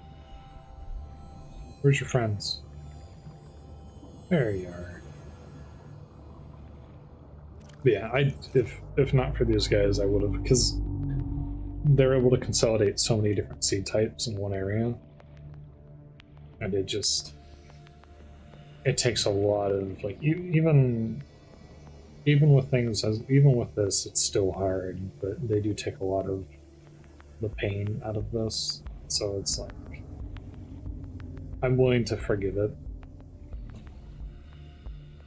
Where's your friends? There you are. But yeah, if not for these guys, I would have, because they're able to consolidate so many different seed types in one area, and it takes a lot of like even with things even with this, it's still hard, but they do take a lot of the pain out of this, so it's like I'm willing to forgive it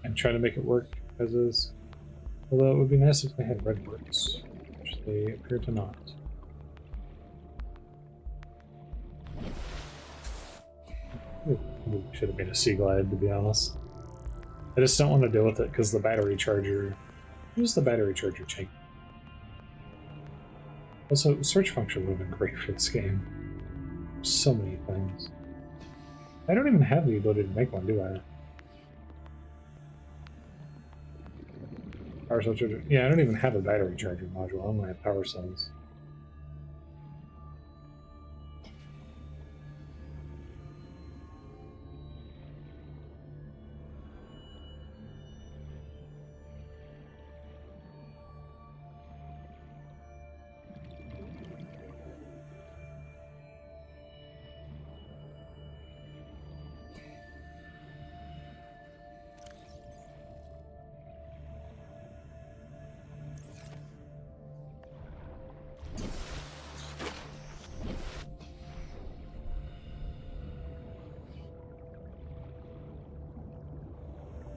and try to make it work as is. Although it would be nice if they had redwoods, which they appear to not. Ooh, should have been a sea glide, to be honest. I just don't want to deal with it because the battery charger. Who's the battery charger chain? Also, search function would have been great for this game. So many things. I don't even have the ability to make one, do I? Power cell charger. Yeah, I don't even have a battery charger module. I only have power cells.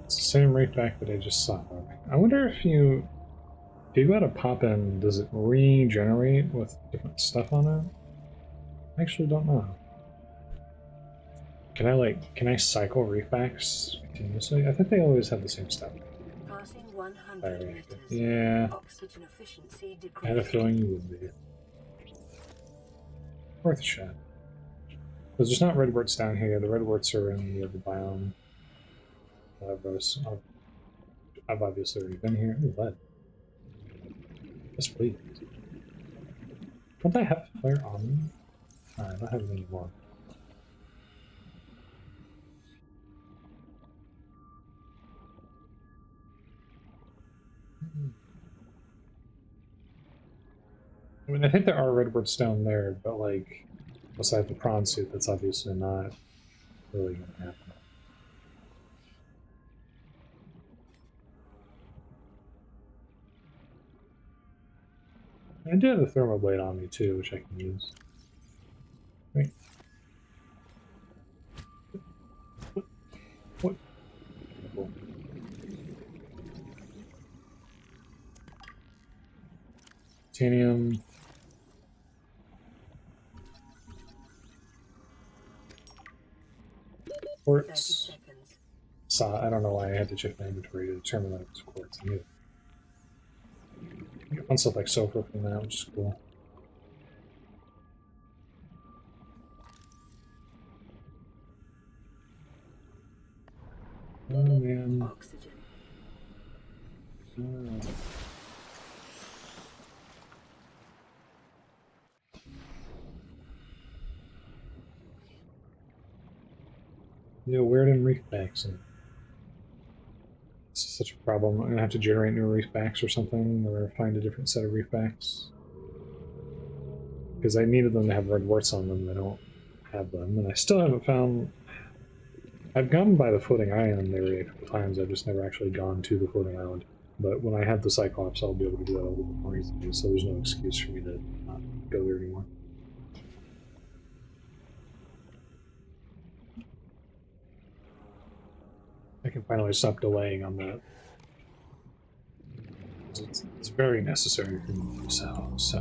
Same right back that I just saw. I wonder if you got a pop in, does it regenerate with different stuff on it? I actually don't know. Can I cycle reefbacks continuously? I think they always have the same stuff. Passing 100 meters. Yeah. Oxygen efficiency I had a decreased. feeling you would be. Worth a shot. Because there's not redworts down here. The redworts are in the other biome. I've obviously already been here. Ooh, lead. Yes, please. Don't I have flare on me? I don't have it anymore. I mean, I think there are redwoods down there, but like, besides the prawn suit, that's obviously not really going to happen. I do have the thermal blade on me too, which I can use. Wait. What? Cool. Titanium. Quartz. I don't know why I had to check my inventory to determine that it was quartz. I knew it. I get fun stuff like sulfur from that, which is cool. Oh man. Oxygen. Oh. Yeah, weird in reef backs. This is such a problem. I'm gonna have to generate new reef backs or something, or find a different set of reef backs. Because I needed them to have red warts on them, I don't have them, and I still haven't found... I've gone by the floating island area a couple times, I've just never actually gone to the floating island. But when I have the Cyclops, I'll be able to do that a little bit more easily, so there's no excuse for me to not go there anymore. I can finally stop delaying on that. It's very necessary for me to do so.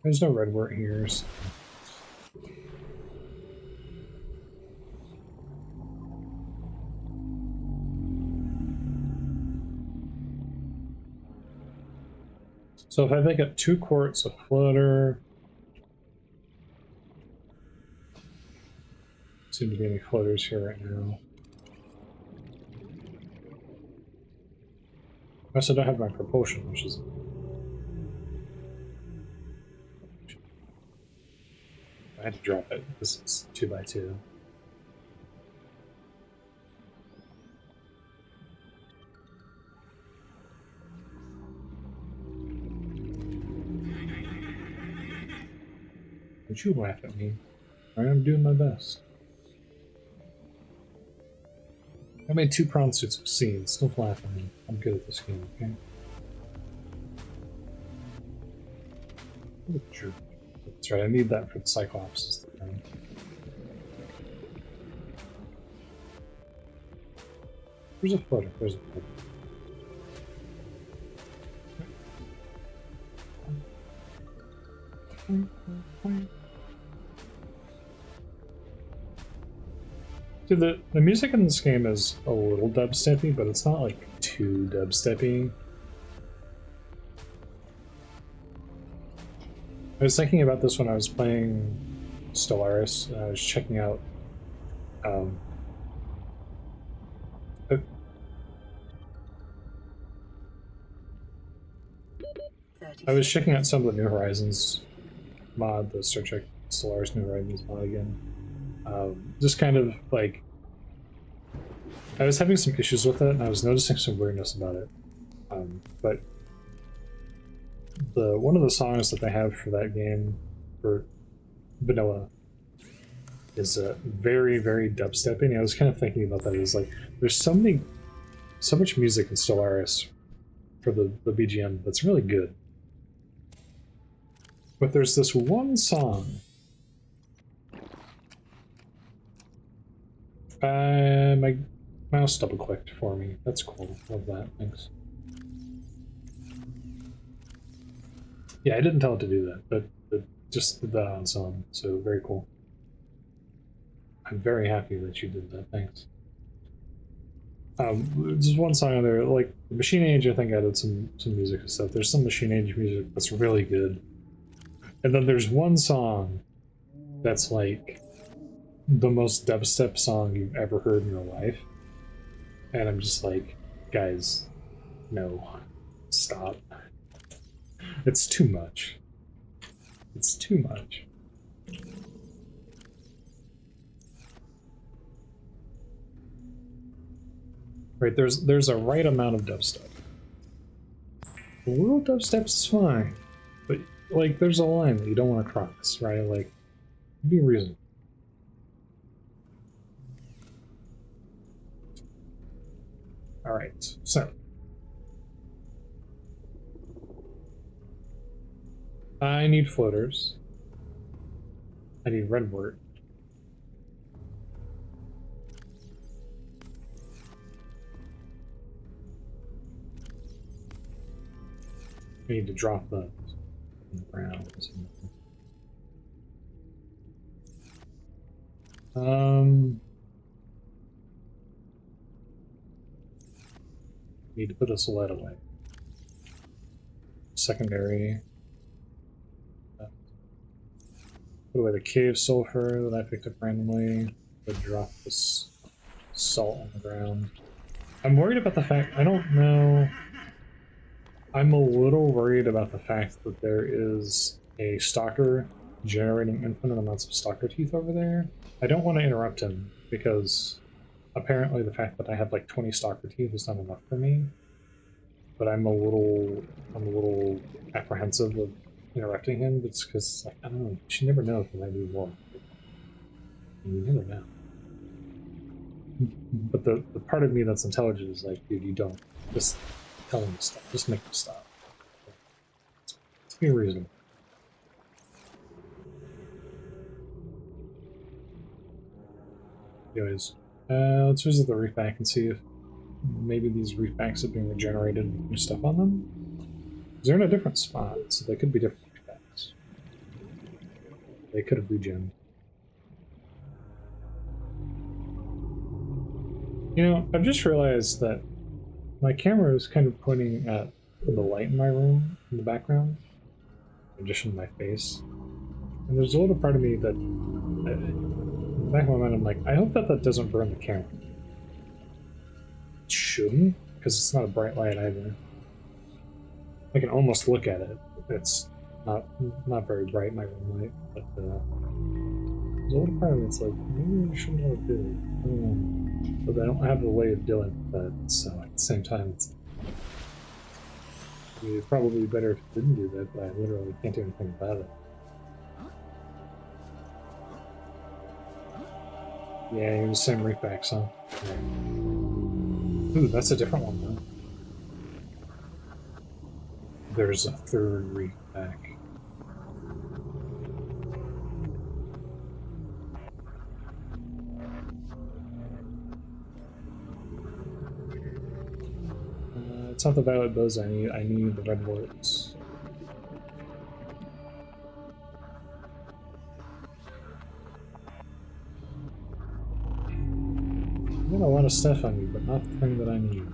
There's no redwort here. So if I pick up 2 quartz, a floater, seem to be any floaters here right now. I also don't have my propulsion, which is... I had to drop it. This is 2x2. Don't you laugh at me. I'm doing my best. I made 2 prawn suits of scenes. Don't laugh at me. I'm good at this game, okay? What a jerk. That's right, I need that for the Cyclops. Where's a floater? Where's a floater? See, the music in this game is a little dubsteppy, but it's not like too dubsteppy. I was thinking about this when I was playing Stellaris, and I was checking out I was checking out some of the New Horizons mod, the Star Trek Stellaris New Horizons mod again. Just kind of like, I was having some issues with it, and I was noticing some weirdness about it. But one of the songs that they have for that game, for vanilla, is very, very dubsteppy. And I was kind of thinking about that. Is like, there's so much music in Stellaris for the BGM that's really good. But there's this one song. My mouse double-clicked for me. That's cool. Love that. Thanks. Yeah, I didn't tell it to do that, but just did that on its own. So very cool. I'm very happy that you did that. Thanks. There's one song on there, like Machine Age. I think added some music and stuff. There's some Machine Age music that's really good. And then there's one song that's like the most dubstep song you've ever heard in your life. And I'm just like, guys, no, stop. It's too much. It's too much. Right, there's a right amount of dubstep. A little dubstep is fine, but like there's a line that you don't want to cross, right? Like, be reasonable. All right, so I need floaters. I need redwort. I need to drop those on the ground. Need to put a sled away. Secondary. Put away the cave sulfur that I picked up randomly. But drop this salt on the ground. I'm worried about the fact, I don't know. I'm a little worried about the fact that there is a stalker generating infinite amounts of stalker teeth over there. I don't want to interrupt him because apparently the fact that I have like 20 stalker teeth is not enough for me. But I'm a little apprehensive of interrupting him. It's because, like, I don't know, you never know if I do more. You never know. But the part of me that's intelligent is like, dude, you don't. Just tell him to stop. Just make him stop. Let's be reasonable. Anyways, let's visit the reef bank and see if maybe these reef banks have been regenerated with new stuff on them. They're in a different spot, so they could be different reef banks. They could have regened. You know, I've just realized that my camera is kind of pointing at the light in my room in the background, in addition to my face. And there's a little part of me that, in the back of my mind, I'm like, I hope that that doesn't burn the camera. It shouldn't, because it's not a bright light either. I can almost look at it. It's not very bright, my room light, but there's a little part of me that's like, maybe I shouldn't let it do it. I don't know. But I don't have a way of dealing with that, so at the same time, it's probably better if it didn't do that, but I literally can't do anything about it. Yeah, you're the same reefbacks, huh? Yeah. Ooh, that's a different one, though. There's a third reefback. It's not the violet bows I need the red warts. I got a lot of stuff on you, but not the thing that I need.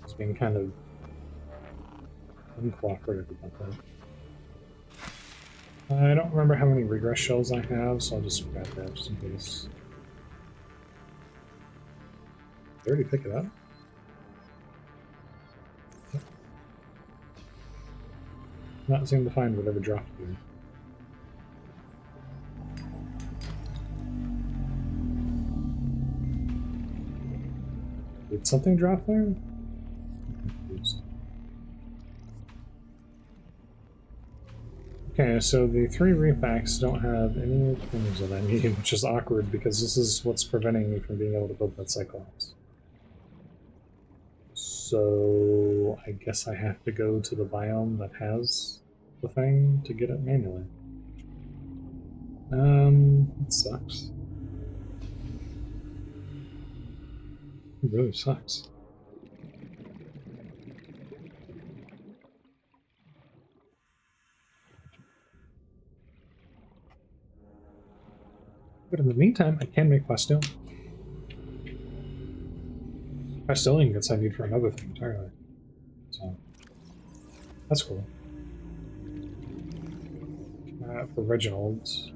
It's being kind of uncooperative about that. I don't remember how many regress shells I have, so I'll just grab that just in case. Did I already pick it up? Yep. Not seem to find whatever dropped here. Did something drop there? I'm confused. Okay, so the 3 reefbacks don't have any things that I need, which is awkward because this is what's preventing me from being able to build that Cyclops. So I guess I have to go to the biome that has the thing to get it manually. It sucks. It really sucks. But in the meantime, I can make plasteel. Plasteel ingots I need for another thing entirely. So, that's cool. For Reginald's.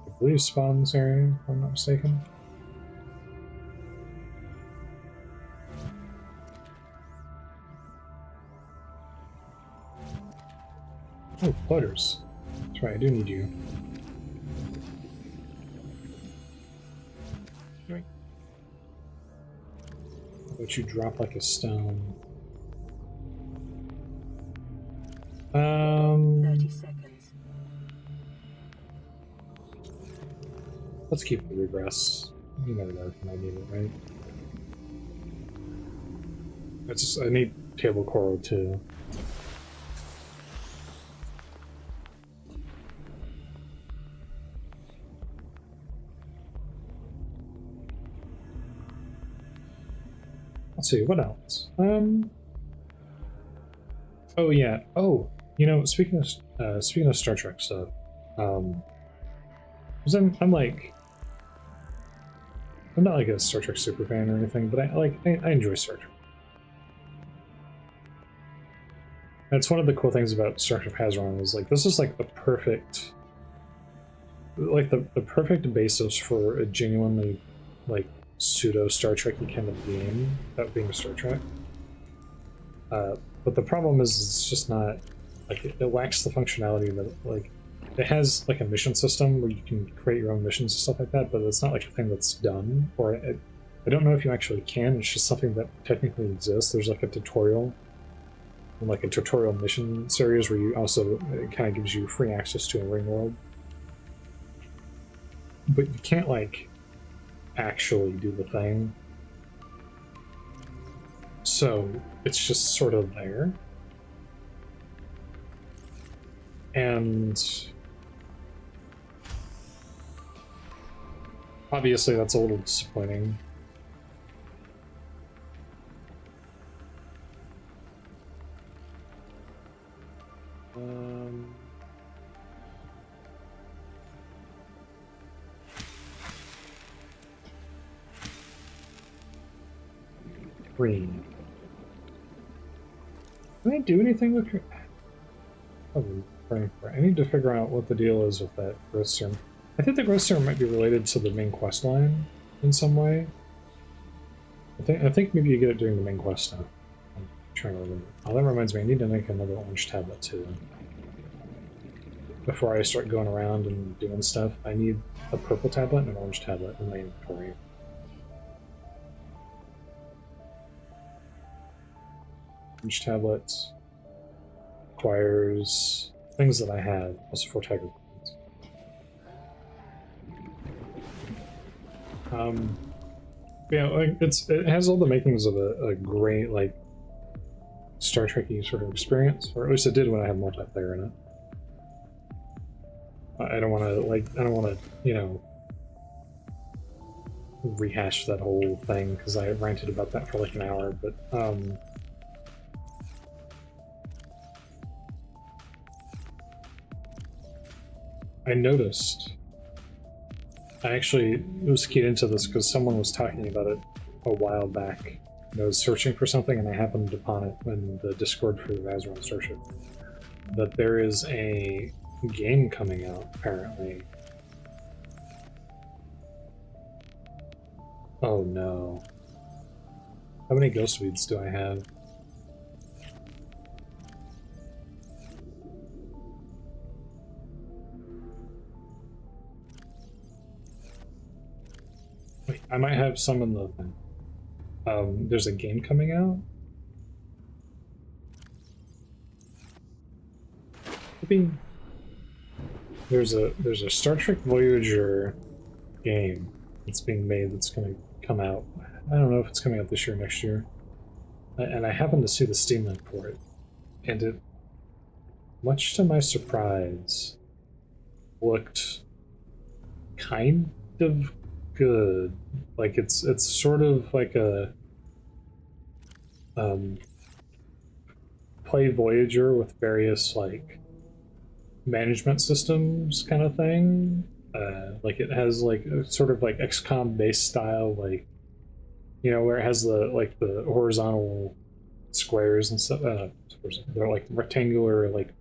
I believe spawn in this area, if I'm not mistaken. Oh, floaters. That's right, I do need you. How about you drop like a stone? 30 seconds. Let's keep the regress. You never know if I need it, right? I need table coral too. Let's see, what else? Oh yeah. Oh, you know, speaking of Star Trek stuff, because I'm like, I'm not like a Star Trek super fan or anything, but I enjoy Star Trek. That's one of the cool things about Star Trek Hazeron is like this is like the perfect, the perfect basis for a genuinely like pseudo Star Trek-y kind of game, that being Star Trek. But the problem is it's just not like it lacks the functionality that like it has like a mission system where you can create your own missions and stuff like that, but it's not like a thing that's done, or I don't know if you actually can. It's just something that technically exists. There's like a tutorial, and like a tutorial mission series where you also it kind of gives you free access to a ring world, but you can't like actually do the thing. So it's just sort of there. And obviously that's a little disappointing. Green. Can I do anything with her? Oh, I need to figure out what the deal is with that growth serum. I think the growth serum might be related to the main quest line in some way. I think maybe you get it during the main quest now. I'm trying to remember. Oh, that reminds me, I need to make another orange tablet too. Before I start going around and doing stuff, I need a purple tablet and an orange tablet in my inventory. Orange tablet requires things that I have, also 4 tiger coins. Yeah, like it has all the makings of a great like Star Trek-y sort of experience, or at least it did when I had multiplayer in it. I don't want to you know, rehash that whole thing because I ranted about that for like an hour, but I noticed. I actually was keyed into this because someone was talking about it a while back. And I was searching for something and I happened upon it in the Discord for the Vazeron Starship. That there is a game coming out, apparently. Oh no. How many ghost weeds do I have? Wait, I might have some in the thing. There's a game coming out? Maybe there's a Star Trek Voyager game that's being made that's going to come out. I don't know if it's coming out this year or next year. And I happened to see the Steam link for it. And it, much to my surprise, looked kind of good. Like it's sort of like a play Voyager with various like management systems kind of thing. Like it has like a sort of like XCOM based style, like, you know, where it has the like the horizontal squares and stuff. They're like rectangular like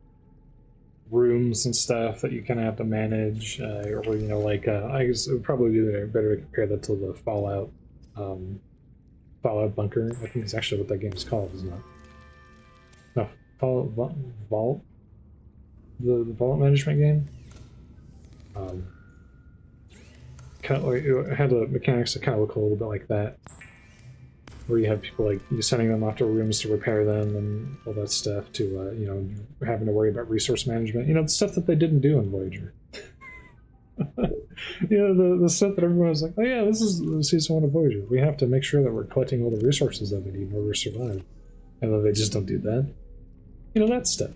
rooms and stuff that you kind of have to manage, or you know, like I guess it would probably be better to compare that to the Fallout, Fallout Bunker. I think is actually what that game is called, isn't it? No, Fallout Vault, the Vault management game. Kind of like it had the mechanics that kind of look a little bit like that, where you have people like you sending them off to rooms to repair them and all that stuff, to you know, having to worry about resource management, you know, the stuff that they didn't do in Voyager. You know, the stuff that everyone was like, oh yeah, this is season 1 of Voyager, we have to make sure that we're collecting all the resources that we need in order to survive, and then they just don't do that, you know, that stuff.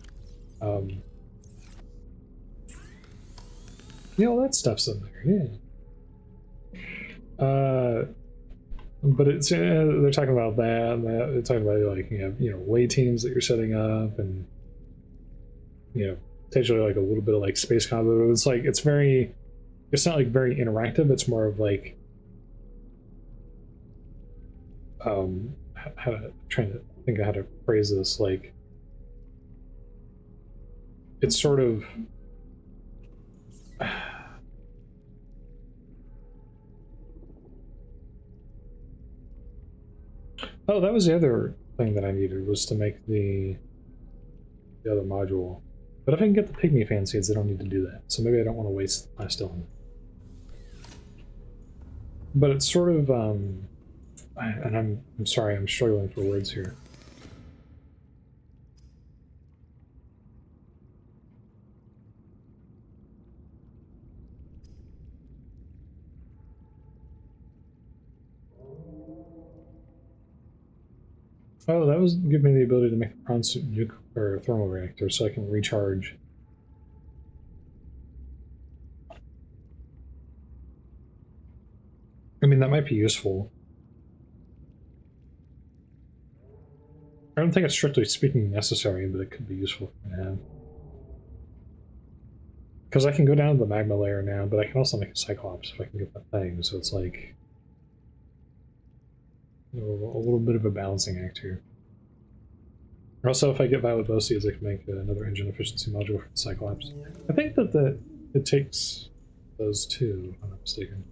You know, that stuff's in there, yeah. But it's they're talking about that, and they're talking about like, you know, way teams that you're setting up, and you know, potentially like a little bit of like space combat. It's like it's not like very interactive. It's more of like how to, trying to think of how to phrase this, like it's sort of oh, that was the other thing that I needed, was to make the other module. But if I can get the pygmy fan seeds, I don't need to do that. So maybe I don't want to waste the last element. But it's sort of and I'm sorry, I'm struggling for words here. Oh, that was give me the ability to make a prawn suit nuke or thermal reactor, so I can recharge. I mean, that might be useful. I don't think it's strictly speaking necessary, but it could be useful to have. Because I can go down to the magma layer now, but I can also make a Cyclops if I can get that thing, so it's like a little bit of a balancing act here. Also, if I get Violet Bow Seeds, I can make another engine efficiency module for the Cyclops. I think that it takes those two, if I'm not mistaken.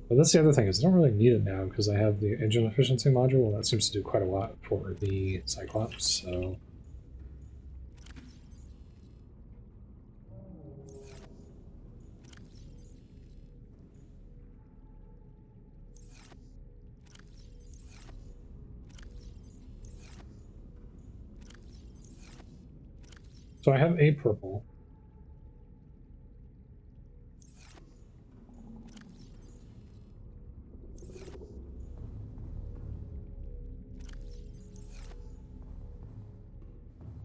But that's the other thing, is I don't really need it now because I have the engine efficiency module, and that seems to do quite a lot for the Cyclops, so... So I have a purple.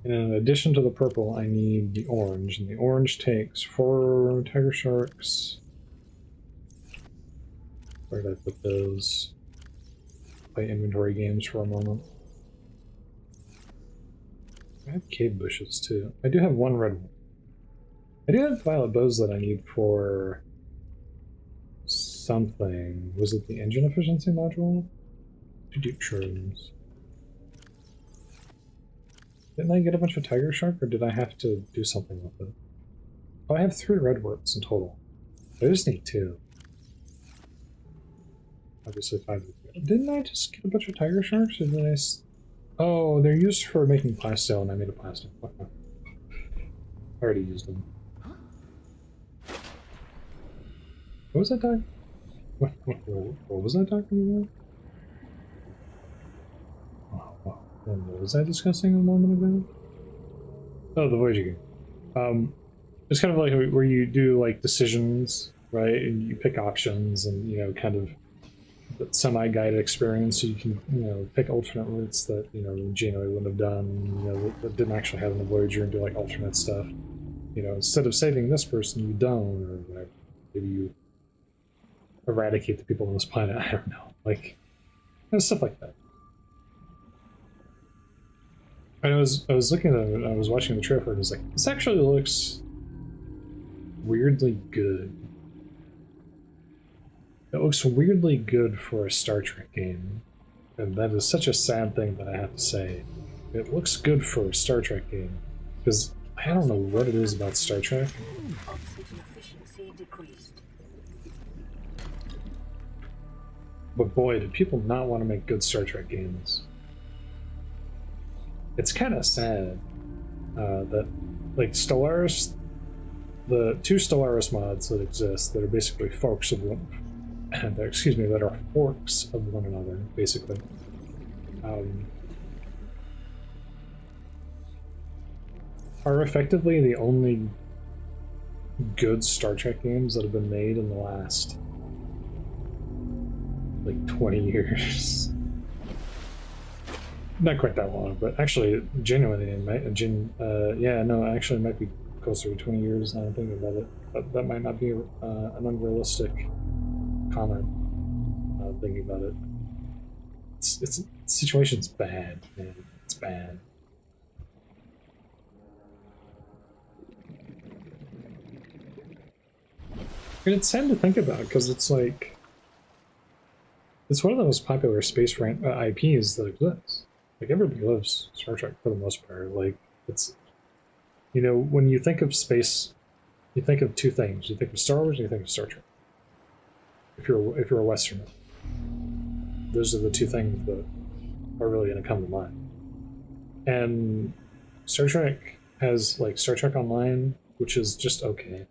And in addition to the purple, I need the orange, and the orange takes 4 tiger sharks. Where did I put those? Play inventory games for a moment. I have cave bushes too. I do have 1 red one. I do have violet bows that I need for something. Was it the engine efficiency module? To do shrooms. Didn't I get a bunch of tiger shark, or did I have to do something with it? Oh, I have 3 red works in total. I just need 2. Obviously 5. Didn't I just get a bunch of tiger sharks, or did I... Oh, they're used for making plasteel, and I made a plastic. I already used them. What was that talking? What was that talking about? What was I discussing a moment ago? Oh, the Voyager game. It's kind of like where you do like decisions, right? And you pick options, and you know, kind of semi-guided experience. So you can, you know, pick alternate routes that Janeway wouldn't have done. You know, that didn't actually have in the Voyager, and do like alternate stuff. You know, instead of saving this person, you don't, or whatever. Maybe you eradicate the people on this planet. I don't know, like stuff like that. And I was looking at it, and I was watching the trailer, and I was like, this actually looks weirdly good. It looks weirdly good for a Star Trek game, and that is such a sad thing that I have to say. It looks good for a Star Trek game, because I don't know what it is about Star Trek. Oxygen efficiency decreased. But boy, do people not want to make good Star Trek games. It's kind of sad that, like, Stellaris, the 2 Stellaris mods that exist that are basically forks of one, that are forks of one another, basically. Are effectively the only good Star Trek games that have been made in the last, like, 20 years. Not quite that long, but actually, genuinely, it might, yeah, no, actually, it might be closer to 20 years now. I'm thinking about it. But that might not be an unrealistic comment. Thinking about it, the situation's bad, man. It's bad. And it's sad to think about, because it's like, it's one of the most popular space IPs that exists. Like, everybody loves Star Trek for the most part. Like, it's, you know, when you think of space, you think of 2 things. You think of Star Wars and you think of Star Trek. If you're a Westerner, those are the 2 things that are really going to come to mind. And Star Trek has, like, Star Trek Online, which is just okay.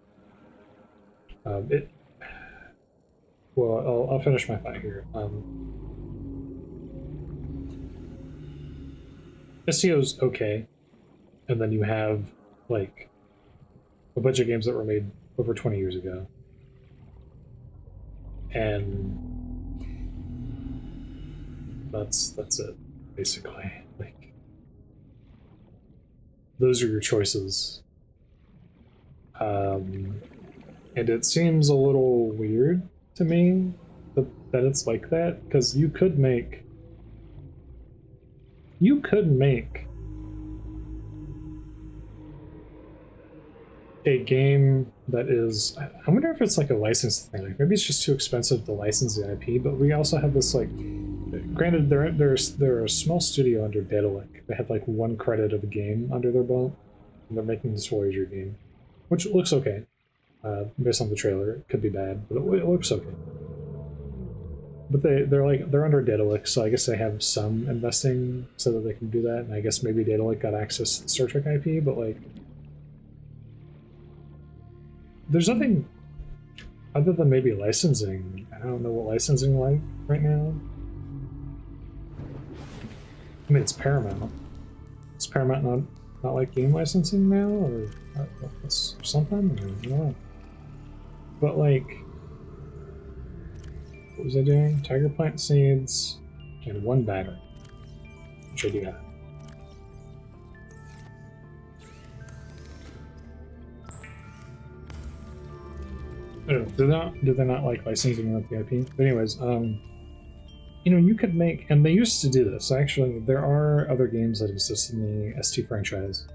Well, I'll finish my thought here. SEO's okay, and then you have, like, a bunch of games that were made over 20 years ago. And that's it. basically. Like, those are your choices. And it seems a little weird to me that it's like that, because you could make a game that is, I wonder if it's like a license thing. Like maybe it's just too expensive to license the IP, but we also have this, like, granted they're a small studio under Daedalic. They have like 1 credit of a game under their belt, and they're making this Voyager game, which looks okay. Based on the trailer, it could be bad, but it looks okay. But they're under Daedalic, so I guess they have some investing so that they can do that. And I guess maybe Daedalic got access to the Star Trek IP, but like, there's nothing other than maybe licensing. I don't know what licensing like right now. I mean, it's Paramount. Is Paramount not like game licensing now, or something? I don't know. But like, what was I doing? Tiger plant seeds and 1 battery, which I do have. I don't know, do they not like licensing out the IP? But anyways, you know, you could make, and they used to do this. Actually, there are other games that exist in the ST franchise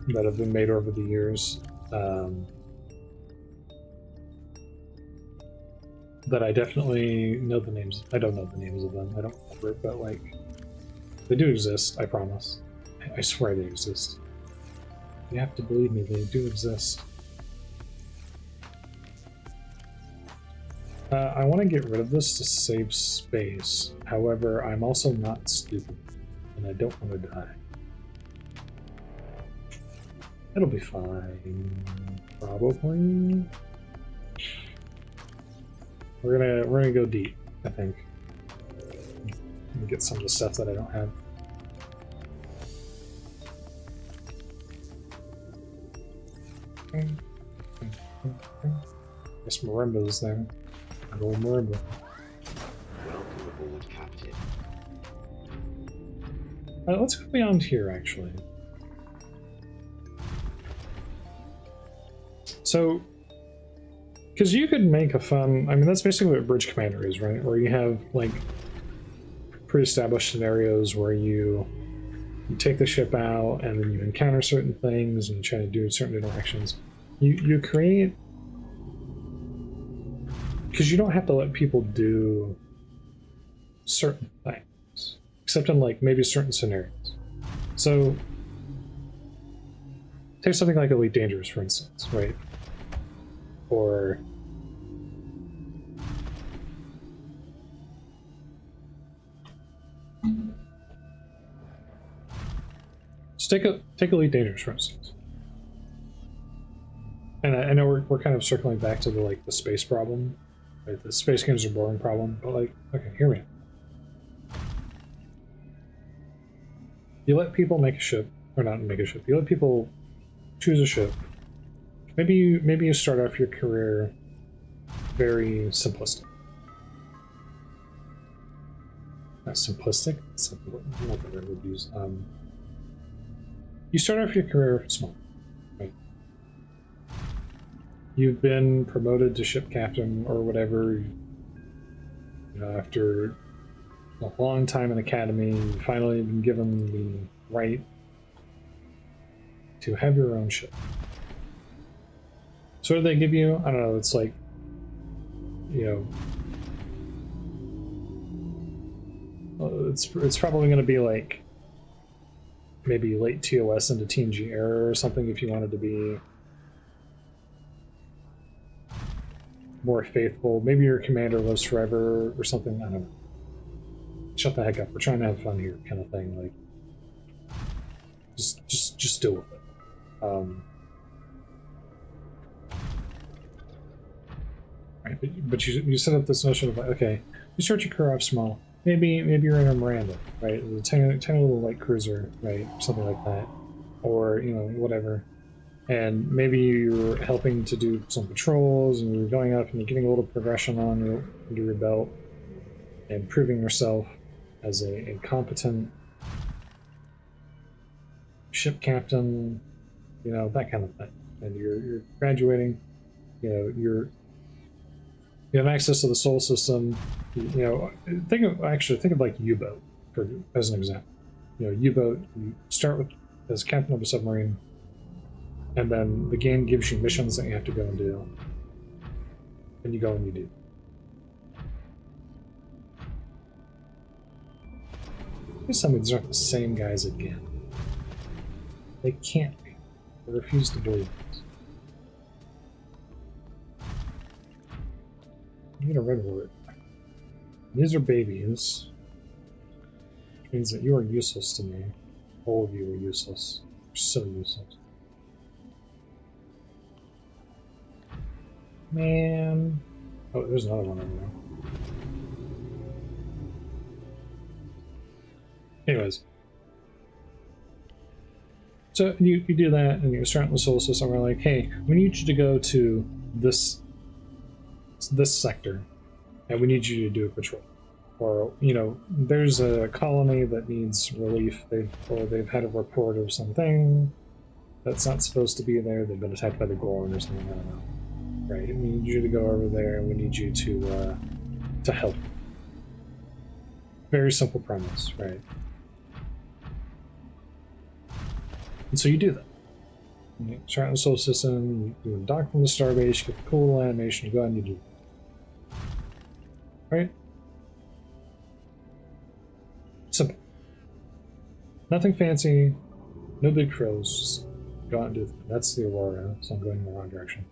that have been made over the years. That I definitely know the names. I don't know the names of them. I don't remember, but like, they do exist. I promise. I swear they exist. You have to believe me. They do exist. I want to get rid of this to save space. However, I'm also not stupid, and I don't want to die. It'll be fine, probably. We're gonna go deep, I think. Let me get some of the stuff that I don't have. Guess Marimba's there. An old Marimba. Welcome aboard, Captain. Let's go beyond here, actually. So, because you could make a fun, I mean, that's basically what Bridge Commander is, right? Where you have, like, pre-established scenarios where you take the ship out and then you encounter certain things and you try to do certain interactions. You create, because you don't have to let people do certain things, except in, like, maybe certain scenarios. So, take something like Elite Dangerous, for instance, right? Or just take Elite Dangerous, for instance. And I know we're kind of circling back to the space problem, right? The space games are boring problem, but like, okay, hear me out. You let people make a ship, or not make a ship. You let people choose a ship. Maybe you start off your career very simplistic. Not simplistic. That's not the word I would use. You start off your career small, right? You've been promoted to ship captain or whatever. You know, after a long time in academy, you've finally been given the right to have your own ship. So what do they give you? I don't know, it's like, you know, it's probably going to be like maybe late TOS into TNG era or something if you wanted to be more faithful. Maybe your commander lives forever or something. I don't know. Shut the heck up. We're trying to have fun here, kind of thing. Like, just deal with it. Right, but you set up this notion of like, okay, you start your career off small. Maybe you're in a Miranda, right? A tiny little light cruiser, right? Something like that, or you know, whatever. And maybe you're helping to do some patrols, and you're going up and you're getting a little progression on your belt, and proving yourself. as a competent ship captain, you know, that kind of thing. And you're graduating, you know, you have access to the soul system. You know, think of like U-boat as an example. You know, U-boat, you start with as captain of a submarine, and then the game gives you missions that you have to go and do, and you go and you do. Please tell me these aren't the same guys again. They can't be. I refuse to believe it. You get a red word. These are babies. Which means that you are useless to me. All of you are useless. You're so useless. Man. Oh, there's another one over there. Anyways. So you do that, and you're starting the solar system. We're like, hey, we need you to go to this sector, and we need you to do a patrol. Or, you know, there's a colony that needs relief. They've had a report of something that's not supposed to be there. They've been attacked by the Gorn or something. I don't know. Right? We need you to go over there, and we need you to help. Very simple premise, right? And so you do that. You start in the solar system, you dock from the starbase, you get the cool animation, you go out and you do it. Right? Simple. Nothing fancy, no big frills, just go out and do it. That's the Aurora, so I'm going in the wrong direction.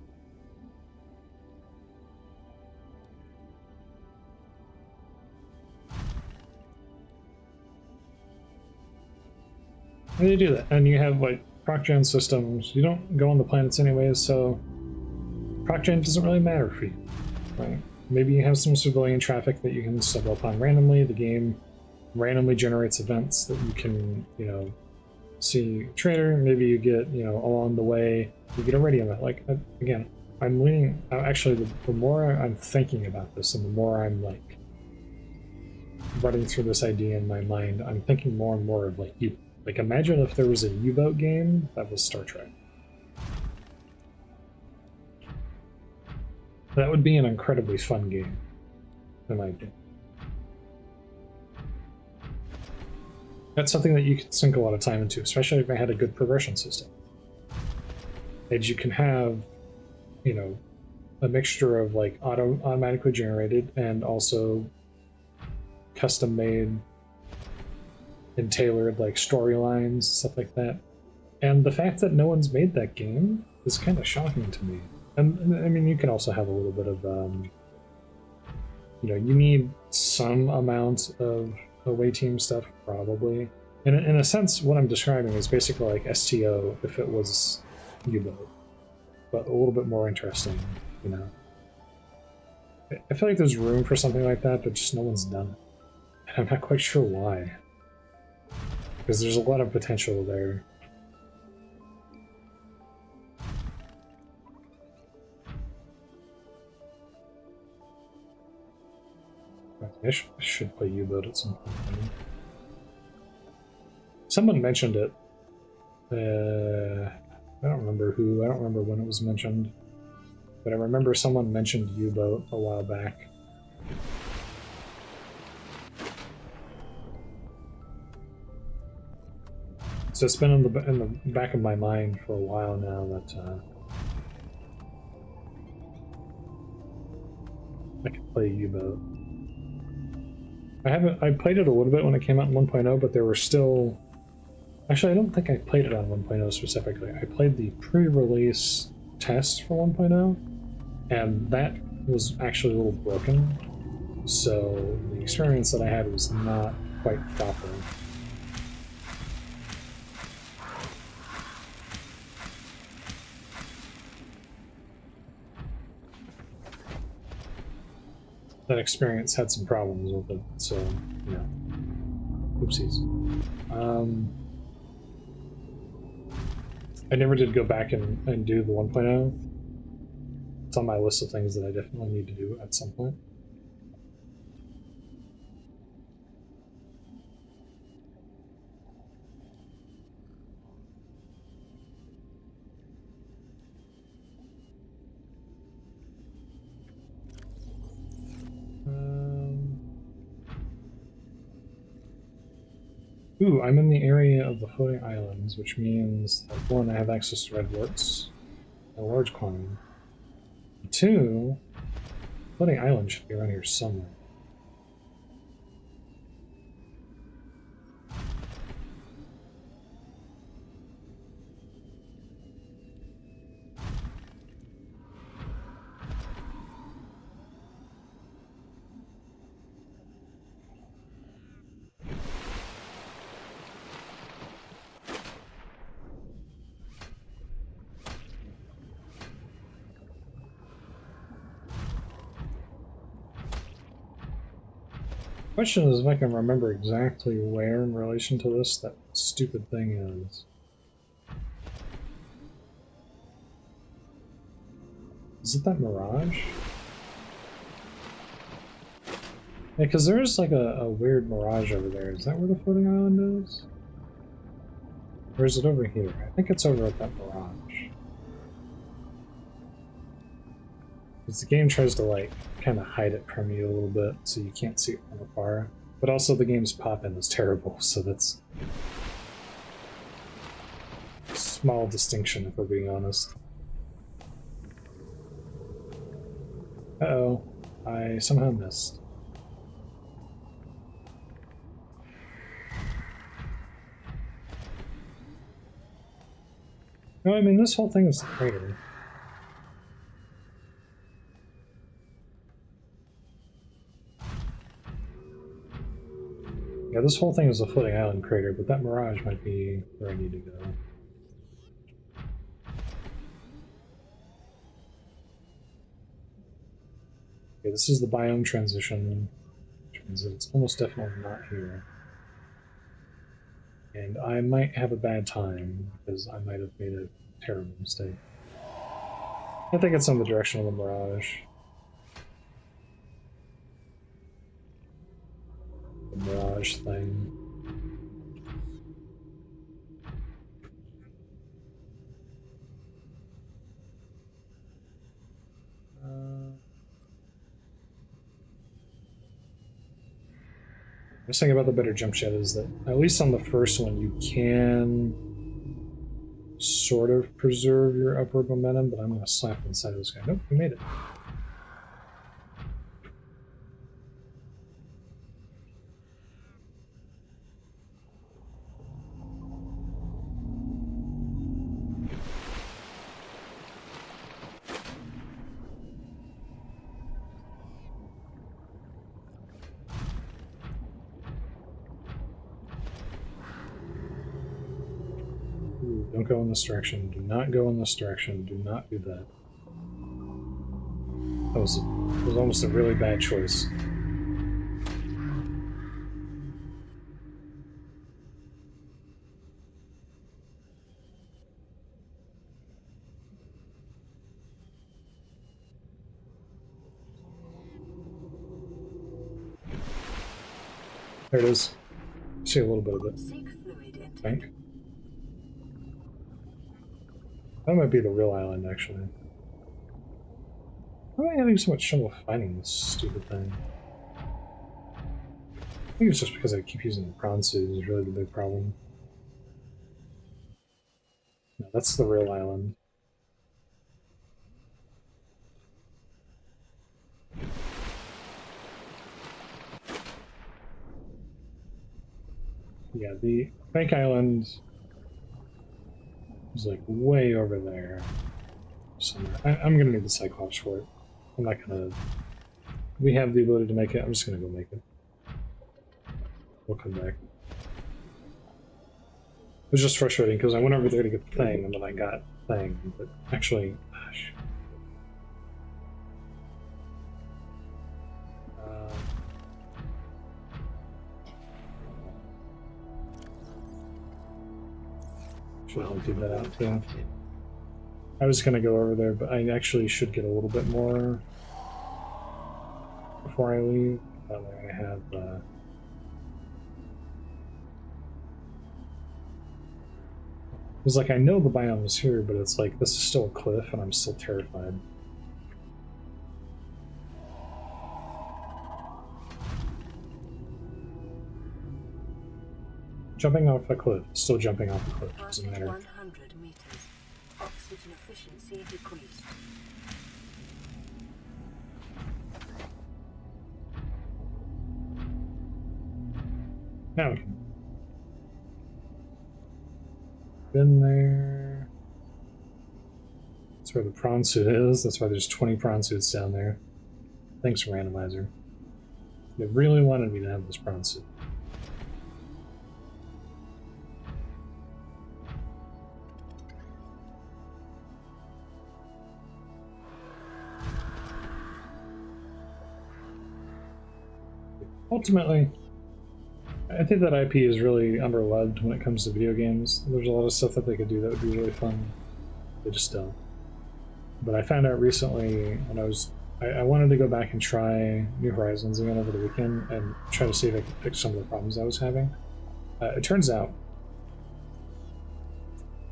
And you do that, and you have like proc-gen systems. You don't go on the planets anyways, so proc-gen doesn't really matter for you, right? Maybe you have some civilian traffic that you can stumble upon randomly. The game randomly generates events that you can, you know, see trader. Maybe you get, you know, along the way, you get a radio event. Like, again, I'm leaning, actually, the more I'm thinking about this and the more I'm like running through this idea in my mind, I'm thinking more and more of like you. Like, imagine if there was a U-boat game that was Star Trek. That would be an incredibly fun game, in my opinion. That's something that you could sink a lot of time into, especially if I had a good progression system. And you can have, you know, a mixture of like automatically generated and also custom made and tailored like storylines, stuff like that. And the fact that no one's made that game is kind of shocking to me. And I mean, you can also have a little bit of, you know, you need some amount of away team stuff, probably. And in a sense, what I'm describing is basically like STO if it was U-boat, but a little bit more interesting, you know. I feel like there's room for something like that, but just no one's done it. And I'm not quite sure why. Because there's a lot of potential there. I should play U-boat at some point. Someone mentioned it. I don't remember who. I don't remember when it was mentioned. But I remember someone mentioned U-boat a while back. So it's been in the back of my mind for a while now that I could play U-boat. I played it a little bit when it came out in 1.0, but there were still... Actually, I don't think I played it on 1.0 specifically. I played the pre-release test for 1.0, and that was actually a little broken. So the experience that I had was not quite proper. That experience had some problems with it, so, you know, oopsies. I never did go back and do the 1.0. It's on my list of things that I definitely need to do at some point. Ooh, I'm in the area of the floating islands, which means that one, I have access to red warts, a large quantity. Two, floating island should be around here somewhere. Question is if I can remember exactly where in relation to this that stupid thing is. Is it that mirage? Yeah, because there's like a weird mirage over there. Is that where the floating island is? Or is it over here? I think it's over at that mirage. Because the game tries to like kind of hide it from you a little bit so you can't see it from afar. But also the game's pop-in is terrible, so that's a small distinction if we're being honest. Uh-oh, I somehow missed. No, I mean this whole thing is the crater. Yeah, this whole thing is a floating island crater, but that mirage might be where I need to go. Okay, this is the biome transition, which means that it's almost definitely not here. And I might have a bad time, because I might have made a terrible mistake. I think it's on the direction of the mirage. The mirage thing. The thing about the better jump jet is that, at least on the first one, you can sort of preserve your upward momentum, but I'm going to slap inside of this guy. Nope, we made it. Ooh, don't go in this direction. Do not go in this direction. Do not do that. That was almost a really bad choice. There it is. See a little bit of it. Seek fluid intake. Tank. That might be the real island, actually. Why am I having so much trouble finding this stupid thing? I think it's just because I keep using the prawn suit is really the big problem. No, that's the real island. Yeah, the fake island is like way over there somewhere. I'm gonna need the Cyclops for it. I'm not gonna... We have the ability to make it, I'm just gonna go make it. We'll come back. It was just frustrating because I went over there to get the thing and then I got the thing, but actually... Gosh. Should I do that out too? I was gonna go over there, but I actually should get a little bit more before I leave. That way I have it's like I know the biome is here, but it's like this is still a cliff and I'm still terrified. Jumping off a cliff, still jumping off a cliff, doesn't Passing matter. 100 meters. Oxygen efficiency decreased. Now we can. Been there. That's where the prawn suit is. That's why there's 20 prawn suits down there. Thanks, Randomizer. They really wanted me to have this prawn suit. Ultimately, I think that IP is really underloved when it comes to video games. There's a lot of stuff that they could do that would be really fun. They just don't. But I found out recently when I wanted to go back and try New Horizons again over the weekend and try to see if I could fix some of the problems I was having. It turns out,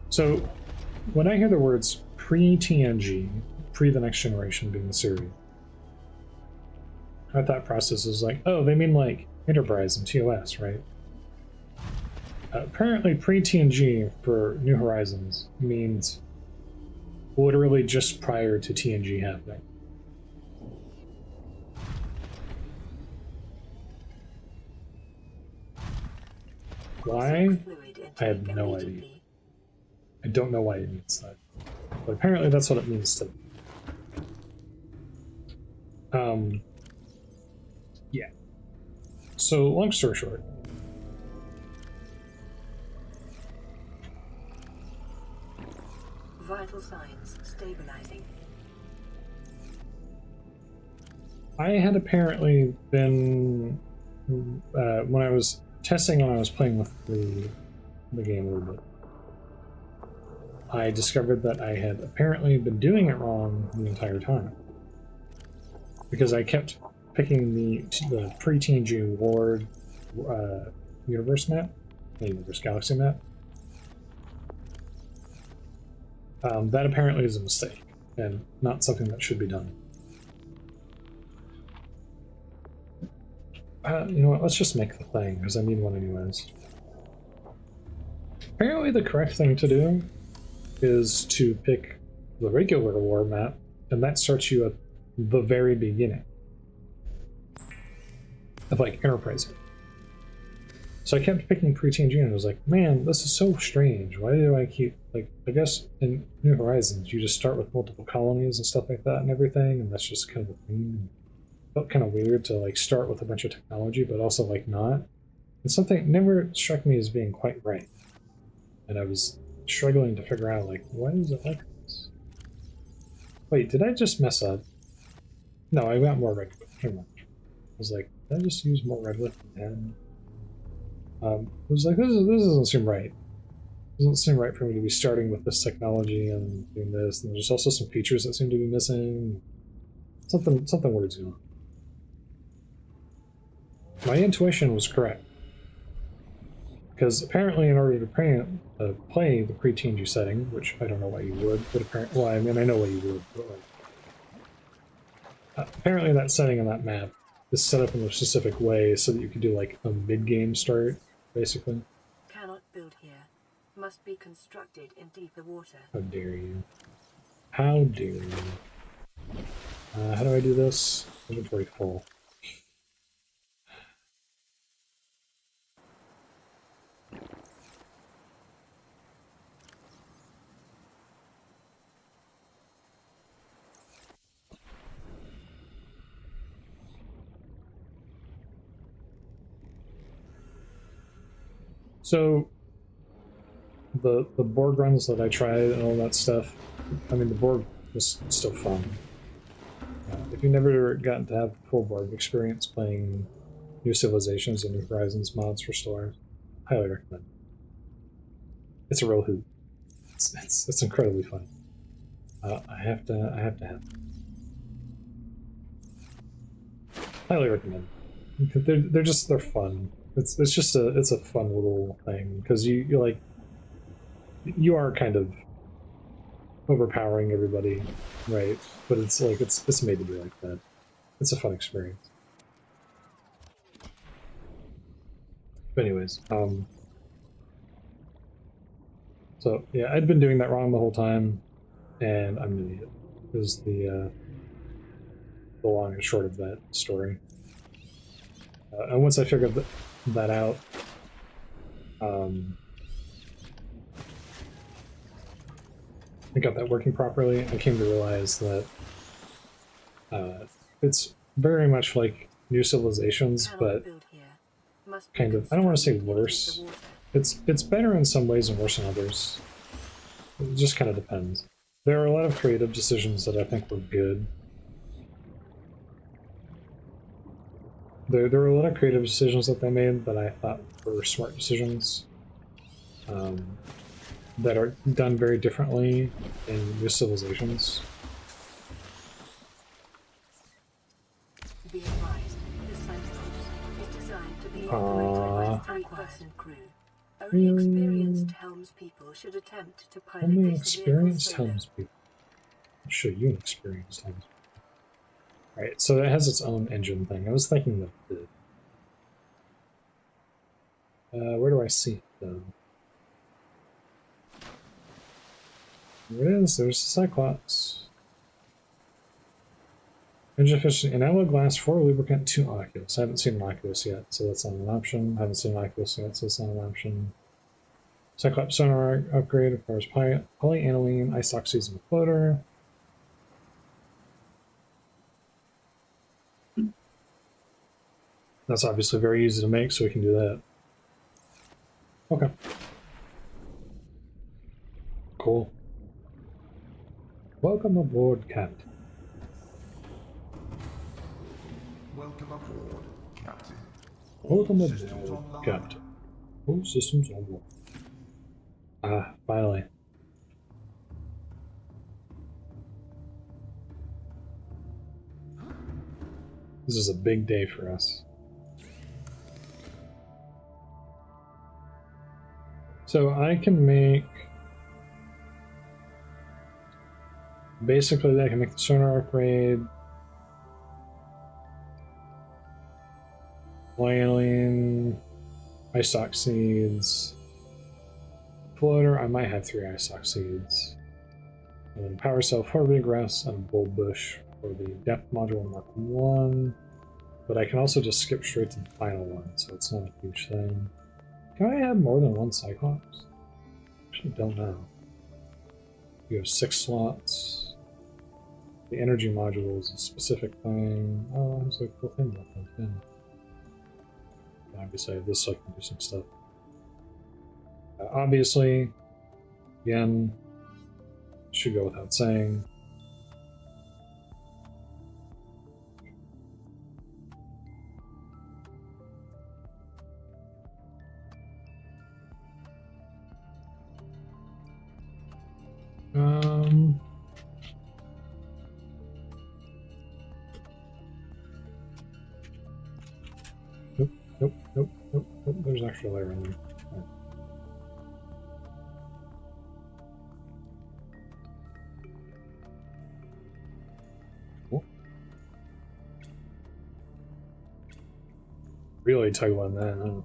so when I hear the words pre-TNG, pre the next generation being the series, my thought process is like, oh, they mean like Enterprise and TOS, right? Apparently pre-TNG for New Horizons means literally just prior to TNG happening. Why? I have no idea. I don't know why it means that. But apparently that's what it means to me. Yeah. So, long story short. Vital signs stabilizing. I had apparently been, when I was testing when I was playing with the game a little bit, I discovered that I had apparently been doing it wrong the entire time. Because I kept picking the pre-TNG Ward universe map, the universe galaxy map. That apparently is a mistake, and not something that should be done. You know what, let's just make the thing, because I need one anyways. Apparently the correct thing to do is to pick the regular war map, and that starts you at the very beginning of, like, Enterprise. So I kept picking pre-TNG, and I was like, man, this is so strange. Why do I keep, like, I guess in New Horizons, you just start with multiple colonies and stuff like that and everything, and that's just kind of a thing. It felt kind of weird to, like, start with a bunch of technology, but also, like, not. And something never struck me as being quite right. And I was struggling to figure out, like, why is it like this? Wait, did I just mess up? No, I got more red. Never mind. I was like, did I just use more red lift than I was like, this doesn't seem right. It doesn't seem right for me to be starting with this technology and doing this. And there's also some features that seem to be missing. Something weird's going on. My intuition was correct. Because apparently in order to play the pre-TNG setting, which I don't know why you would, but apparently, well, I mean, I know why you would, but like, apparently that setting on that map is set up in a specific way so that you can do like a mid-game start, basically. Cannot build here. Must be constructed in deeper water. How dare you. How dare you. How do I do this? Inventory full. So, the Borg runs that I tried and all that stuff, I mean, the Borg was still fun. If you've never gotten to have the full Borg experience playing New Civilizations and New Horizons mods for stores, highly recommend. It's a real hoot. It's incredibly fun. I have to have it. Highly recommend. They're fun. It's a fun little thing because you like you are kind of overpowering everybody, right? But it's like it's made to be like that. It's a fun experience. But anyways, So yeah, I'd been doing that wrong the whole time, and I'm an idiot. Is the long and short of that story. And once I figured that out, I got that working properly. I came to realize that it's very much like New Civilizations, but kind of, I don't want to say worse. It's better in some ways and worse in others. It just kind of depends. There are a lot of creative decisions that I think were good. There were a lot of creative decisions that they made that I thought were smart decisions. That are done very differently in New Civilizations. Be advised, the Cyclops is designed to be operated by a three-person crew. Only experienced helmspeople should attempt to pilot Only this experienced vehicle solo. helmspeople. I'll show you an experienced helmspeople. Right, so it has its own engine thing. I was thinking that it did. Where do I see it, though? There it is, there's the Cyclops. Engine efficiency, an alloy glass, 4 lubricant, 2 Oculus. I haven't seen an Oculus yet, so that's not an option. I haven't seen an Oculus yet, so it's not an option. Cyclops sonar upgrade requires polyaniline, isoxys, and floater. That's obviously very easy to make, so we can do that. Okay. Cool. Welcome aboard, Captain. Welcome aboard, Captain. Welcome Systems aboard, online. Captain. All systems online. Ah, finally. This is a big day for us. So I can make... Basically, I can make the sonar upgrade. Polyaniline, isox seeds. Floater, I might have 3 isox seeds. And then power cell for Regress and Bulb Bush for the depth module Mark 1. But I can also just skip straight to the final one, so it's not a huge thing. Can I have more than 1 Cyclops? Actually, don't know. You have 6 slots. The energy module is a specific thing. Oh, there's a cool thing about that, yeah. Obviously, I have this so I can do some stuff. Obviously, again, should go without saying. Nope. There's an extra layer in there. Right. Cool. Really tug on that, huh?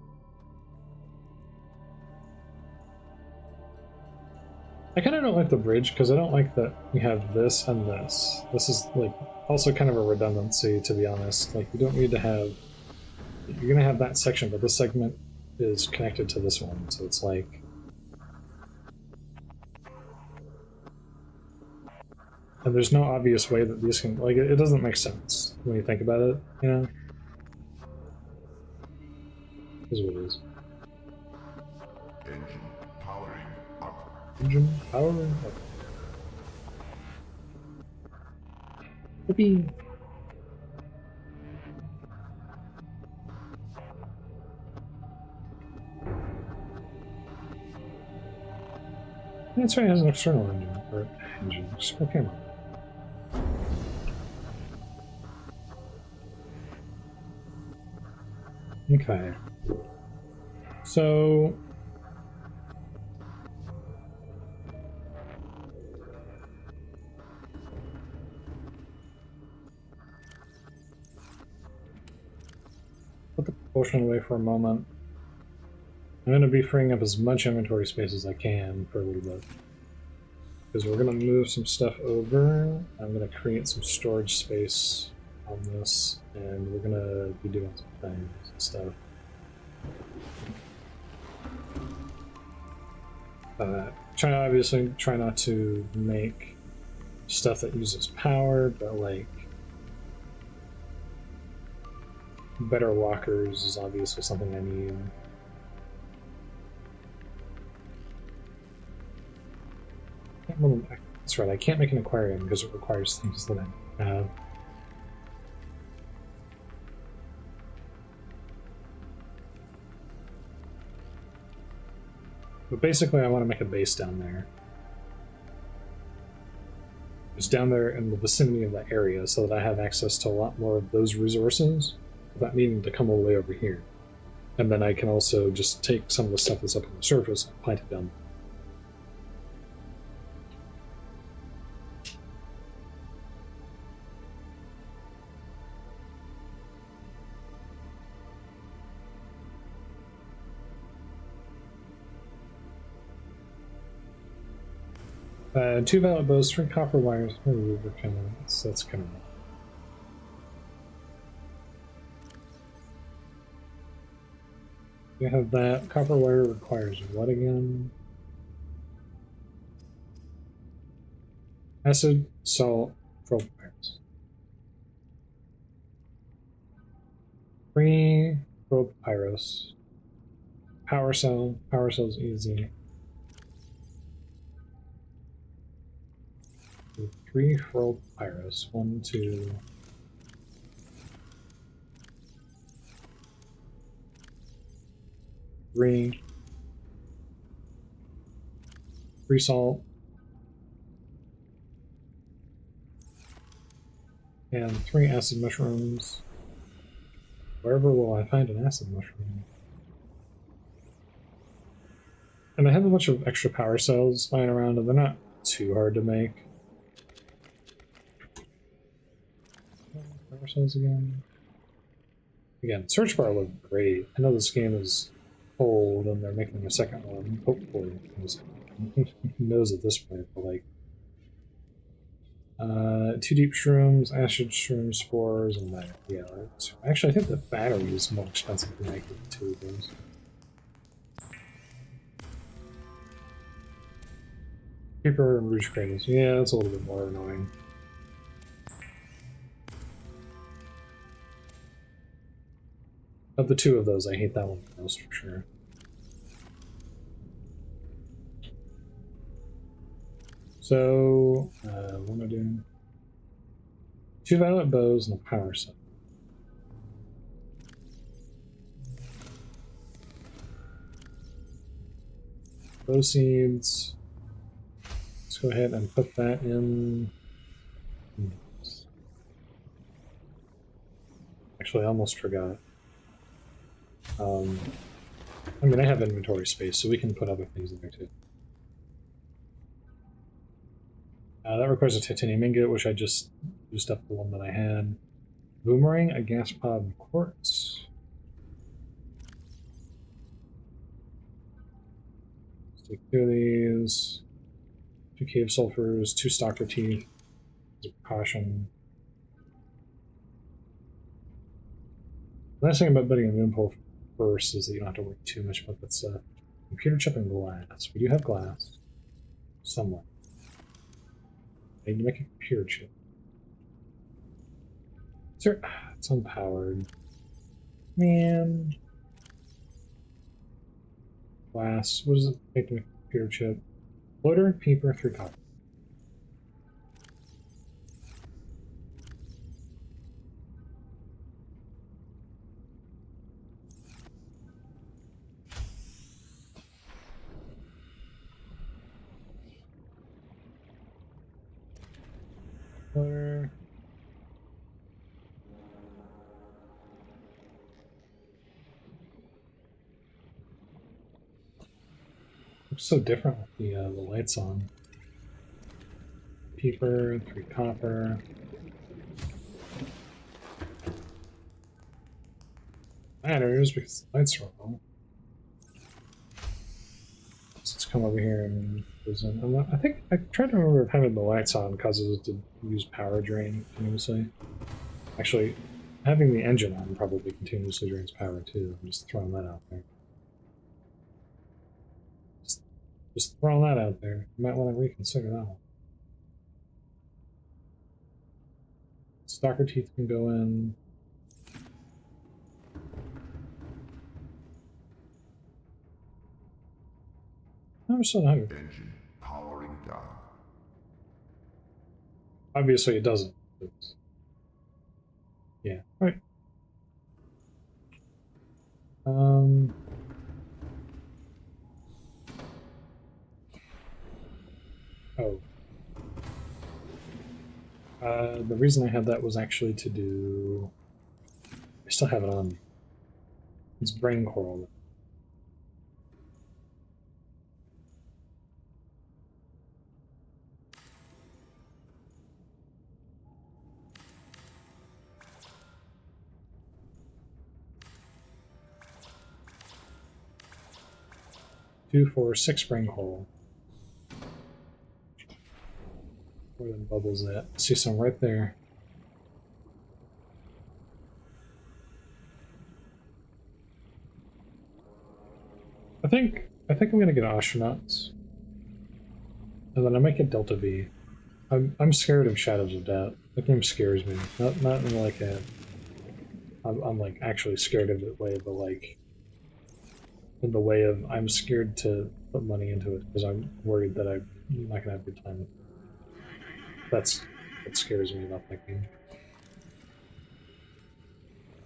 I kind of don't like the bridge because I don't like that we have this and this. This is like also kind of a redundancy, to be honest. Like you don't need to have. You're gonna have that section, but this segment is connected to this one, so it's like. And there's no obvious way that these can, like, it doesn't make sense when you think about it, you know? Is what it is. Engine powering up. Engine powering up. Yippee! That's right, it has an external engine, or engine, just okay. Okay. So... put the propulsion away for a moment. I'm going to be freeing up as much inventory space as I can for a little bit. Because we're going to move some stuff over. I'm going to create some storage space on this, and we're going to be doing some things and stuff. Obviously try not to make stuff that uses power, but like better walkers is obviously something I need. That's right, I can't make an aquarium because it requires things that I have. But basically I want to make a base down there. Just down there in the vicinity of that area so that I have access to a lot more of those resources without needing to come all the way over here. And then I can also just take some of the stuff that's up on the surface and plant it down there. 2 violet bows, 3 copper wires. Ooh, that's kind of. You have that. Copper wire requires what again? Acid, salt, propyrs. 3 propyros. Power cell. Power cell's easy. 3 propyros. 1, 2. 3 salt, and 3 acid mushrooms. Wherever will I find an acid mushroom? And I have a bunch of extra power cells lying around, and they're not too hard to make. Power cells again. Again, search bar looked great. I know this game is old and they're making a second one, hopefully. Who knows at this point, but like 2 deep shrooms, acid shroom spores, and that. Yeah, actually I think the battery is more expensive than making 2 of those. Creeper and rouge cradles. Yeah, that's a little bit more annoying. Of the 2 of those, I hate that one the most for sure. So, what am I doing? 2 violet bows and a power cell. Bow seeds. Let's go ahead and put that in. Actually, I almost forgot. I mean, I have inventory space, so we can put other things in there too. That requires a titanium ingot, which I just used up the one that I had. Boomerang, a gas pod, and quartz. Let's take 2 of these. 2 cave sulfurs, 2 stalker teeth. As a precaution. The nice thing about building a moon pole first is that you don't have to worry too much about that stuff. Computer chip and glass. We do have glass. Somewhat. I need to make a computer chip. Sir, it's unpowered. Man. Glass. What does it take to make a computer chip? Floater, paper, 3 copper. Floater. Looks so different with the lights on. Paper, 3 copper. Matters because the lights are on. just come over here and goes in. I think I tried to remember if having the lights on causes it to use power drain continuously. Actually, having the engine on probably continuously drains power too. I'm just throwing that out there. Just throwing that out there. You might want to reconsider that one. Stalker teeth can go in. I'm still 100. Engine powering down. Obviously, it doesn't. Yeah. All right. Oh. The reason I had that was actually to do. I still have it on me. It's brain coral. 2, 4, 6 spring hole. Where the bubbles at? I see some right there. I think I'm gonna get astronauts, and then I might get Delta V. I'm scared of Shadows of Doubt. That game scares me. Not in like a. I'm like actually scared of it way, but like in the way of I'm scared to put money into it because I'm worried that I'm not gonna have a good time. That's what scares me about that game.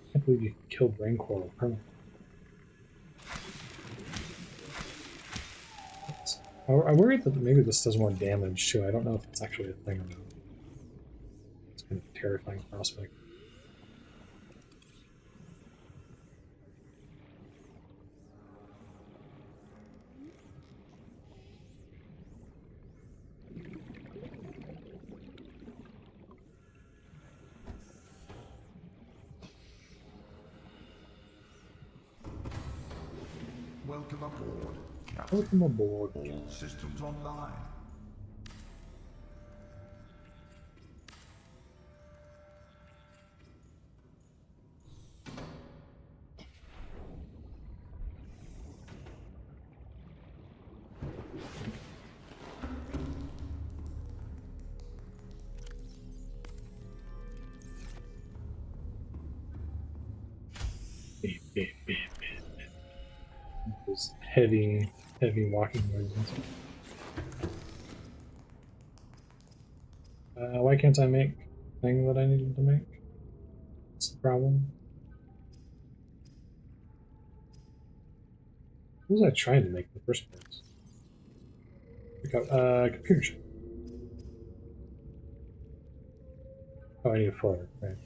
I can't believe you killed Brain Coral permanently. I worry that maybe this does more damage too. I don't know if it's actually a thing or not. It's kind of a terrifying prospect. Welcome aboard, Captain. Welcome aboard. All systems online. Those heavy walking noises. Why can't I make the thing that I needed to make? What's the problem? What was I trying to make in the first place? Computer chip. Oh, I need a floater, right.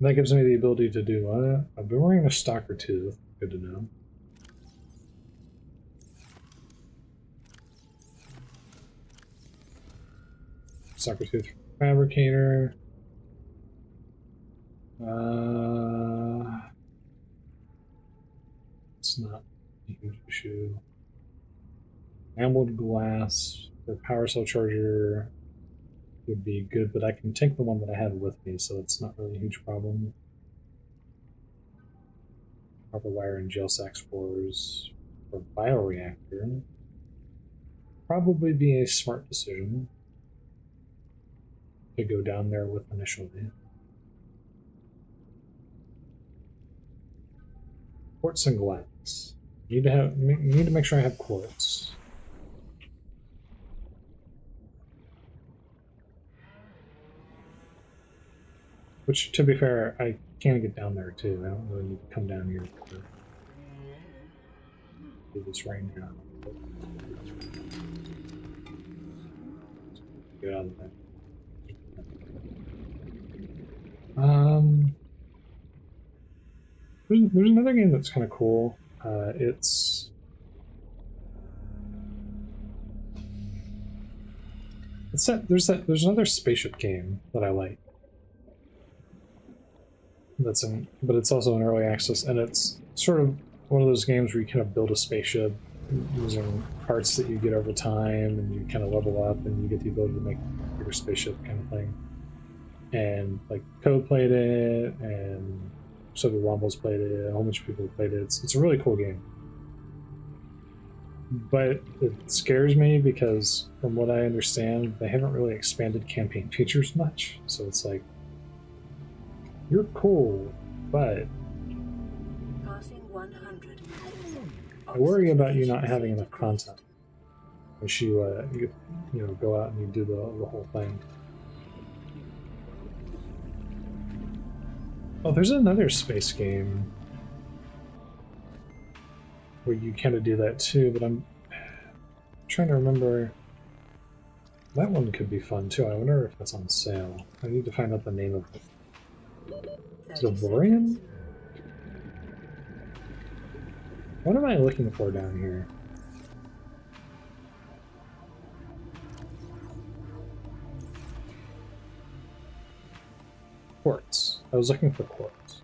That gives me the ability to do what? I've been wearing a stalker tooth. Good to know. Stalker tooth fabricator. It's not a huge issue. Emerald glass for power cell charger would be good, but I can take the one that I had with me, so it's not really a huge problem. Copper wire and gel sac spores for bioreactor. Probably be a smart decision to go down there with initially. Quartz and glass. Need to make sure I have quartz. Which, to be fair, I can get down there too. I don't really need to come down here to do this right now. Get out of there. There's another game that's kind of cool. It's there's another spaceship game that I like. But it's also in early access, and it's sort of one of those games where you kind of build a spaceship using parts that you get over time, and you kind of level up, and you get the ability to make a bigger spaceship kind of thing. And like Code played it, and Soviet Wombles played it, a whole bunch of people played it. It's a really cool game. But it scares me because, from what I understand, they haven't really expanded campaign features much. So it's like, you're cool, but Passing 100. I worry about you not having enough content. As you, you know, go out and you do the whole thing. Oh, there's another space game where you kind of do that too, but I'm trying to remember. That one could be fun too. I wonder if that's on sale. I need to find out the name of it. Is it Vorian? What am I looking for down here? Quartz. I was looking for quartz.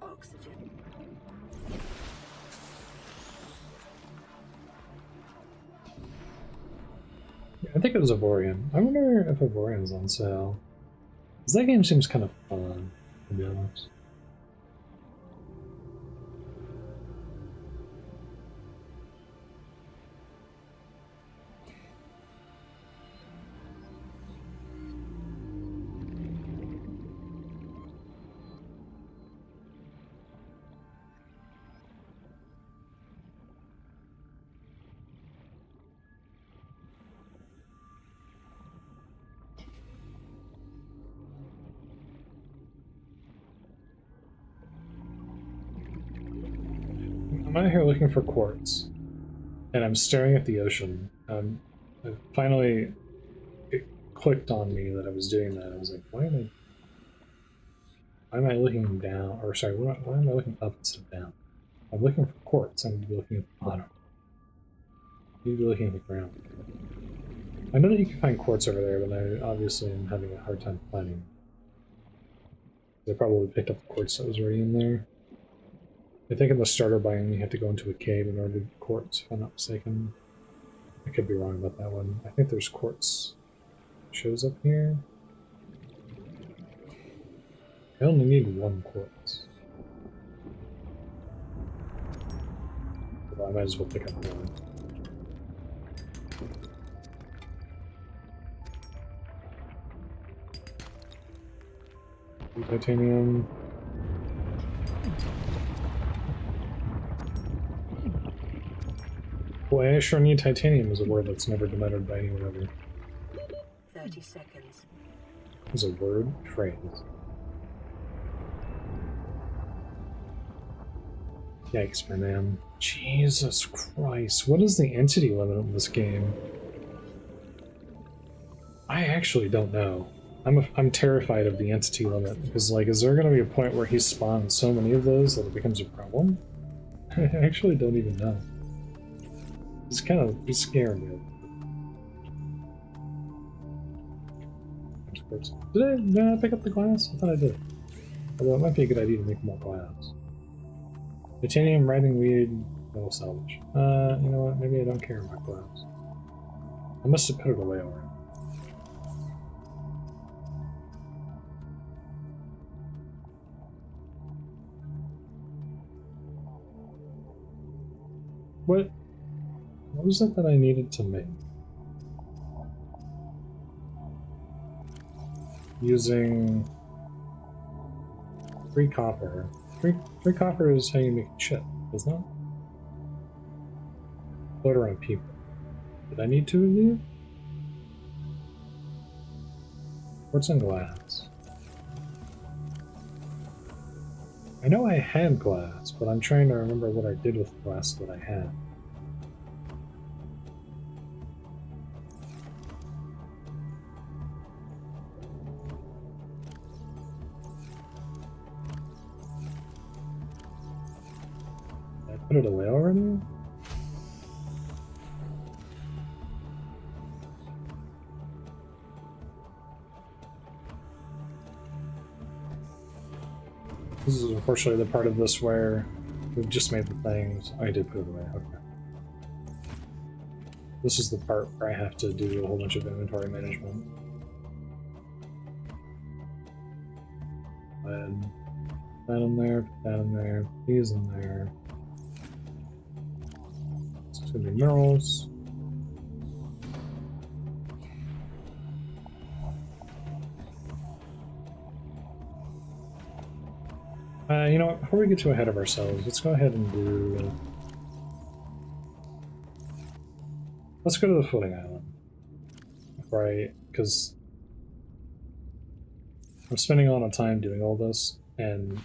Oxygen. Yeah, I think it was Vorian. I wonder if Vorian's on sale. Because that game seems kind of fun, to be honest. I'm out here looking for quartz, and I'm staring at the ocean. Finally, it clicked on me that I was doing that. I was like, why am I looking down? Or sorry, why am I looking up instead of down? I'm looking for quartz. I need to be looking at the bottom. I need to be looking at the ground. I know that you can find quartz over there, but I obviously am having a hard time finding it. I probably picked up the quartz that was already in there. I think in the starter biome you have to go into a cave in order to get quartz, if I'm not mistaken. I could be wrong about that one. I think there's quartz shows up here. I only need one quartz. Well, I might as well pick up one. Titanium. Boy, I sure need titanium is a word that's never been uttered by anyone ever. 30 seconds. Is a word, phrase. Yikes, my man. Jesus Christ, what is the entity limit of this game? I actually don't know. I'm terrified of the entity limit, because, like, is there going to be a point where he spawns so many of those that it becomes a problem? I actually don't even know. It's scaring me. Did I pick up the glass? I thought I did. Although it might be a good idea to make more glass. Titanium, writing weed, metal salvage. You know what? Maybe I don't care about glass. I must have put it away already. What was it that I needed to make? Using 3 copper. 3 copper is how you make a chip, isn't it? Float around people. Did I need 2 of you? What's in glass? I know I had glass, but I'm trying to remember what I did with the glass that I had. put it away already? This is unfortunately the part of this where we've just made the things. I did put it away, okay. This is the part where I have to do a whole bunch of inventory management. And put that in there, put that in there, put these in there. It's gonna be minerals. You know what, before we get too ahead of ourselves, let's go ahead and do... Let's go to the floating island. Right, because I'm spending a lot of time doing all this, and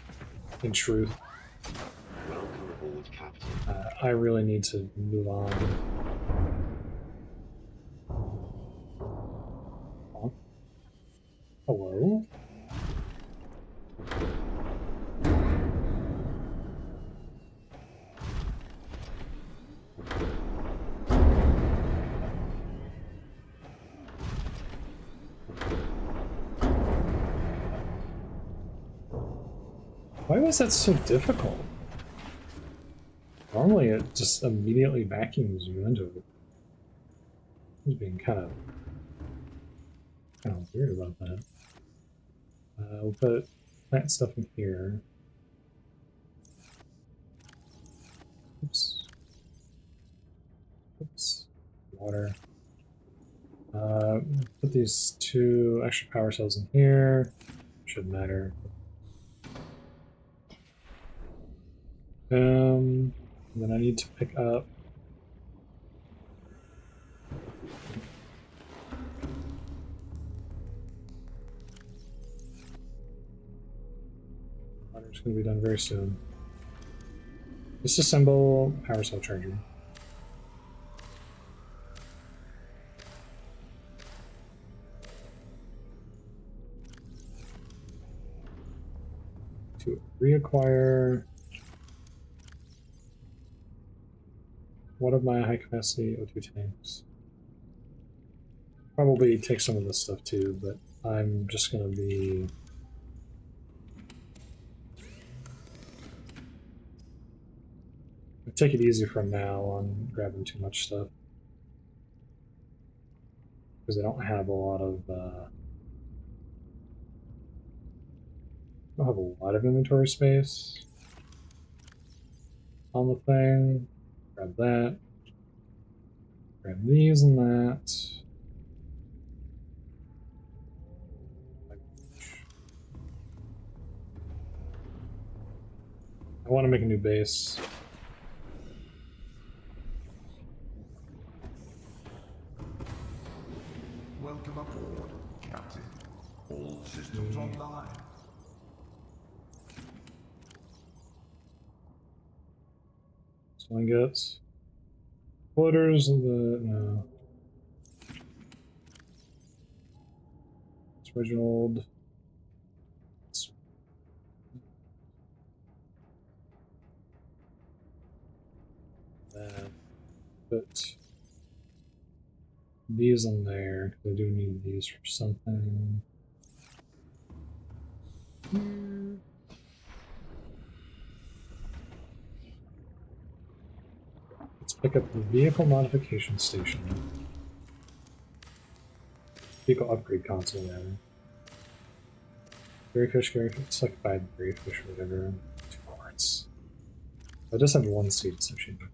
in truth, Welcome aboard, Captain. I really need to move on. Huh? Hello? Why was that so difficult? Normally it just immediately vacuums you into it. I was being kind of weird about that. We'll put that stuff in here. Oops. Oops. Water. Put these 2 extra power cells in here. Shouldn't matter. And then I need to pick up water's going to be done very soon. Disassemble power cell charger. To reacquire one of my high capacity O2 tanks. Probably take some of this stuff too, but I'm just going to be take it easy from now on grabbing too much stuff, because I don't have a lot of inventory space on the thing. Grab that. Grab these and that. I want to make a new base. Welcome aboard, Captain. All systems online. So I get floaters and no. It's original. Put these in there, because I do need these for something. Let's pick up the vehicle modification station. Vehicle upgrade console, rather. Berryfish, select by berryfish or whatever. 2 quarts. I just have 1 seed associated.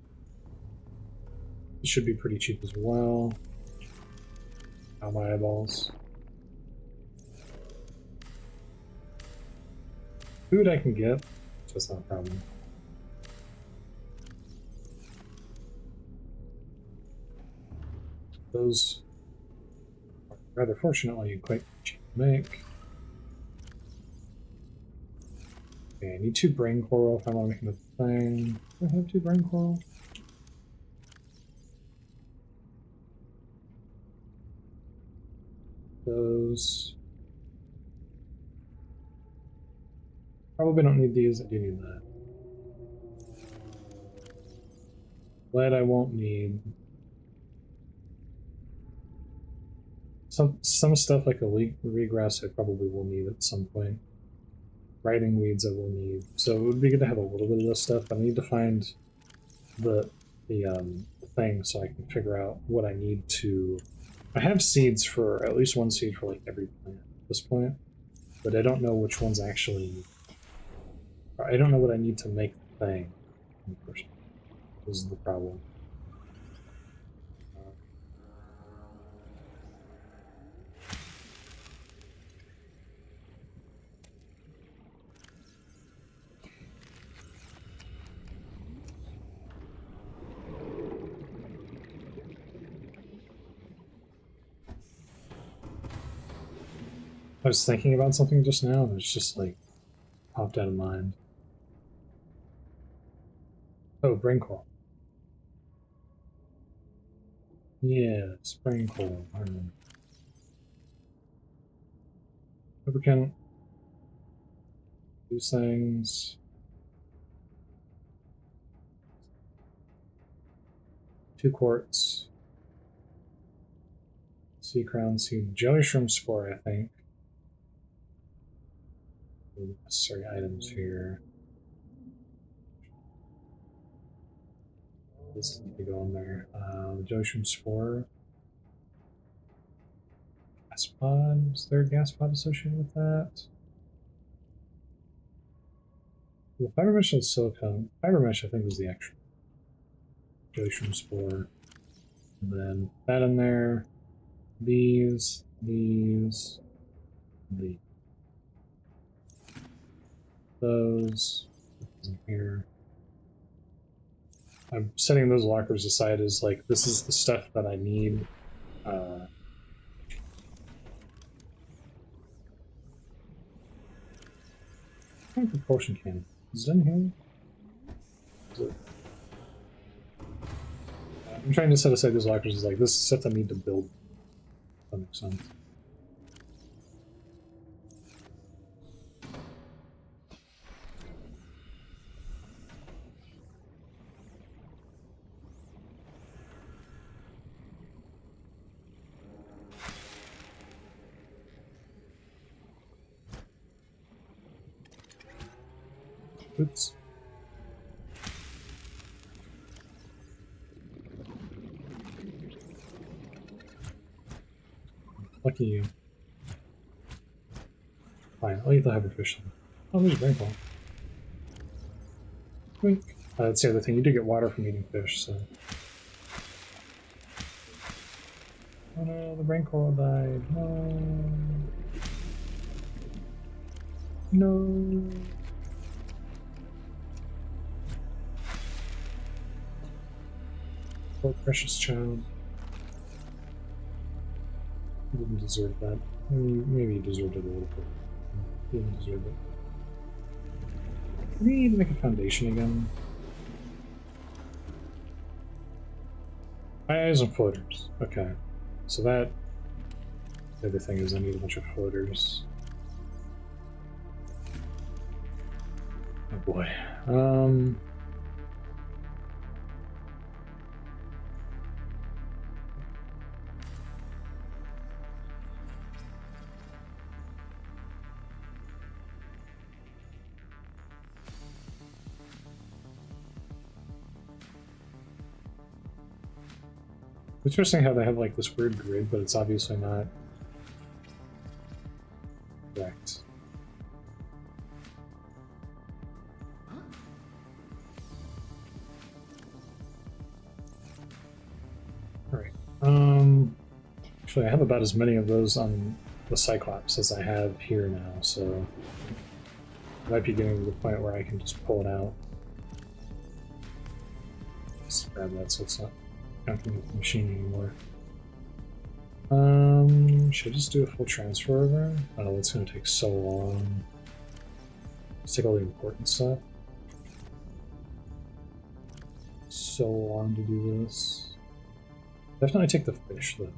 It should be pretty cheap as well. How my eyeballs. Food I can get, so that's not a problem. Those are rather fortunately quite cheap to make. Okay, I need 2 brain coral if I want to make another thing. Do I have 2 brain coral? Those. Probably don't need these, I do need that. Lead I won't need. Some stuff like a regress I probably will need at some point. Riding weeds I will need. So it would be good to have a little bit of this stuff. I need to find the thing so I can figure out what I need to. I have seeds for at least one seed for like every plant at this point, but I don't know which ones actually. I don't know what I need to make the thing. This is the problem. I was thinking about something just now, and it's just like popped out of mind. Oh, brain coal. Yes, brain coal. Lubricant. These things. 2 quartz. Sea crown seed. Jelly shrimp spore, I think. Necessary items here. This needs to go in there. Jelly shrimp spore. Gas pod. Is there a gas pod associated with that? The fiber mesh and silicone. Fiber mesh, I think, was the actual jelly shrimp spore. And then that in there. These. Those. In here. I'm setting those lockers aside as like, this is the stuff that I need. Propulsion cannon. Is it in here? Is it? I'm trying to set aside these lockers as like, this is stuff I need to build. If that makes sense. Oops. Lucky you. Fine, I'll eat the hyperfish then. Oh, there's rainfall. Wink. That's the other thing, you do get water from eating fish, so. Oh no, the brain coral died. No. No. Poor precious child. He didn't deserve that. Maybe he deserved it a little bit. He didn't deserve it. Do we need to make a foundation again? Eyes and floaters. Okay. So that... The other thing is I need a bunch of floaters. Oh boy. It's interesting how they have like this weird grid, but it's obviously not correct. Alright. Actually I have about as many of those on the Cyclops as I have here now, so I might be getting to the point where I can just pull it out. Just grab that so it's not counting with the machine anymore. Should I just do a full transfer over? Oh, it's gonna take so long. Let's take all the important stuff. So long to do this. Definitely take the fish though.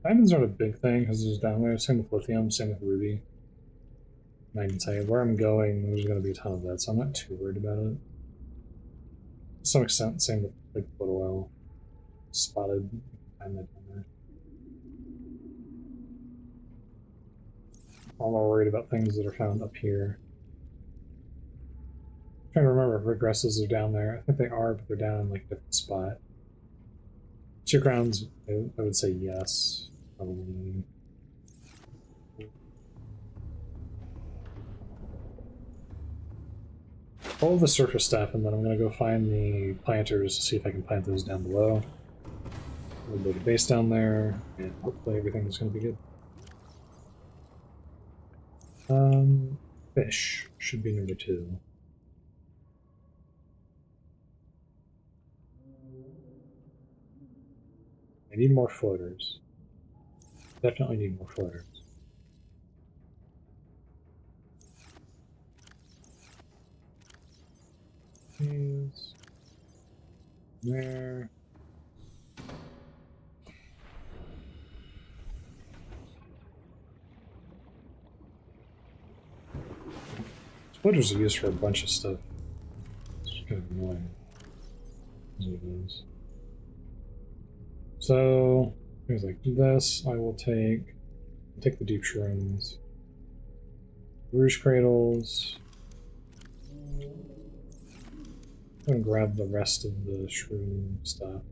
Diamonds aren't a big thing because there's down there. Same with lithium, same with ruby. And I can tell you where I'm going, there's going to be a ton of that, so I'm not too worried about it. To some extent, same with like blood oil. Spotted, find that down there. I'm more worried about things that are found up here. I'm trying to remember if regresses are down there. I think they are, but they're down in like a different spot. Chip grounds, I would say yes, probably. All the surface stuff, and then I'm going to go find the planters to see if I can plant those down below. We'll build a base down there, and hopefully everything's going to be good. Fish should be number 2. I need more floaters. Definitely need more floaters. These. There. Floaters are used for a bunch of stuff. It's kind of annoying. As it is. So, things like this, I will take the deep shrooms. Rouge cradles. I'm gonna grab the rest of the shroom stuff.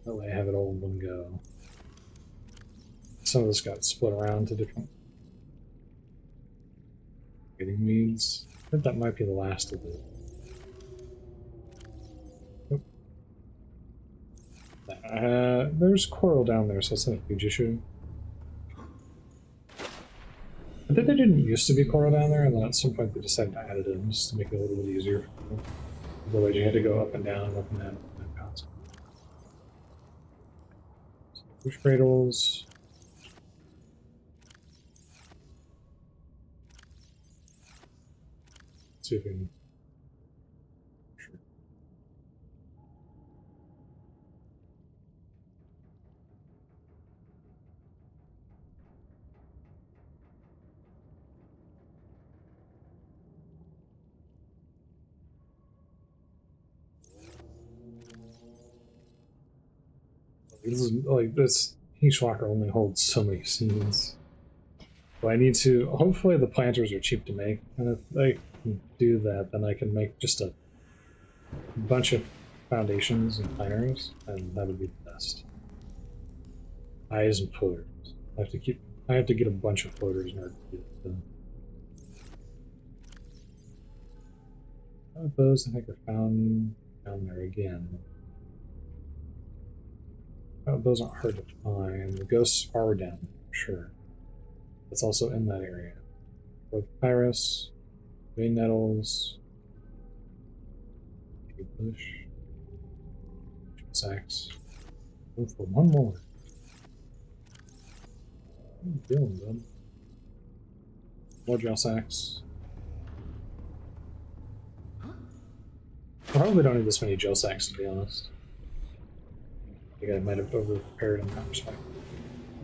That way I have it all in one go. Some of this got split around to different getting weeds. I think that might be the last of it. Nope. There's coral down there, so it's not a huge issue. I think there didn't used to be coral down there, and then at some point they decided to add it in just to make it a little bit easier. Otherwise you had to go up and down, up and down, up and down. So, push cradles. Let's see if we can. Sure. This is like this Heat Locker only holds so many seeds. But I need to. Hopefully, the planters are cheap to make, and if I can do that, then I can make just a bunch of foundations and planters, and that would be the best. Eyes and floaters. I have to get a bunch of floaters in order to do it. Those I think are found down there again. Oh, those aren't hard to find. The ghosts are down there, sure. It's also in that area. Both Pyrus, vein nettles, bush, sacks. Go for one more. What are you doing, bud? More gel sacks. I probably don't need this many gel sacks, to be honest. I think I might have over-prepared in that respect.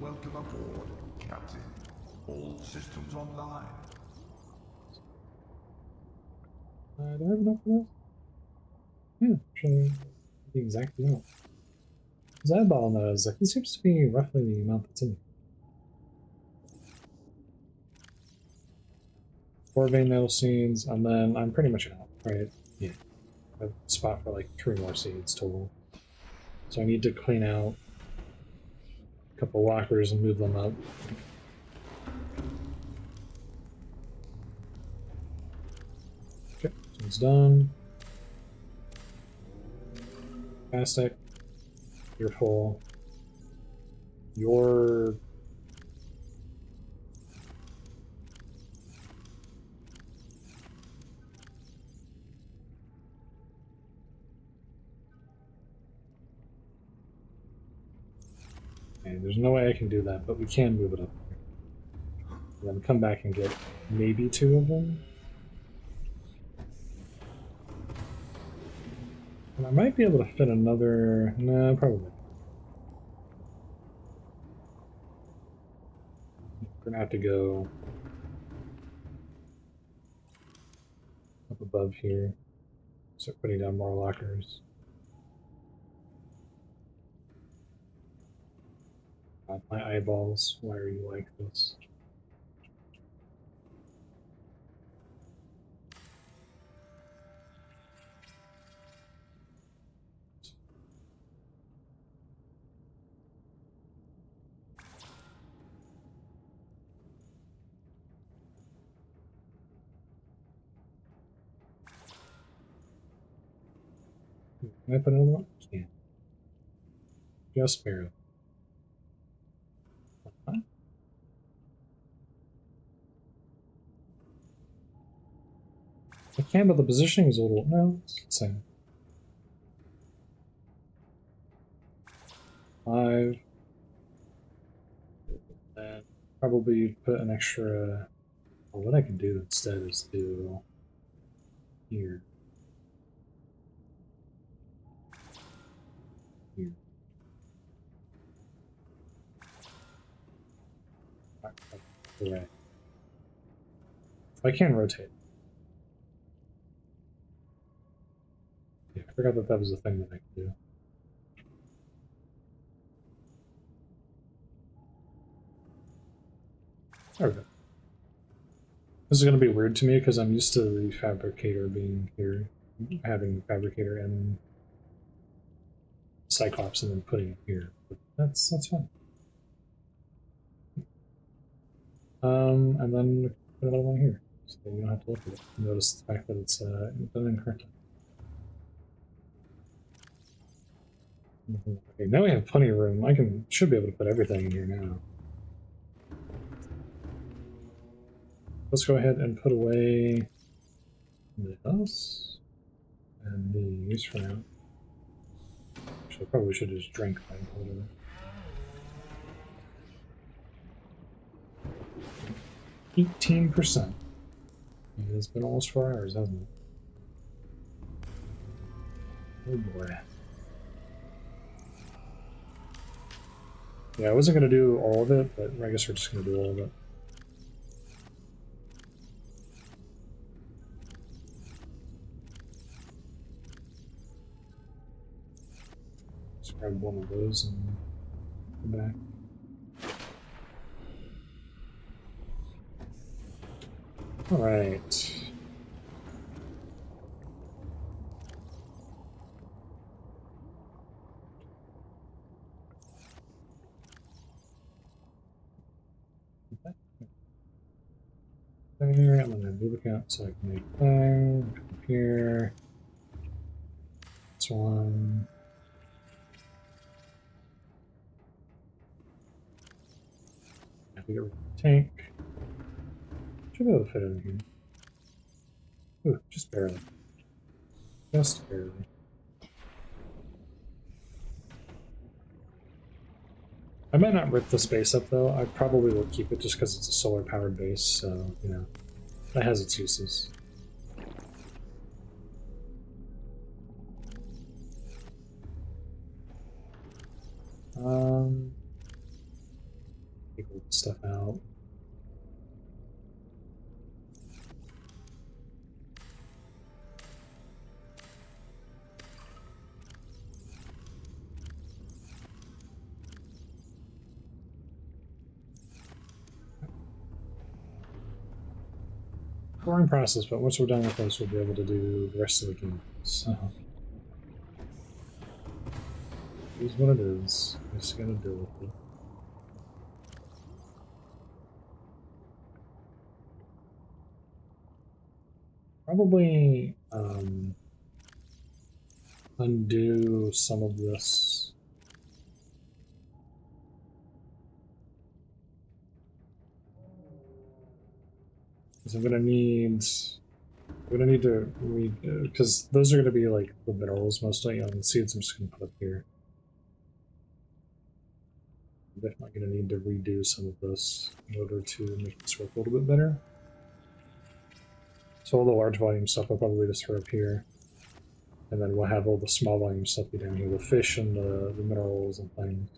Welcome aboard, Captain. All systems online. Do I have enough for this? Yeah, actually, the exact amount. His eyeball knows, like, this seems to be roughly the amount that's in here. 4 vein nettle seeds, and then I'm pretty much out, right? Yeah. I have a spot for like 3 more seeds total. So I need to clean out a couple lockers and move them up. Okay, so it's done. Plastic. You're full. You're... Okay, there's no way I can do that, but we can move it up. And then come back and get maybe 2 of them. And I might be able to fit another... No, probably. We're gonna have to go up above here. Start putting down more lockers. God, my eyeballs, why are you like this? Can I put another one? Can't. Just barely. Huh? I can, but the positioning is a little. No, it's the same. 5. And probably put an extra. Well, what I can do instead is do here. Here. Right. I can rotate. Yeah, I forgot that that was a thing that I could do. There we go. This is going to be weird to me because I'm used to the fabricator being here, having fabricator and Cyclops and then putting it here. But that's fine. And then put another one here, so you don't have to look at it. Notice the fact that it's done incorrectly. Okay, now we have plenty of room. Should be able to put everything in here now. Let's go ahead and put away this and these for now. Actually, I probably should have just drank that, whatever. %. It's been almost 4 hours, hasn't it? Oh boy. Yeah, I wasn't going to do all of it, but I guess we're just going to do all of it. Let's grab one of those and go back. All right. There, I'm gonna lubricant so I can make thing. Come here. This one. I have to get rid of the tank. Should be able to fit it in here. Ooh, just barely. Just barely. I might not rip this base up though. I probably will keep it just because it's a solar powered base, so you know, that has its uses. Take all this stuff out. Boring process, but once we're done with this, we'll be able to do the rest of the game. So, here's what it is. Just gotta deal with it. Probably undo some of this. Because I'm gonna need to read, because those are gonna be like the minerals mostly. The seeds I'm just gonna put up here. I'm definitely gonna need to redo some of this in order to make this work a little bit better. So all the large volume stuff I'll probably just throw up here. And then we'll have all the small volume stuff be down here, the fish and the minerals and things.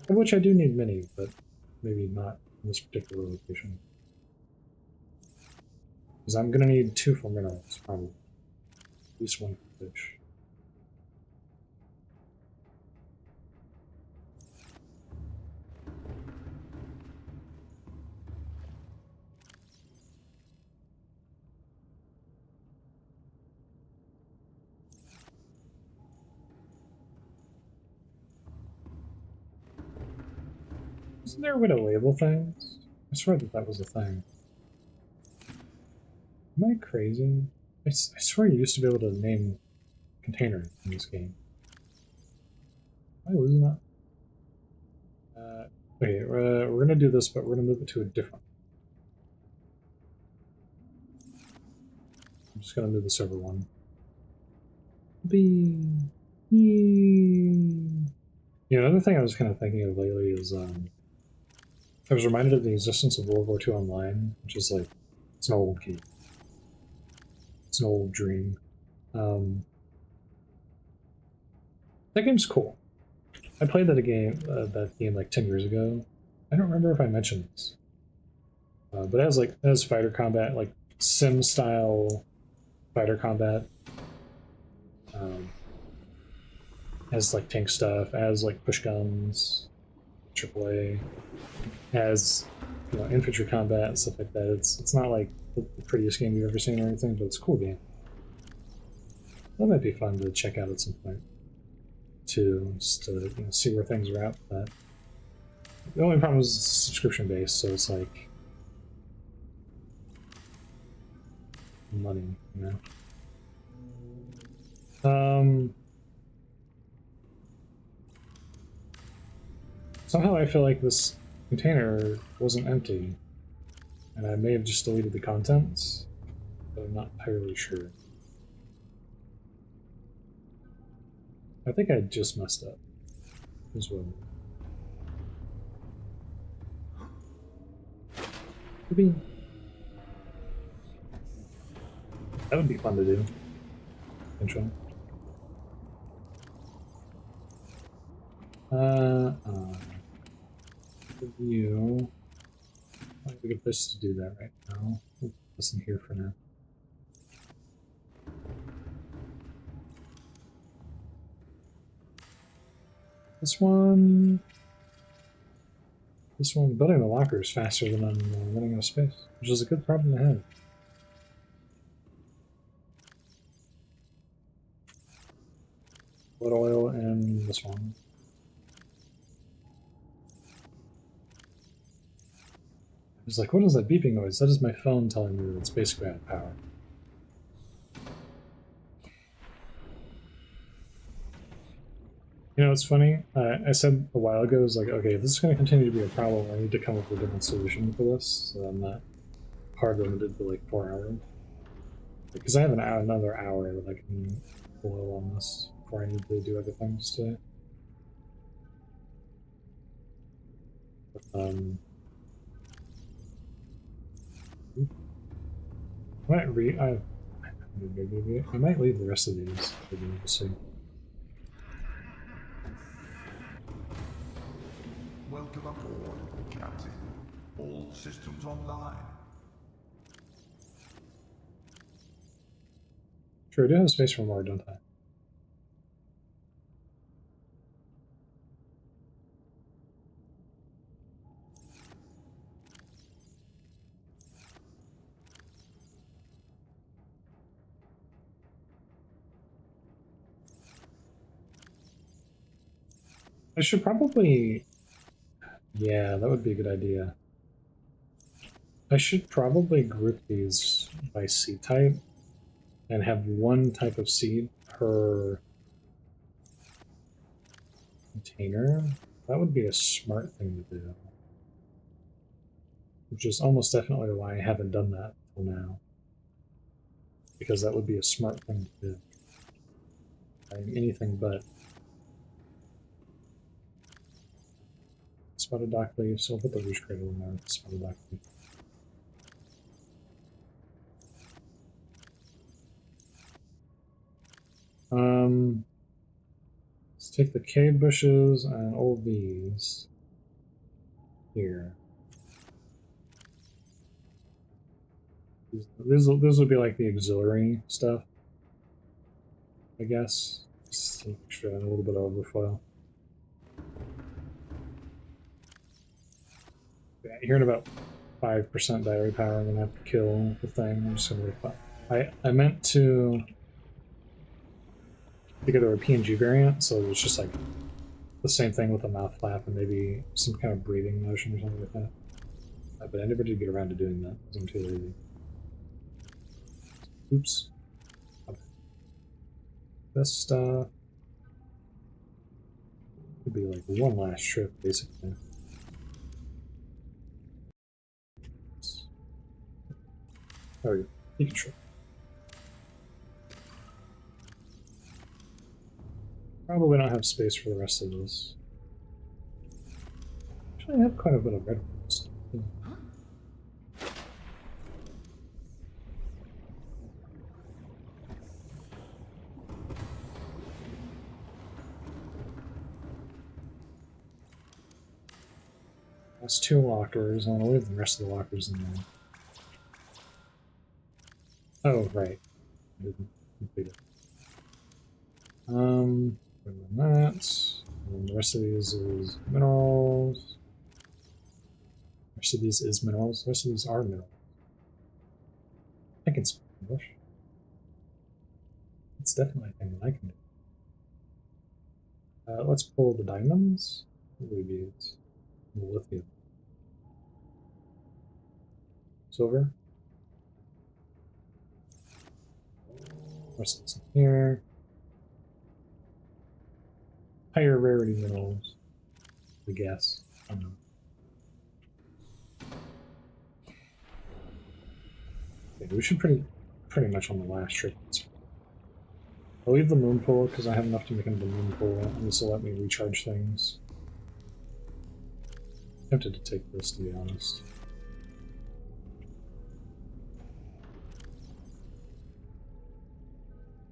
Of which I do need many, but maybe not in this particular location. Because I'm gonna need 2 for minerals, probably. At least 1 for fish. Isn't there a way to label things? I swear that that was a thing. Am I crazy? I swear you used to be able to name containers in this game. Am I losing that? Okay, we're gonna do this, but we're gonna move it to a different. I'm just gonna move this over 1. Yeah, another thing I was kind of thinking of lately is I was reminded of the existence of World War II Online, which is like, it's an old game. It's an old dream. That game's cool. I played that game like 10 years ago. I don't remember if I mentioned this. But it has fighter combat, like sim style fighter combat. Has like tank stuff, has like push guns, AAA, has infantry combat and stuff like that. It's not like the prettiest game you've ever seen or anything, but it's a cool game. That might be fun to check out at some point too, just to see where things are at with that. The only problem is it's subscription based, so it's like money, Somehow I feel like this container wasn't empty, and I may have just deleted the contents, but I'm not entirely sure. I think I just messed up as well. Maybe that would be fun to do. Eventually. Review. Might be a good place to do that right now. We'll put this in here for now. This one, building the locker is faster than I'm running out of space, which is a good problem to have. Blood oil and this one. It's like, what is that beeping noise? That is my phone telling me that it's basically out of power. It's funny. I said a while ago, it's like, okay, if this is going to continue to be a problem, I need to come up with a different solution for this, so I'm not hard limited to like 4 hours. Because I have another hour that I can blow on this before I need to do other things today. But, I might leave the rest of these. We'll see. Welcome aboard, Captain. All systems online. Sure, I do have space for more, don't I? I should probably... Yeah, that would be a good idea. I should probably group these by seed type and have one type of seed per container. That would be a smart thing to do. Which is almost definitely why I haven't done that until now. Because that would be a smart thing to do. Anything but. Spotted dock leaf, so I'll put the roost cradle in there with the spotted dock leaf. Let's take the cave bushes and all of these. here. Those would be like the auxiliary stuff, I guess. Just make sure a little bit of overflow. Yeah, here in about 5% battery power, I'm gonna have to kill the thing. I'm just gonna leave it. I meant to together a PNG variant, so it was just like the same thing with a mouth flap and maybe some kind of breathing motion or something like that. But I never did get around to doing that because I'm too lazy. Oops. Okay. This stuff could be like one last trip, basically. There we go. You can trip. Probably don't have space for the rest of this. Actually, I have quite a bit of red ones. That's 2 lockers. I want to leave the rest of the lockers in there. Oh, right. I didn't complete it. And that. And the rest of these is minerals. The rest of these is minerals. The rest of these are minerals. I can speak English. It's definitely a thing that I can do. Let's pull the diamonds. What would be it? Lithium. Silver. Rest of this in here. Higher rarity minerals, I guess. I don't know. Okay, we should pretty much on the last trip. I'll leave the moon pool because I have enough to make into the moon pool, and this will let me recharge things. I'm tempted to take this, to be honest.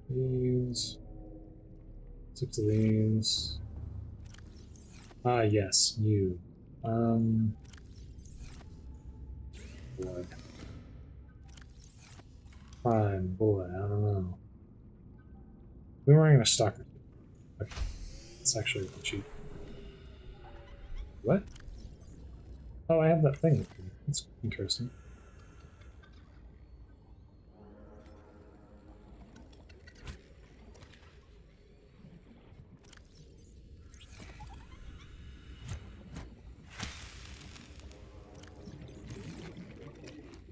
These. 6 of these. Ah, yes, you. Boy. Fine, boy, I don't know. We were wearing a stalker. Okay. It's actually really cheap. What? Oh, I have that thing. That's interesting.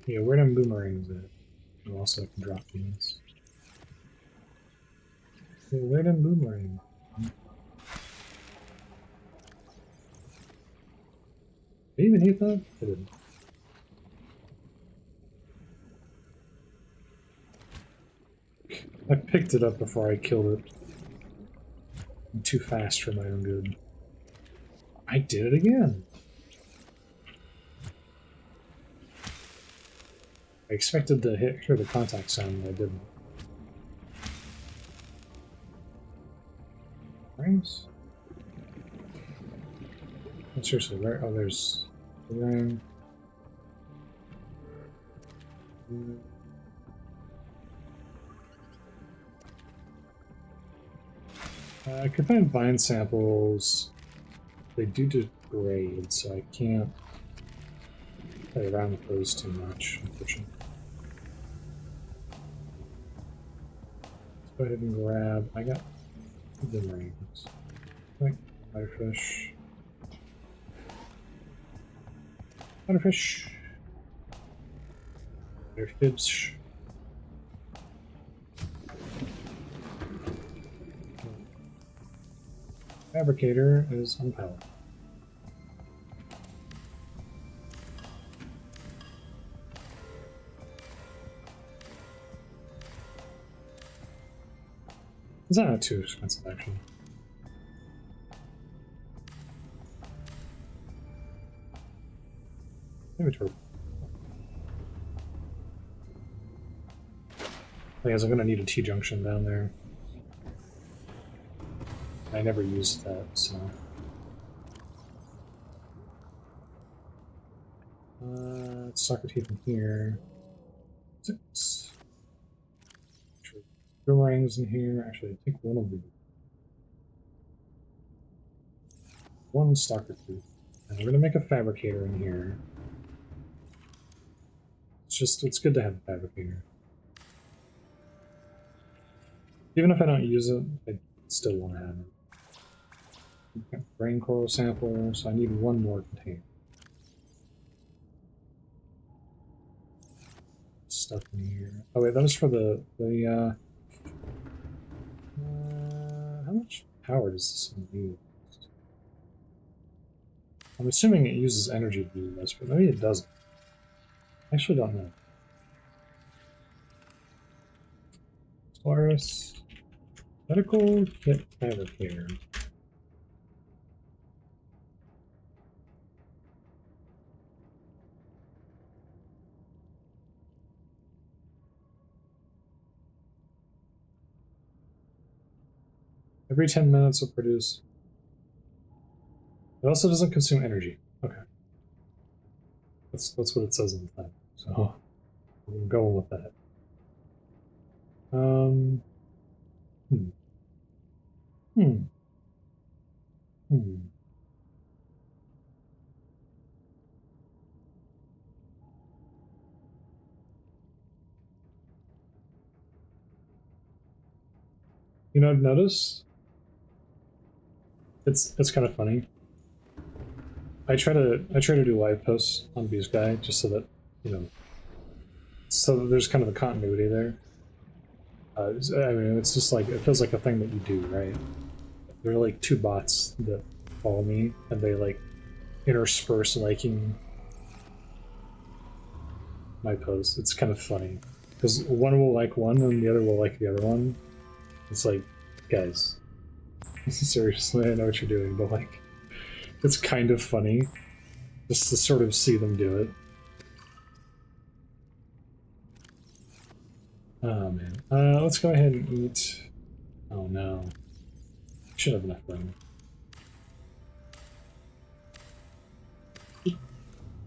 Yeah, where them boomerangs at? And also I can drop these. Yeah, where them boomerangs? Did I even hit that? I didn't. I picked it up before I killed it. I'm too fast for my own good. I did it again! I expected to hear the contact sound, but I didn't. Rings? Oh, seriously, where? Oh, there's the ring. I could find vine samples. They do degrade, so I can't play around with those too much, unfortunately. Let's go ahead and grab. I got the rings. Like firefish. Firefish. Firefish. Fabricator is unpowered. It's not too expensive, actually. Inventory. I guess I'm gonna need a T-junction down there. I never used that, so. Soccer teeth in here. 6. Boomerangs in here. Actually, I think one of them. 1 stalker tooth. And we're gonna make a fabricator in here. It's good to have a fabricator. Even if I don't use it, I still want to have it. Okay, brain coral sample, so I need 1 more container. Stuff in here. Oh wait, that was for how much power does this thing use? I'm assuming it uses energy to do this, but maybe it doesn't. I actually don't know. Taurus. Medical kit fabricator. Every 10 minutes will produce. It also doesn't consume energy. Okay. That's what it says in the thing. So I'm going with that. Hmm. You know, I've noticed it's kind of funny. I try to do live posts on Beast Guy just so that, you know, so that there's kind of a continuity there. I mean, it's just like, it feels like a thing that you do, right? There are like 2 bots that follow me, and they like intersperse liking my posts. It's kind of funny because one will like one and the other will like the other one. It's like, guys, seriously, I know what you're doing, but like, it's kind of funny just to sort of see them do it. Oh man. Let's go ahead and eat. Oh no. Should have enough room.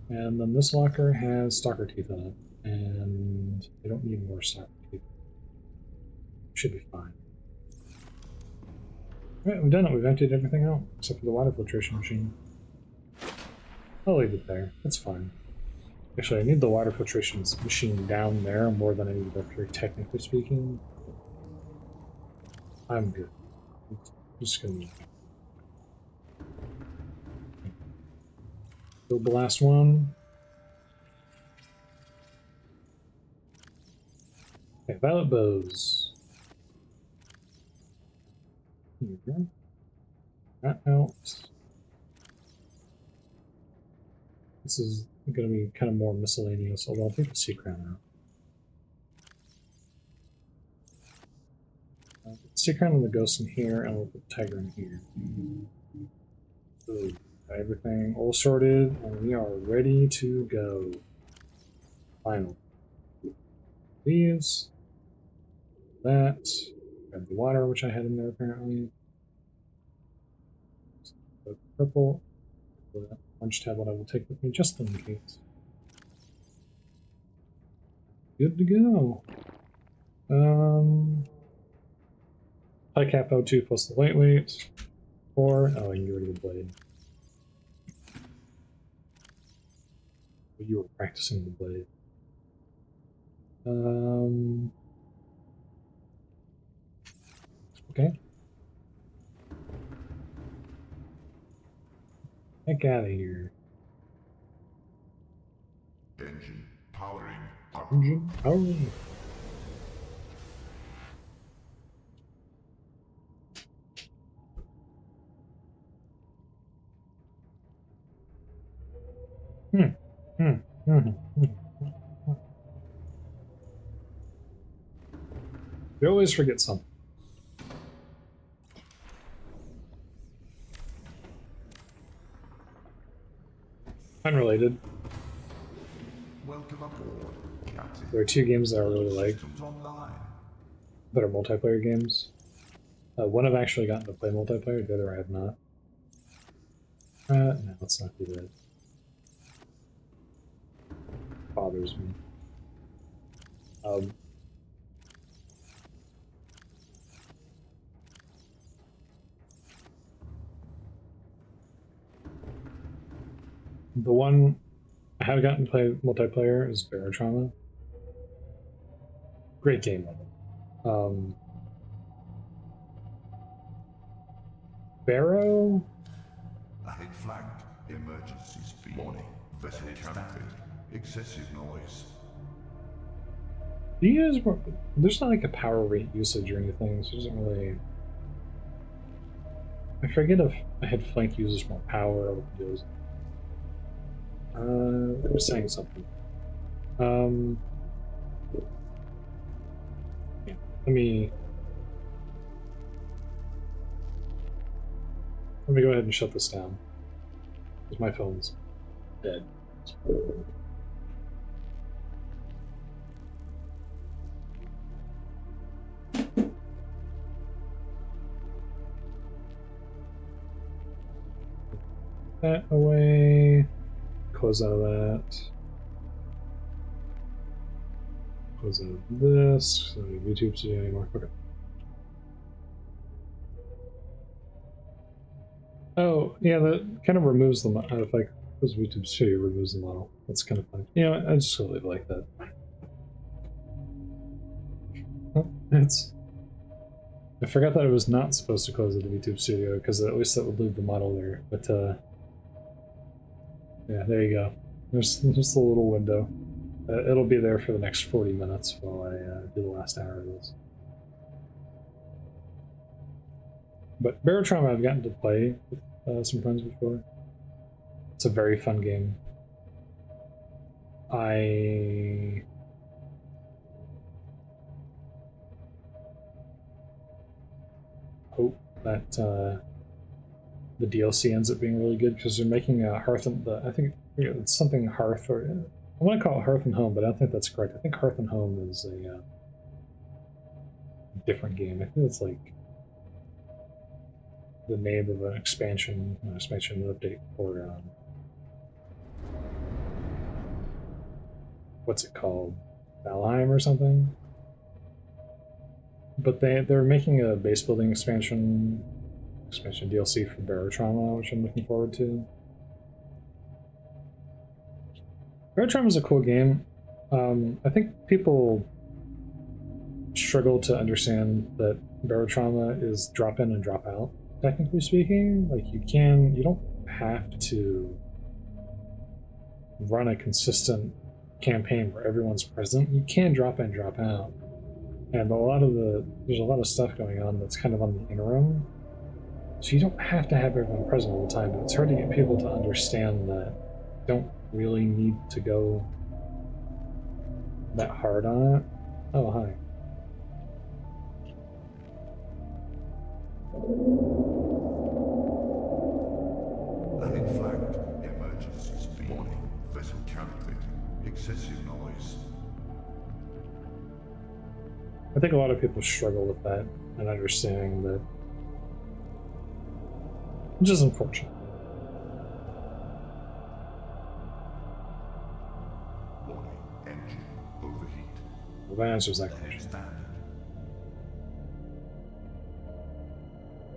And then this locker has stalker teeth in it, and I don't need more stalker teeth. Should be fine. Alright, we've done it. We've emptied everything out, except for the water filtration machine. I'll leave it there. It's fine. Actually, I need the water filtration machine down there more than I need it up here, technically speaking. I'm good. I'm just gonna build the last one. Okay, violet bows. Here we go. That out. This is going to be kind of more miscellaneous, although I'll take the sea crown out. Sea crown and the ghost in here, and we'll put the tiger in here. So, everything all sorted, and we are ready to go. Final. These. That. Grab the water, which I had in there apparently. The purple. The orange tablet I will take with me just in case. Good to go. High cap O2 plus the lightweight. 4. Oh, and you already the blade. You were practicing the blade. Okay. Heck out of here. Engine powering up. Engine powering. You always forget something. Unrelated. Welcome aboard, Captain. There are 2 games that I really like Systems online. that are multiplayer games. One I've actually gotten to play multiplayer, the other I have not. No, let's not do that. bothers me. The one I have gotten to play multiplayer is Barotrauma. Great game. Barrow? Ahead flagged. Emergency speed. Warning. Vessel counted. Excessive noise. Do you use more? There's not like a power rate usage or anything, so it doesn't really. I forget if Ahead flank uses more power or what it does. I was saying something. Yeah, let me go ahead and shut this down. Because my phone's dead. That away. Close out of that. Close out of this. So YouTube to do anymore. Okay. Oh, yeah, that kind of removes the model. If I close YouTube Studio, removes the model. That's kind of funny. You know, I just gonna leave it like that. Oh, I forgot that it was not supposed to close the YouTube Studio, because at least that would leave the model there. But, yeah, there you go. There's just a little window. It'll be there for the next 40 minutes while I do the last hour of this. But Barotrauma I've gotten to play with some friends before. It's a very fun game. I hope that the DLC ends up being really good, because they're making a Hearth and I think it's something Hearth, or I want to call it Hearth and Home, but I don't think that's correct. I think Hearth and Home is a different game. I think it's like the name of an expansion update for what's it called, Valheim or something. But they're making a base building expansion DLC for Barotrauma, which I'm looking forward to. Barotrauma is a cool game. I think people struggle to understand that Barotrauma is drop in and drop out, technically speaking. Like, you don't have to run a consistent campaign where everyone's present. You can drop in, drop out. And there's a lot of stuff going on that's kind of on the interim. So you don't have to have everyone present all the time, but it's hard to get people to understand that you don't really need to go that hard on it. Oh, hi. Ahead flagged. Emergency speed. Warning. Vessel counted. Excessive noise. I think a lot of people struggle with that and understanding that, which is unfortunate. Warning. Engine overheat. Well, that answers that Ahead question. standard.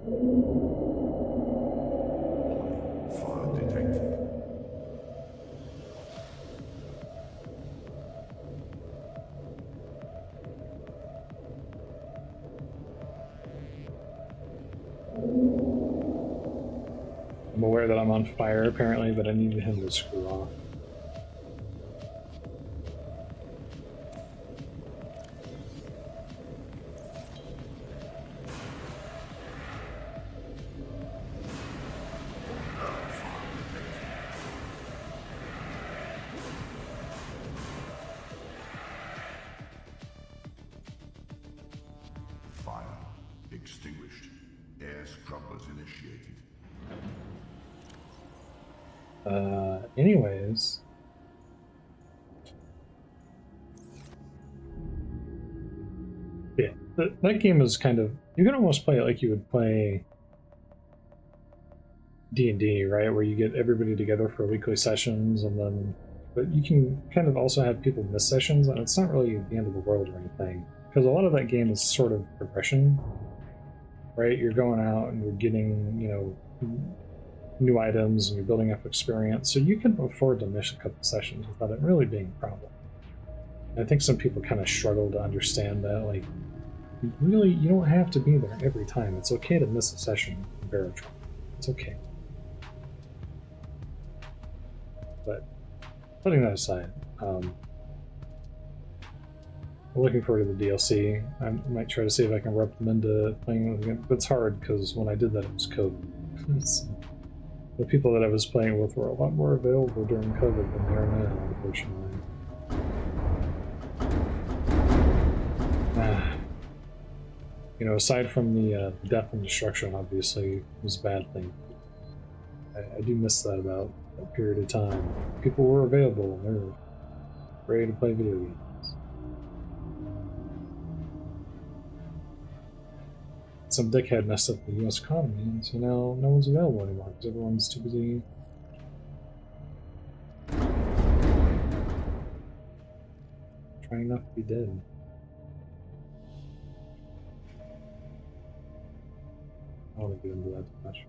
Warning. Fire detected. I'm aware that I'm on fire, apparently, but I needed him to screw off. Fire extinguished. Air scrubbers initiated. Anyways. Yeah, that game is kind of, you can almost play it like you would play D&D, right? Where you get everybody together for weekly sessions, and then But you can kind of also have people miss sessions, and it's not really the end of the world or anything. Because a lot of that game is sort of progression, right? You're going out and you're getting, you know, new items and you're building up experience, so you can afford to miss a couple sessions without it really being a problem. And I think some people kind of struggle to understand that, like, you don't have to be there every time. It's okay to miss a session in Baratron. It's okay. But putting that aside, I'm looking forward to the DLC. I might try to see if I can rub them into playing with again, but it's hard because when I did that, it was COVID. So the people that I was playing with were a lot more available during COVID than they are now, unfortunately. You know, aside from the death and destruction, obviously, was a bad thing. I do miss that about that period of time. People were available and they were ready to play video games. Some dickhead messed up the US economy, and so now no one's available anymore because everyone's too busy trying not to be dead. I don't want to get into that too much.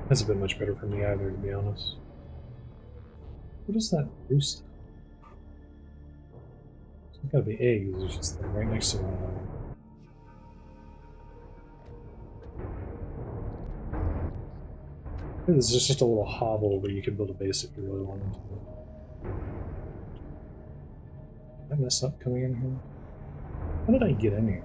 Hasn't been much better for me either, to be honest. What is that roost? It's gotta be eggs, it's just right next to one another. This is just a little hovel where you could build a base if you really wanted to. Did I mess up coming in here? How did I get in here?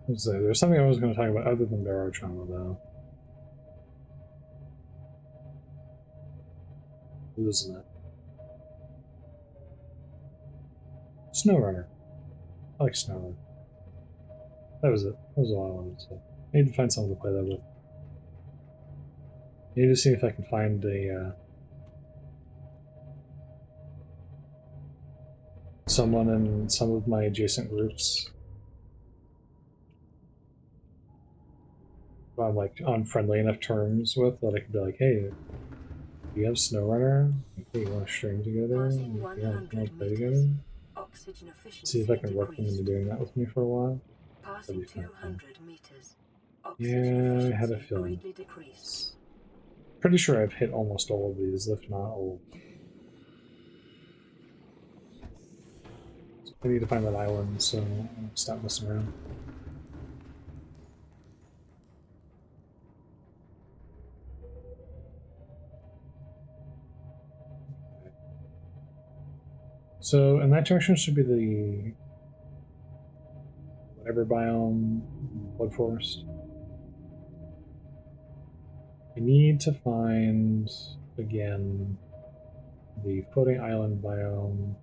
There's something I was going to talk about other than Barotrauma, though. Losing it. SnowRunner. I like SnowRunner. That was it. That was all I wanted to say. I need to find someone to play that with. I need to see if I can find a someone in some of my adjacent groups. Who I'm like on friendly enough terms with that I can be like, hey, do you have SnowRunner? Like, hey, you want to stream together? You want to play together? See if I can work them into doing that with me for a while. Passing 200 meters. Yeah, I had a feeling. Pretty sure I've hit almost all of these, if not all. So I need to find that island, so I'll stop messing around. So in that direction should be the whatever biome, Blood Forest. I need to find again the floating island biome.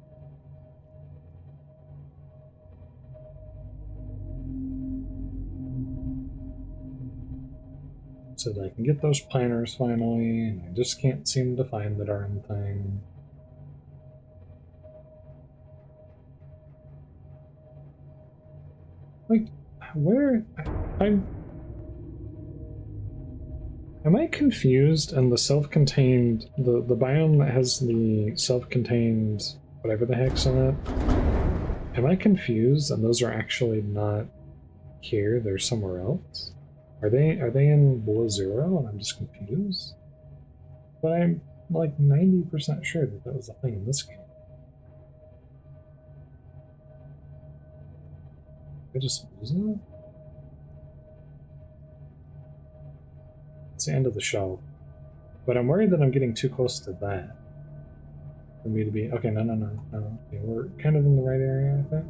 So that I can get those planners finally, and I just can't seem to find the darn thing. Like, where... Am I confused and the self-contained... The biome that has the self-contained whatever the heck's in it? Am I confused and those are actually not here, they're somewhere else? Are they in Below Zero and I'm just confused? But I'm like 90% sure that that was the thing in this game. I just losing it? It's the end of the show. But I'm worried that I'm getting too close to that. For me to be... Okay, no. Okay, we're kind of in the right area, I think.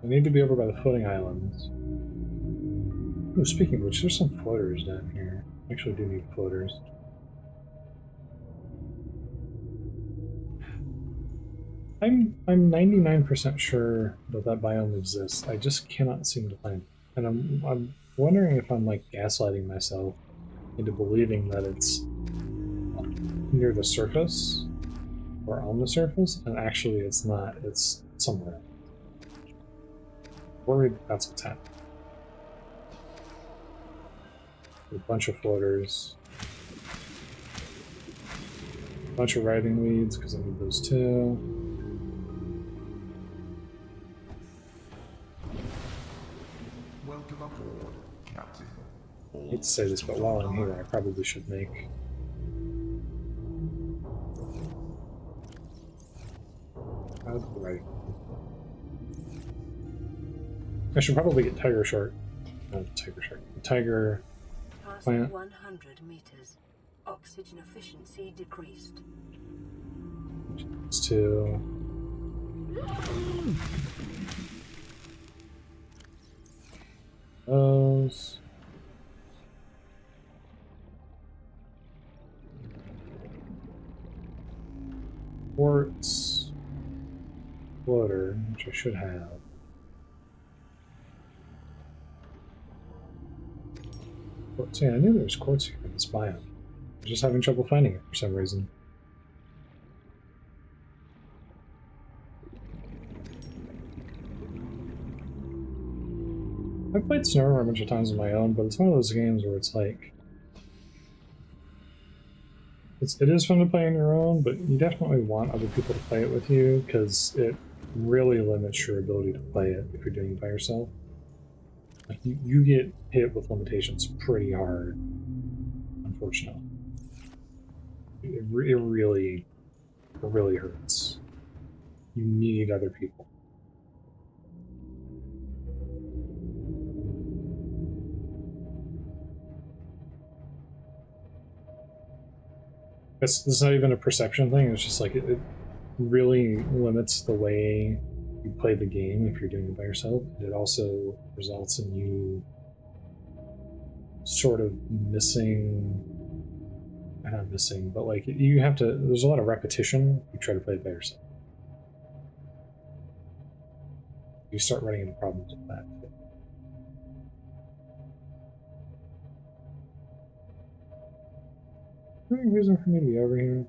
I need to be over by the floating islands. Oh, speaking of which, there's some floaters down here. I actually do need floaters. I'm 99% sure that that biome exists. I just cannot seem to find it. And I'm wondering if I'm like gaslighting myself into believing that it's near the surface or on the surface, and actually it's not. It's somewhere else. Worried that's what's happening. A bunch of floaters. A bunch of riding weeds, because I need those too. Welcome aboard, Captain. I hate to say this, but while I'm here, I probably should make right. I should probably get tiger shark. Not tiger shark. Tiger Passing plant. 100 meters. Oxygen efficiency decreased. To those. Quartz floater, which I should have. Quartz, yeah, I knew there was quartz here in this biome. I was just having trouble finding it for some reason. I've played Snowrunner a bunch of times on my own, but it's one of those games where it's like it is fun to play on your own, but you definitely want other people to play it with you because it really limits your ability to play it if you're doing it by yourself. Like you get hit with limitations pretty hard, unfortunately. It really hurts. You need other people. It's not even a perception thing, it's just like it really limits the way you play the game if you're doing it by yourself. It also results in you sort of missing, not missing, but like you have to, there's a lot of repetition if you try to play it by yourself. You start running into problems with that. Is there any reason for me to be over here?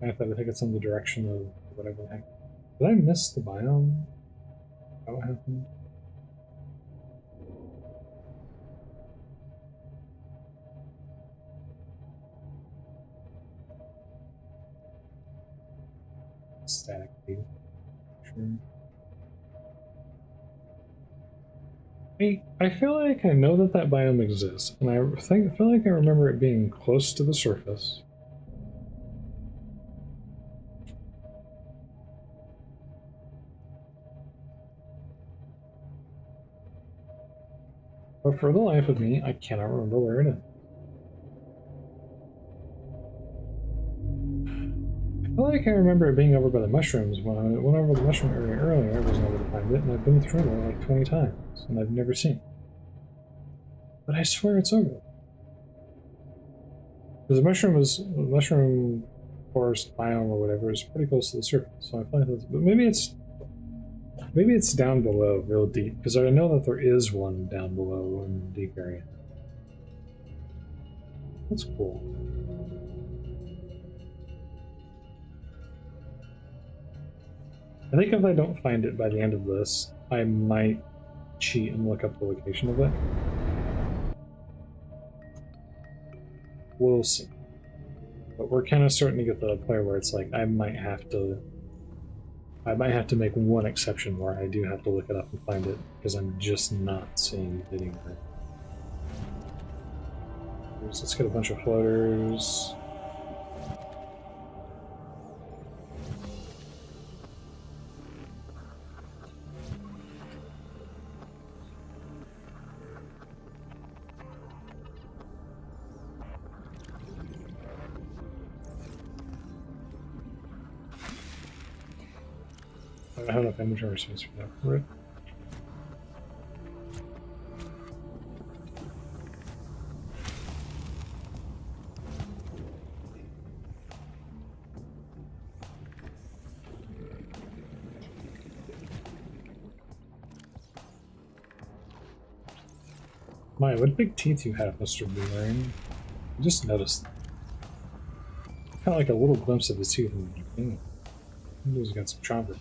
I think it's in the direction of whatever the heck. Did I miss the biome? Is that what happened? Static view. Sure. I feel like I know that that biome exists, and I feel like I remember it being close to the surface. But for the life of me, I cannot remember where it is. I feel like I remember it being over by the mushrooms. When I went over the mushroom area earlier, I wasn't able to find it, and I've been through there like 20 times, and I've never seen it. But I swear it's over there. Because the mushroom forest biome or whatever is pretty close to the surface, so I feel like that's, but maybe it's down below, real deep, because I know that there is one down below in the deep area. That's cool. I think if I don't find it by the end of this, I might cheat and look up the location of it. We'll see. But we're kind of starting to get to the point where it's like I might have to make one exception where I do have to look it up and find it, because I'm just not seeing it anywhere. Let's get a bunch of floaters. I don't have enough inventory space for that. Right. My, what big teeth you have, Mr. Boomerang. I just noticed that. Kind of like a little glimpse of his teeth in the beginning. He's got some chompers.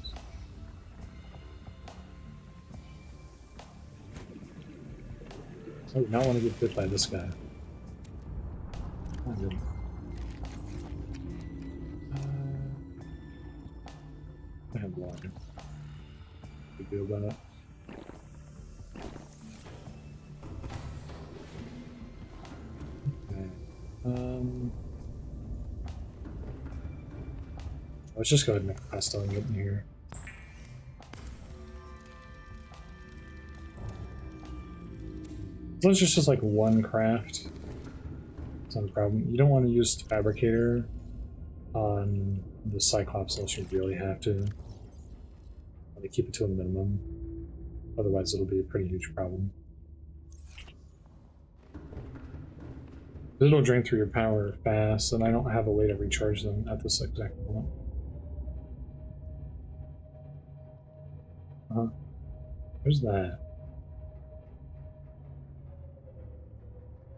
I would not want to get bit by this guy. Oh, good. I have water. Big deal about it. Okay. Let's just go ahead and make a fast and get in here. So it's just like one craft. It's not a problem. You don't want to use Fabricator on the Cyclops unless you really have to. To keep it to a minimum. Otherwise it'll be a pretty huge problem. It'll drain through your power fast, and I don't have a way to recharge them at this exact moment. Where's that?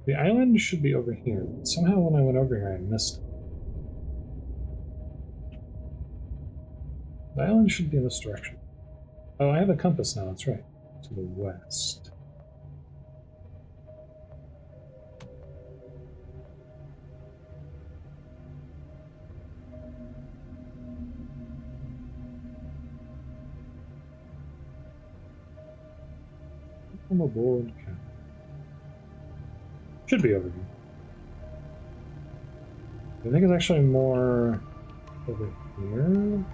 The island should be over here. Somehow when I went over here I missed it. The island should be in this direction. Oh, I have a compass now, that's right. To the west. I'm aboard. Okay. Should be over here. I think it's actually more over here.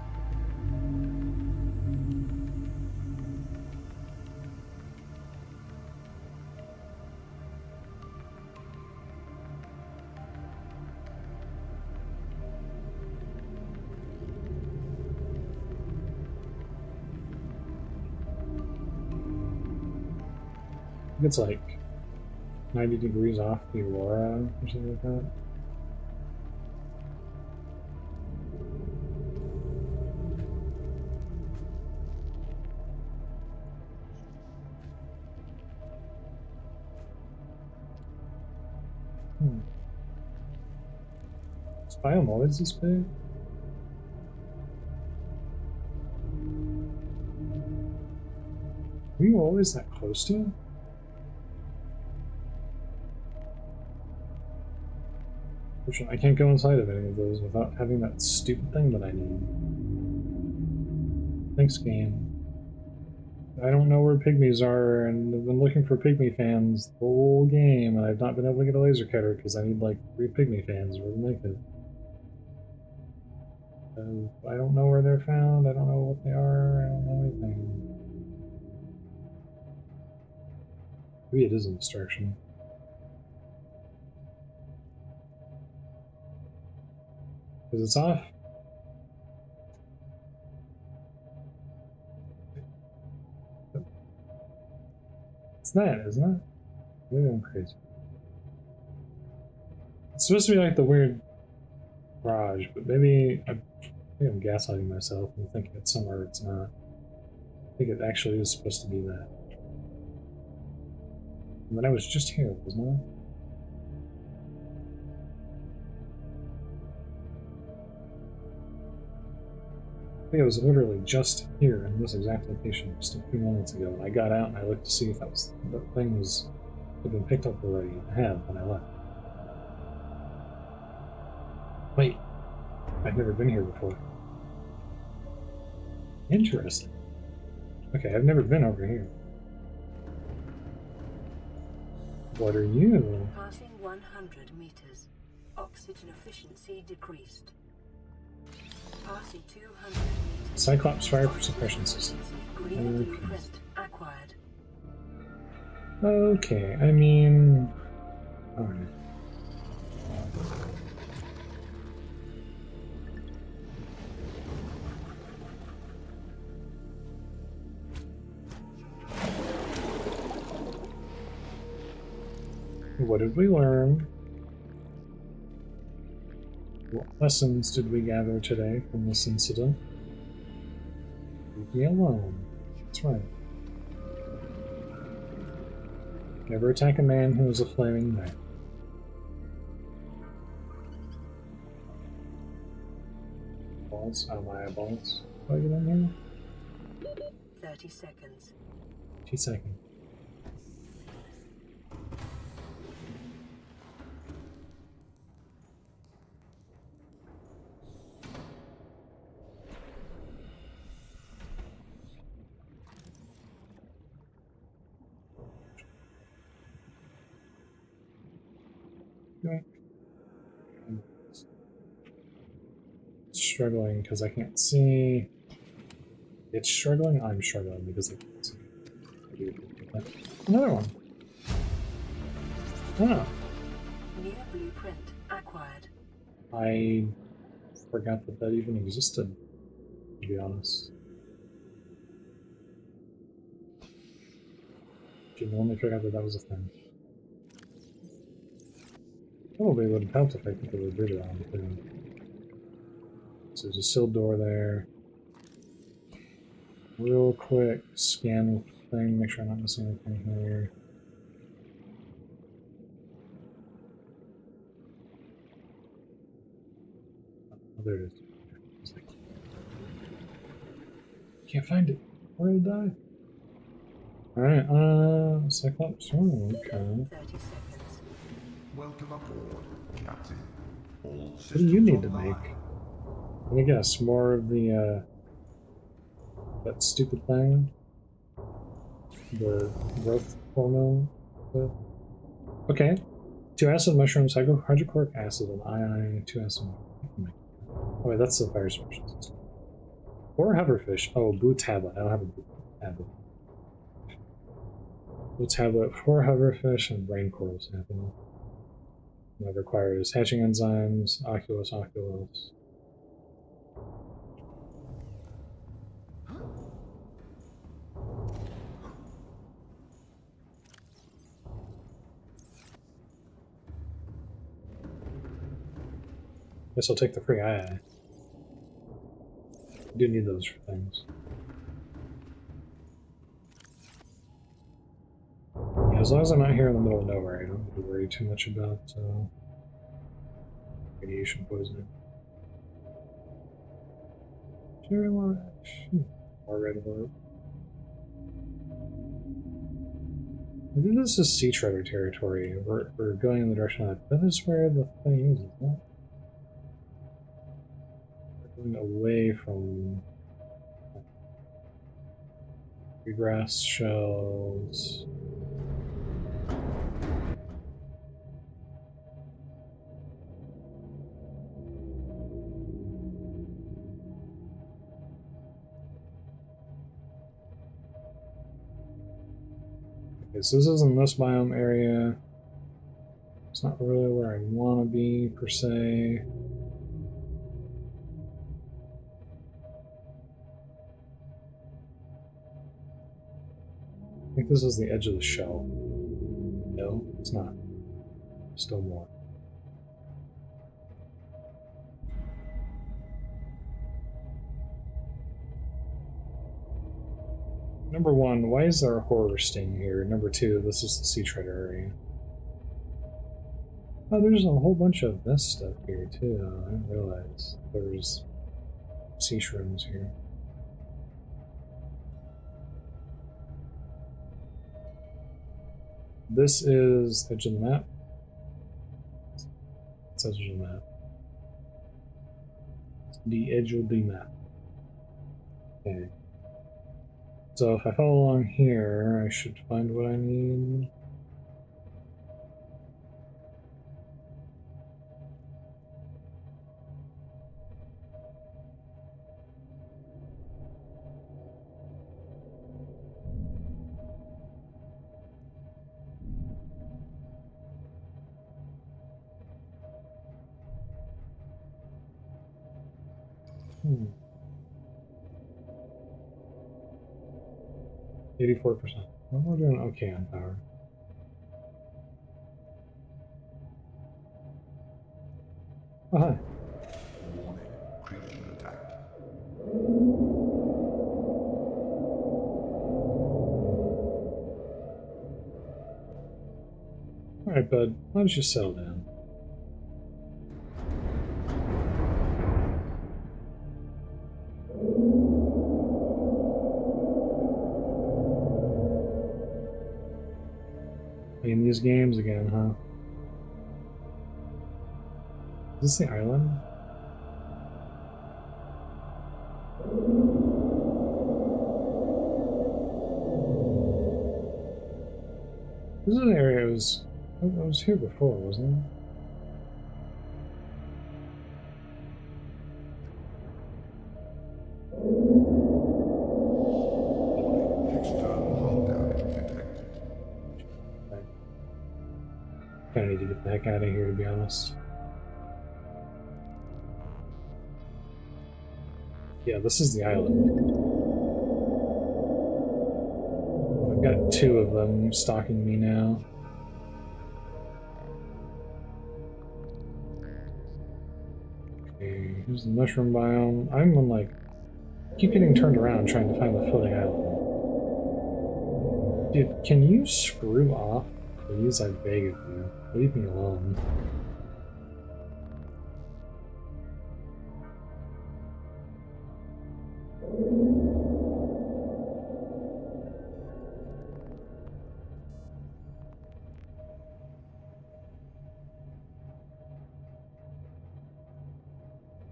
It's like 90 degrees off the aurora or something like that. Is biome always this big? Were you always that close to it? I can't go inside of any of those without having that stupid thing that I need. Thanks, game. I don't know where pygmies are, and I've been looking for pygmy fans the whole game, and I've not been able to get a laser cutter because I need like 3 pygmy fans or to make it. So I don't know where they're found, I don't know what they are, I don't know anything. Maybe it is a distraction. Because it's off. It's that, isn't it? Maybe I'm crazy. It's supposed to be like the weird garage, but maybe I'm gaslighting myself and thinking it's somewhere it's not. I think it actually is supposed to be that. And then I was just here, wasn't I? I think I was literally just here in this exact location just a few moments ago, and I got out and I looked to see if that thing had been picked up already, and I have when I left. Wait, I've never been here before. Interesting. Okay, I've never been over here. What are you? Passing 100 meters. Oxygen efficiency decreased. Passing 200 meters. Cyclops fire suppression system. Green blueprint acquired. Okay, I mean... Alright. What did we learn? What lessons did we gather today from this incident? Leave me alone. That's right. Never attack a man who is a flaming knight. Balls? Oh, my eyeballs. Do I get in here? 30 seconds. 2 seconds. Struggling because I can't see. It's struggling. I'm struggling because I can't see. Another one. Oh, New blueprint acquired. I forgot that that even existed, to be honest. Genuinely forgot that that was a thing. Probably would have helped if I could have bridge around too. So there's a sealed door there. Real quick scan thing, make sure I'm not missing anything here. Oh, there it is. It's like, can't find it. Where did it die? Alright, Cyclops. Oh, okay. 30 seconds. Welcome aboard, Captain. All What do you need to systems make? online. Let me guess, more of the, that stupid thing? The growth hormone? Okay. 2 acid mushrooms, hydrochloric acid, and ion, 2 acid. Oh wait, that's the fire suppression system. 4 hoverfish. Oh, blue tablet. I don't have a blue tablet. Blue tablet, 4 hoverfish, and brain coral sample. That requires hatching enzymes, oculus. Guess I'll take the free eye. I do need those for things. Yeah, as long as I'm not here in the middle of nowhere, I don't have to worry too much about radiation poisoning. More red alert. I think this is Sea Treader territory. We're going in the direction of that. That is where the thing is, isn't it? We're going away from grass shells. Okay, so this isn't this biome area. It's not really where I want to be, per se. I think this is the edge of the shell. No, it's not. Still more. Number 1, why is there a horror sting here? Number 2, this is the Sea Treader area. Oh, there's a whole bunch of this stuff here too. I didn't realize there's sea shrooms here. This is edge of the map. It's edge of the map. The edge of the map. Okay. So if I follow along here, I should find what I need. Hmm. 84%. Well, we're doing okay on power. Oh, hi. Warning, creature attack. Alright, bud. Why don't you settle down? Playing these games again, huh? Is this the island? This is an area I was here before, wasn't I? External hull damage detected. I kind of need to get the heck out of here, to be honest. Yeah, this is the island. I've got 2 of them stalking me now. Okay, here's the mushroom biome. I'm on, like, keep getting turned around trying to find the floating island. Dude, can you screw off? Please, I beg of you. Leave me alone.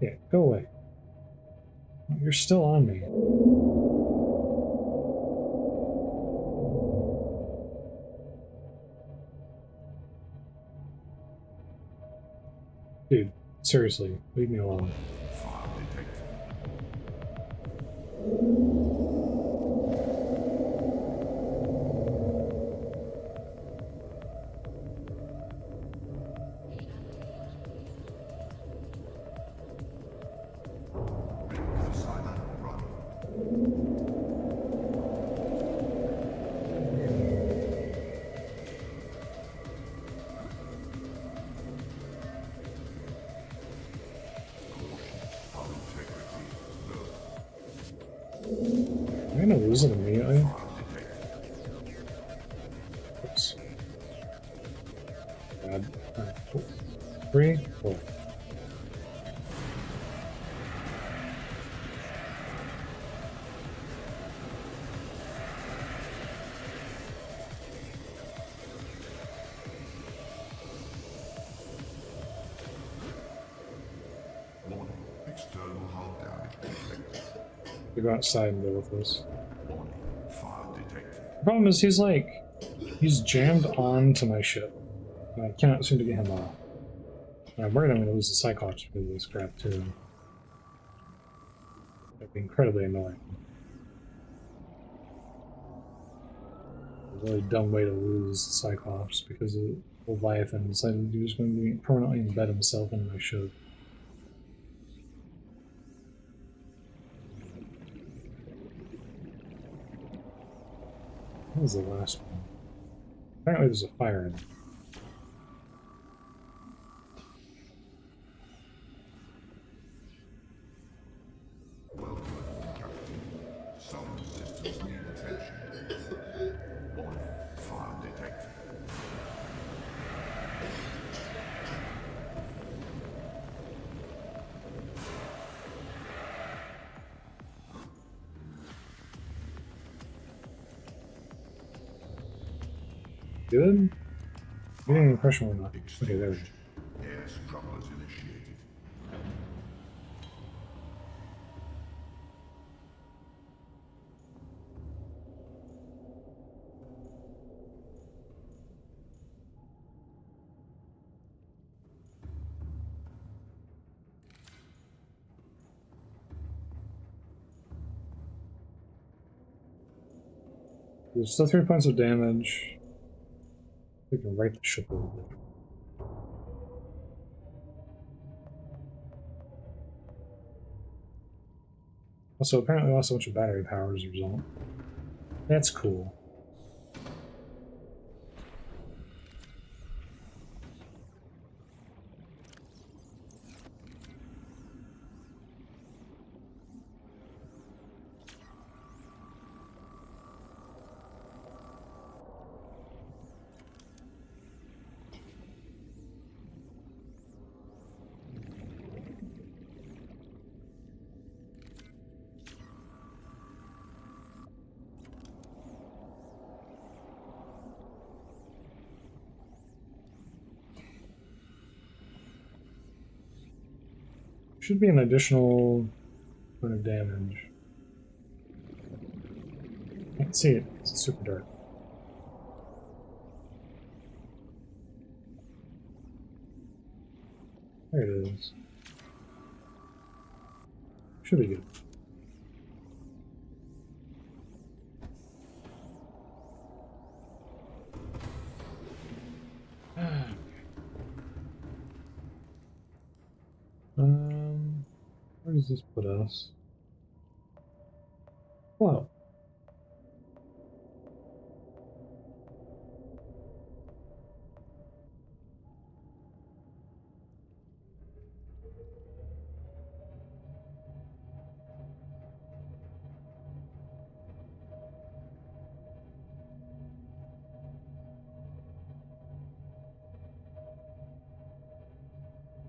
Yeah, go away. You're still on me. Dude, seriously, leave me alone. Fire detected. Ready for silent run. Hull integrity low. I'm gonna lose it immediately. Fire detected. Oops. Bad. Alright, cool. 3, 4. Warning. External hull damage detected. We go outside and deal with this. Warning. Fire detected. The problem is he's jammed onto my ship. And I cannot seem to get him off. And I'm worried I'm going to lose the Cyclops because of this crap too. That'd be incredibly annoying. A really dumb way to lose the Cyclops because Leviathan decided he was going to permanently embed himself in my ship. What was the last one? Apparently there's a fire in it. Welcome, Captain. Some systems need attention. Warning. Fire detected. Good? Getting the impression we're not. Okay, there we go. Air scrubbers initiated. There's still 3 points of damage. We can right the ship a little bit. Also, apparently lost a bunch of battery power as a result. That's cool. Should be an additional point of damage. Can't see it. It's super dark. There it is. Should be good. Where does this put us? Well,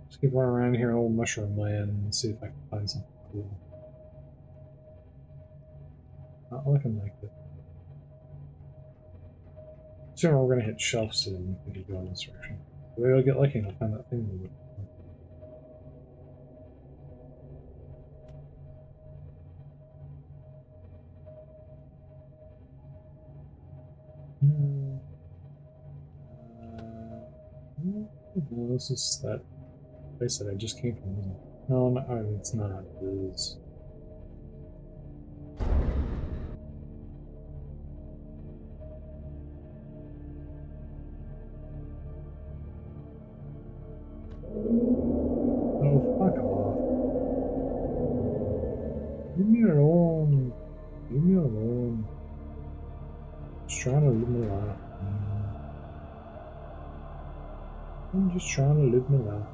let's keep running around here, old mushroom land, and see if I can find something cool. Not looking like it. Sooner we're gonna hit shelf soon if we go in this direction. Maybe I'll get lucky and I'll find that thing we're looking for. No, this is that place that I just came from, isn't it? No, it's not. It is. Oh, fuck off. Leave me alone. Leave me alone. Just trying to live my life. I'm just trying to live my life.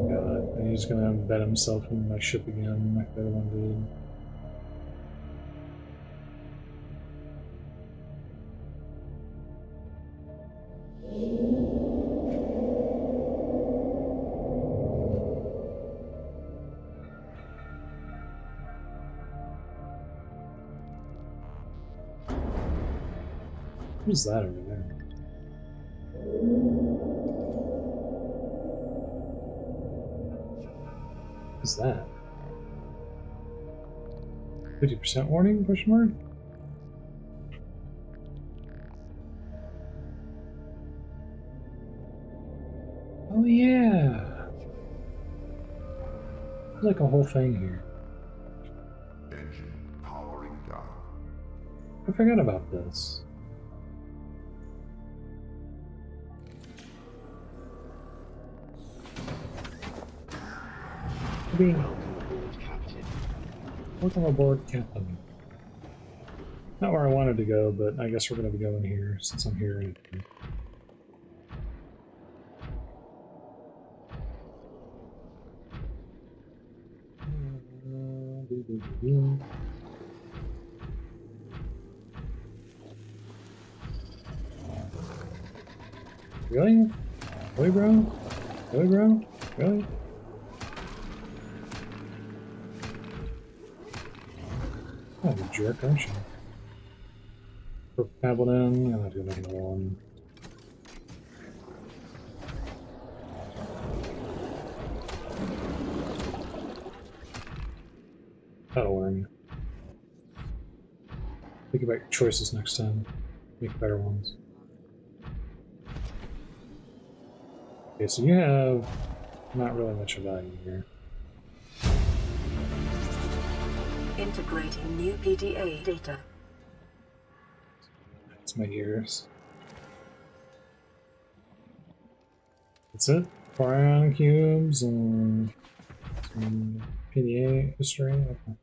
God, and he's gonna embed himself in my ship again, like the other one did. Who's that over there? What's that? 50% warning? Question mark? Oh yeah! There's like a whole thing here. Engine powering down. I forgot about this. Being Welcome aboard, Captain. welcome aboard, Captain. Not where I wanted to go, but I guess we're going to be going here since I'm here. Really? Really, bro? Really, bro? Really? Oh, you jerk, aren't you? Put the tablet in, and I do another one. That'll learn. Think about your choices next time. Make better ones. Okay, so you have not really much of value here. Integrating new PDA data. It's my ears. That's it? 4 ion cubes and some PDA history. Okay.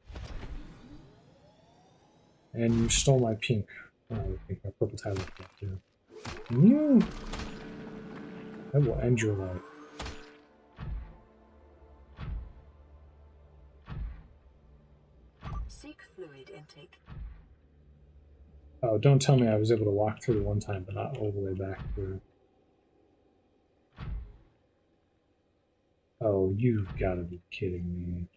And you stole my pink. I think my purple tablet too. You. That will end your life. Seek fluid intake. Oh, don't tell me I was able to walk through one time, but not all the way back through. Oh, you've got to be kidding me.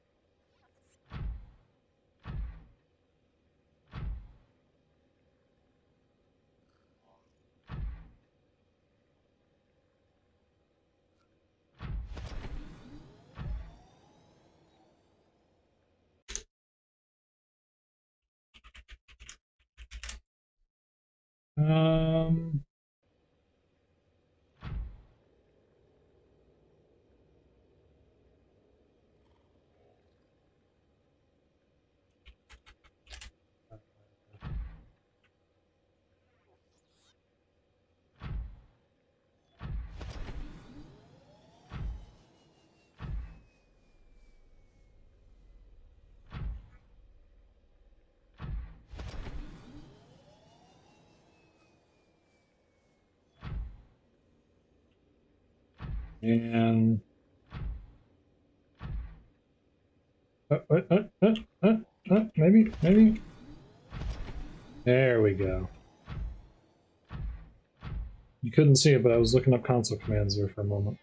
Um. And maybe. There we go. You couldn't see it, but I was looking up console commands there for a moment.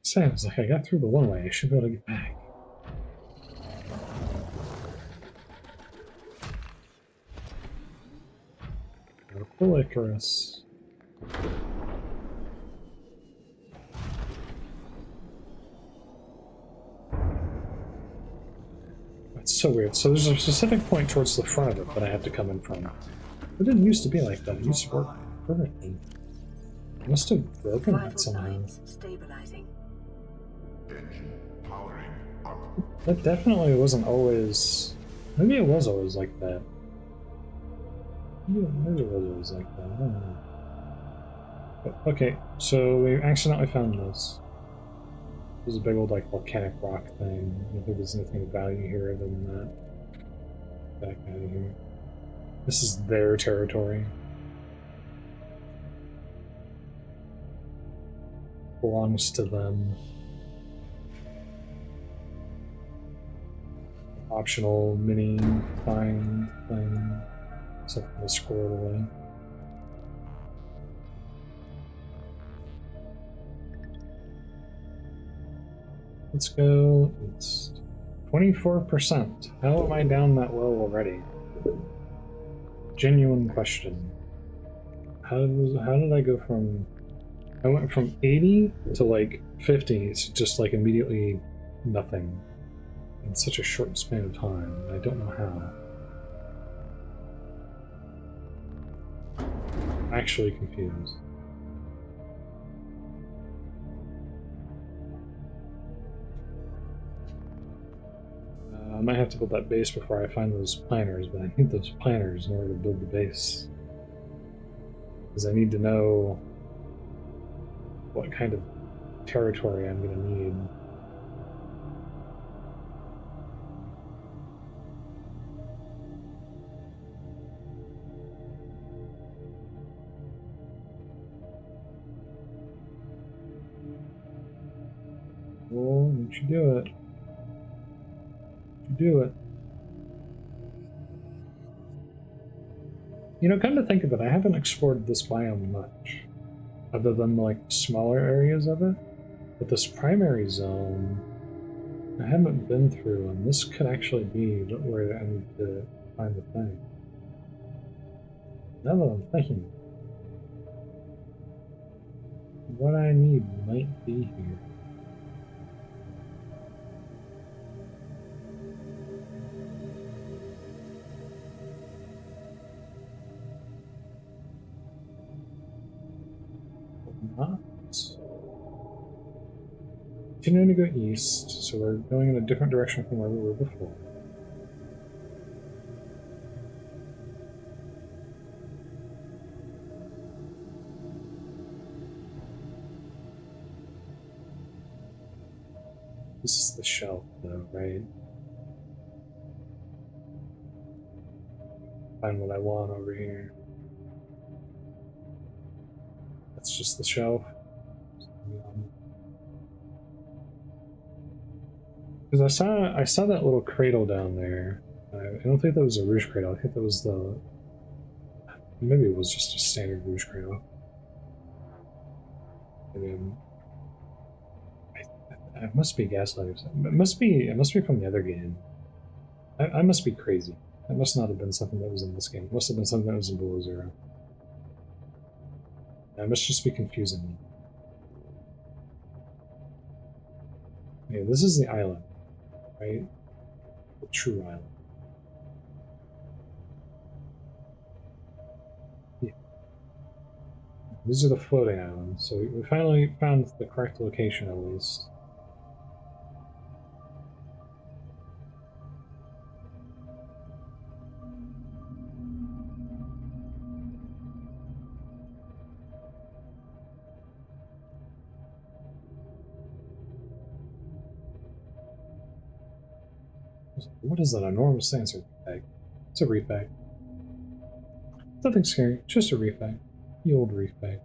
Saying, I was like, I got through the one way, I should be able to get back. Purple Icarus. That's so weird. So there's a specific point towards the front of it that I have to come in from. It didn't used to be like that. It used to work perfectly. I must have broken that somehow. Stabilizing. Engine powering up. That definitely wasn't always... Maybe it was always like that. Maybe it was always like that. I don't know. But, okay, so we accidentally found this. There's a big old like volcanic rock thing. I don't think there's anything of value here other than that. Back out of here. This is their territory. Belongs to them. Optional mini find thing. Something to squirrel away. Let's go. It's 24%. How am I down that low already? Genuine question. How did I go from... I went from 80 to like 50, it's just like immediately nothing in such a short span of time. I don't know how. I'm actually confused. I might have to build that base before I find those planners, but I need those planners in order to build the base. Because I need to know what kind of territory I'm going to need. Oh, don't you do it. Do it. You know, come to think of it, I haven't explored this biome much, other than like smaller areas of it. But this primary zone, I haven't been through, and this could actually be where I need to find the thing. Now that I'm thinking, what I need might be here. Not. Continuing to go east, so we're going in a different direction from where we were before. This is the shelf, though, right? Find what I want over here. That's just the shelf. Because I saw that little cradle down there. I don't think that was a roost cradle. I think that was the... Maybe it was just a standard roost cradle. It must be Gaslight. It must be from the other game. I must be crazy. That must not have been something that was in this game. It must have been something that was in Below Zero. I must just be confusing me. Okay, this is the island, right? the true island. Yeah. These are the floating islands, so we finally found the correct location at least. What is that enormous thing? It's a reef egg. It's a reef egg. Nothing scary, just a reef egg. The old reef egg.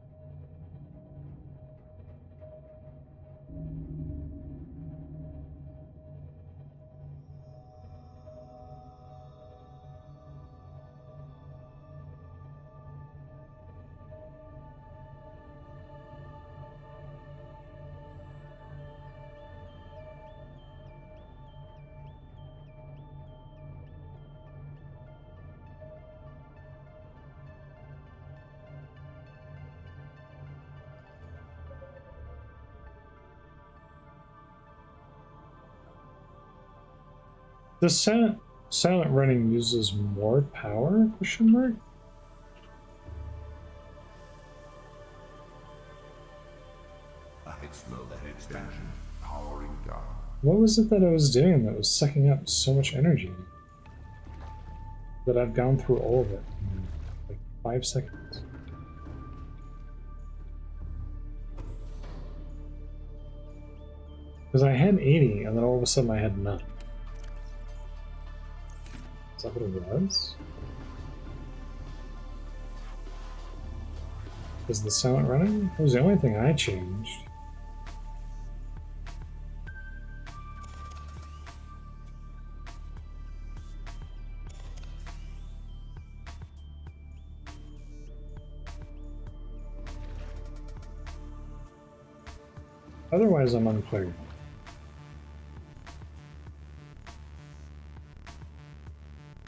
The silent running uses more power? Question mark? I smell that expansion powering down. What was it that I was doing that was sucking up so much energy? That I've gone through all of it in like 5 seconds. Because I had 80 and then all of a sudden I had none. Is that what it was? Is the silent running? That was the only thing I changed. Otherwise, I'm unclear.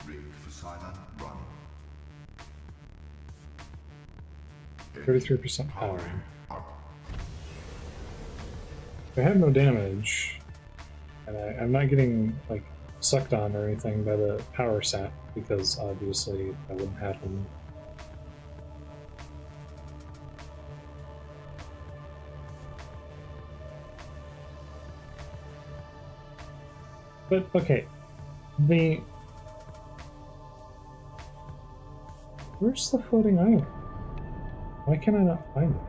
Rigged for silent running. 33% power. Up. I have no damage, and I'm not getting like sucked on or anything by the power sap because obviously that wouldn't happen. But okay, where's the floating island? Why can I not find it?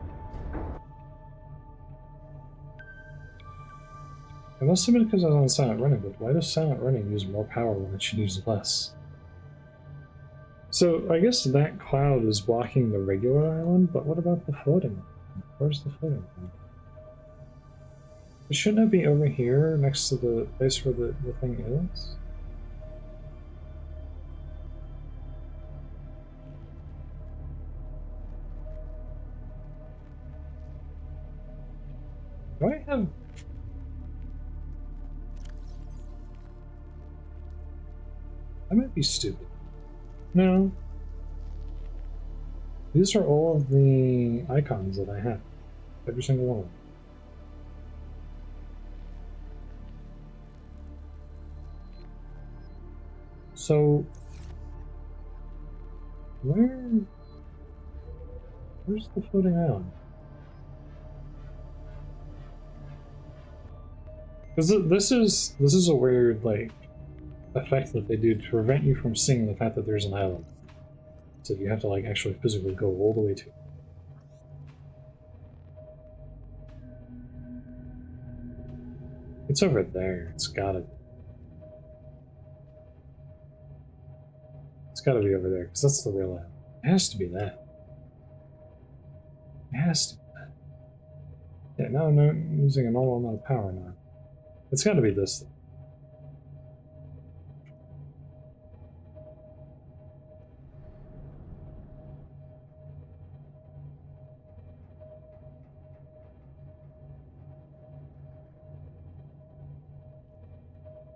It must have been because I was on silent running, but why does silent running use more power when it should use less? So I guess that cloud is blocking the regular island, but what about the floating one? Where's the floating one? Shouldn't it be over here next to the place where the thing is? Do I have... I might be stupid. No. These are all of the icons that I have. Every single one of them. So, where's the floating island? Because this is a weird like effect that they do to prevent you from seeing the fact that there's an island. So you have to like actually physically go all the way to it. It's over there. It's gotta be. It's gotta be over there, because that's the real island. It has to be that. It has to be that. Yeah, now I'm using a normal amount of power now. It's gotta be this thing.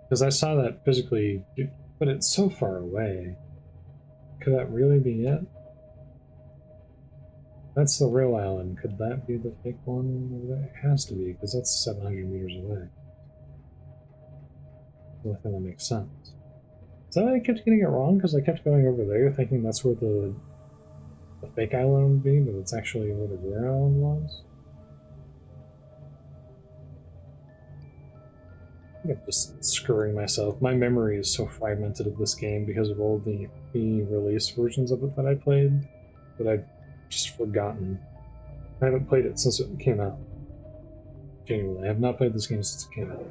Because I saw that physically, but it's so far away. Could that really be it? That's the real island. Could that be the fake one over there? It has to be, because that's 700 meters away. The only thing that makes sense. So I kept getting it wrong because I kept going over there thinking that's where the fake island would be, but it's actually where the real island was. I think I'm just screwing myself. My memory is so fragmented of this game because of all the release versions of it that I played that I've just forgotten. I haven't played it since it came out. Genuinely, I have not played this game since it came out.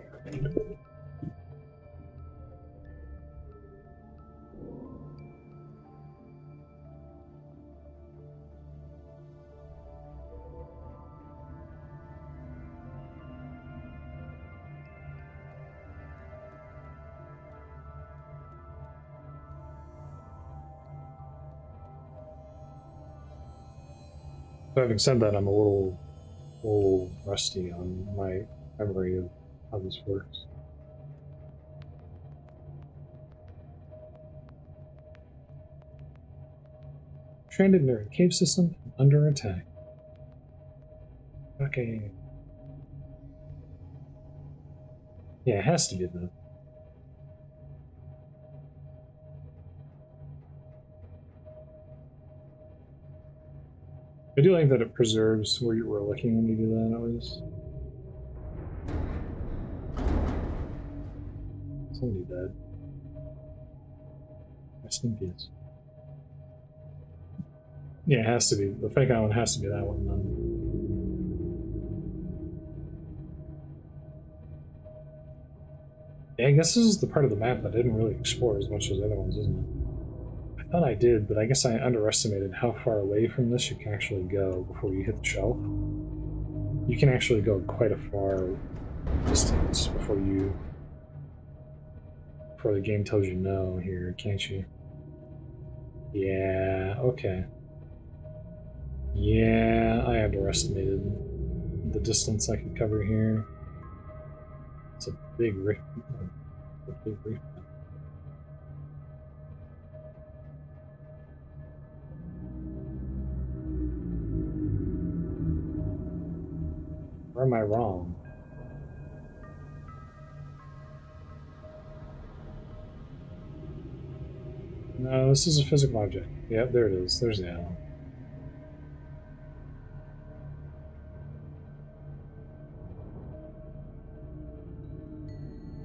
So having said that, I'm a little rusty on my memory of how this works. Stranded near a cave system under attack. Okay. Yeah, it has to be that. I do like that it preserves where you were looking when you do that, at least. Somebody died. Rest in peace. Yeah, it has to be. The fake island has to be that one, then. Yeah, I guess this is the part of the map that I didn't really explore as much as the other ones, isn't it? I thought I did, but I guess I underestimated how far away from this you can actually go before you hit the shelf. You can actually go quite a far distance before the game tells you no here, can't you? Yeah, okay. Yeah, I underestimated the distance I could cover here. It's a big rift. A big rift. Or am I wrong? No, this is a physical object. Yep, there it is. There's the island.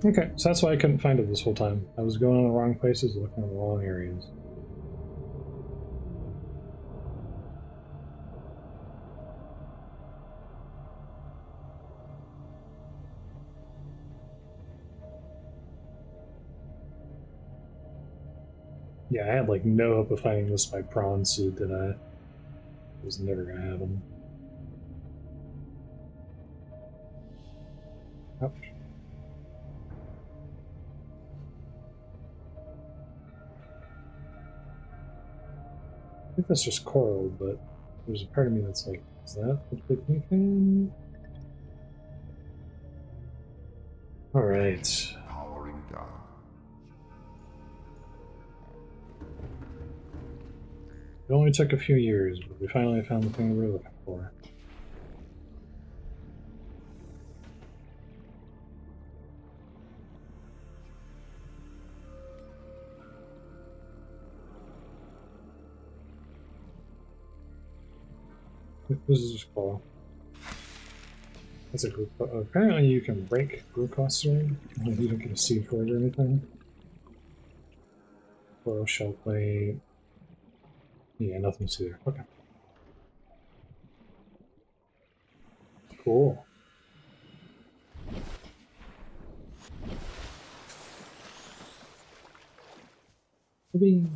Okay, so that's why I couldn't find it this whole time. I was going in the wrong places, looking in the wrong areas. Yeah, I had like no hope of finding this by prawn suit, did I? It was never gonna happen. Ouch. I think that's just coral, but there's a part of me that's like, is that the picnic thing? Alright. Powering down. It only took a few years, but we finally found the thing we were looking for. This is just cool. That's a group. Apparently, you can break group clustering. You don't get a seed for it or anything. Coral shell plate. Yeah, nothing to see there. Okay. Cool. Maybe.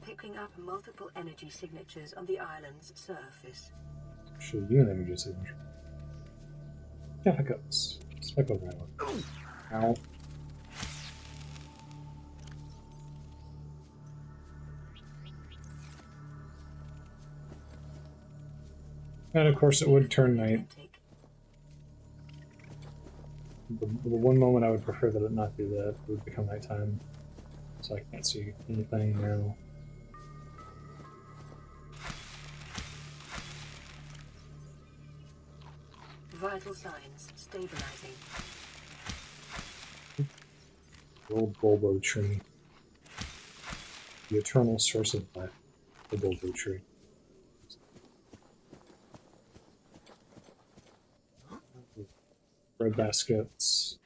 Picking up multiple energy signatures on the island's surface. Show you an energy signature. Jaffa cups. Speckled rattler. Ow. And of course, it would turn night. The one moment I would prefer that it not do that, it would become nighttime. So I can't see anything now. Vital signs stabilizing. Old bulbo tree. The eternal source of life. The bulbo tree. Bread baskets.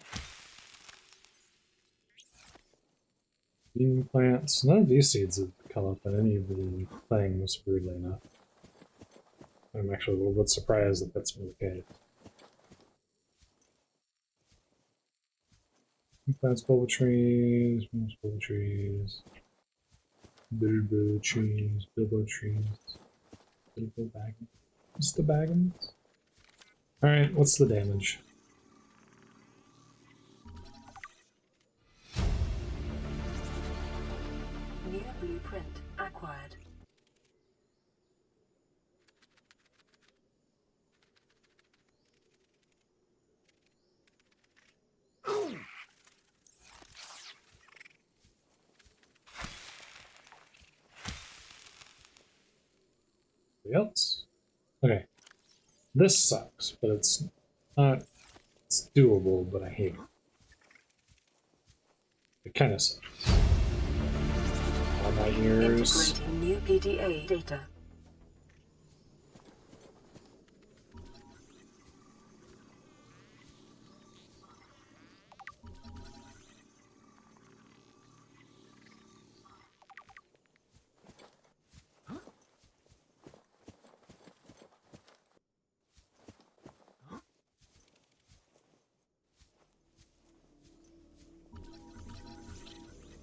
Bean plants. None of these seeds have come up in any of the things, weirdly enough. I'm actually a little bit surprised that that's been the case. Plants, bulbo trees, bulbo trees, bilbo trees, bilbo trees, bilbo baggins. What's the baggins? Alright, what's the damage? New blueprint acquired. Anybody else? Okay. This sucks, but it's not. It's doable, but I hate it. It kind of sucks. All my ears. Integrating new PDA data.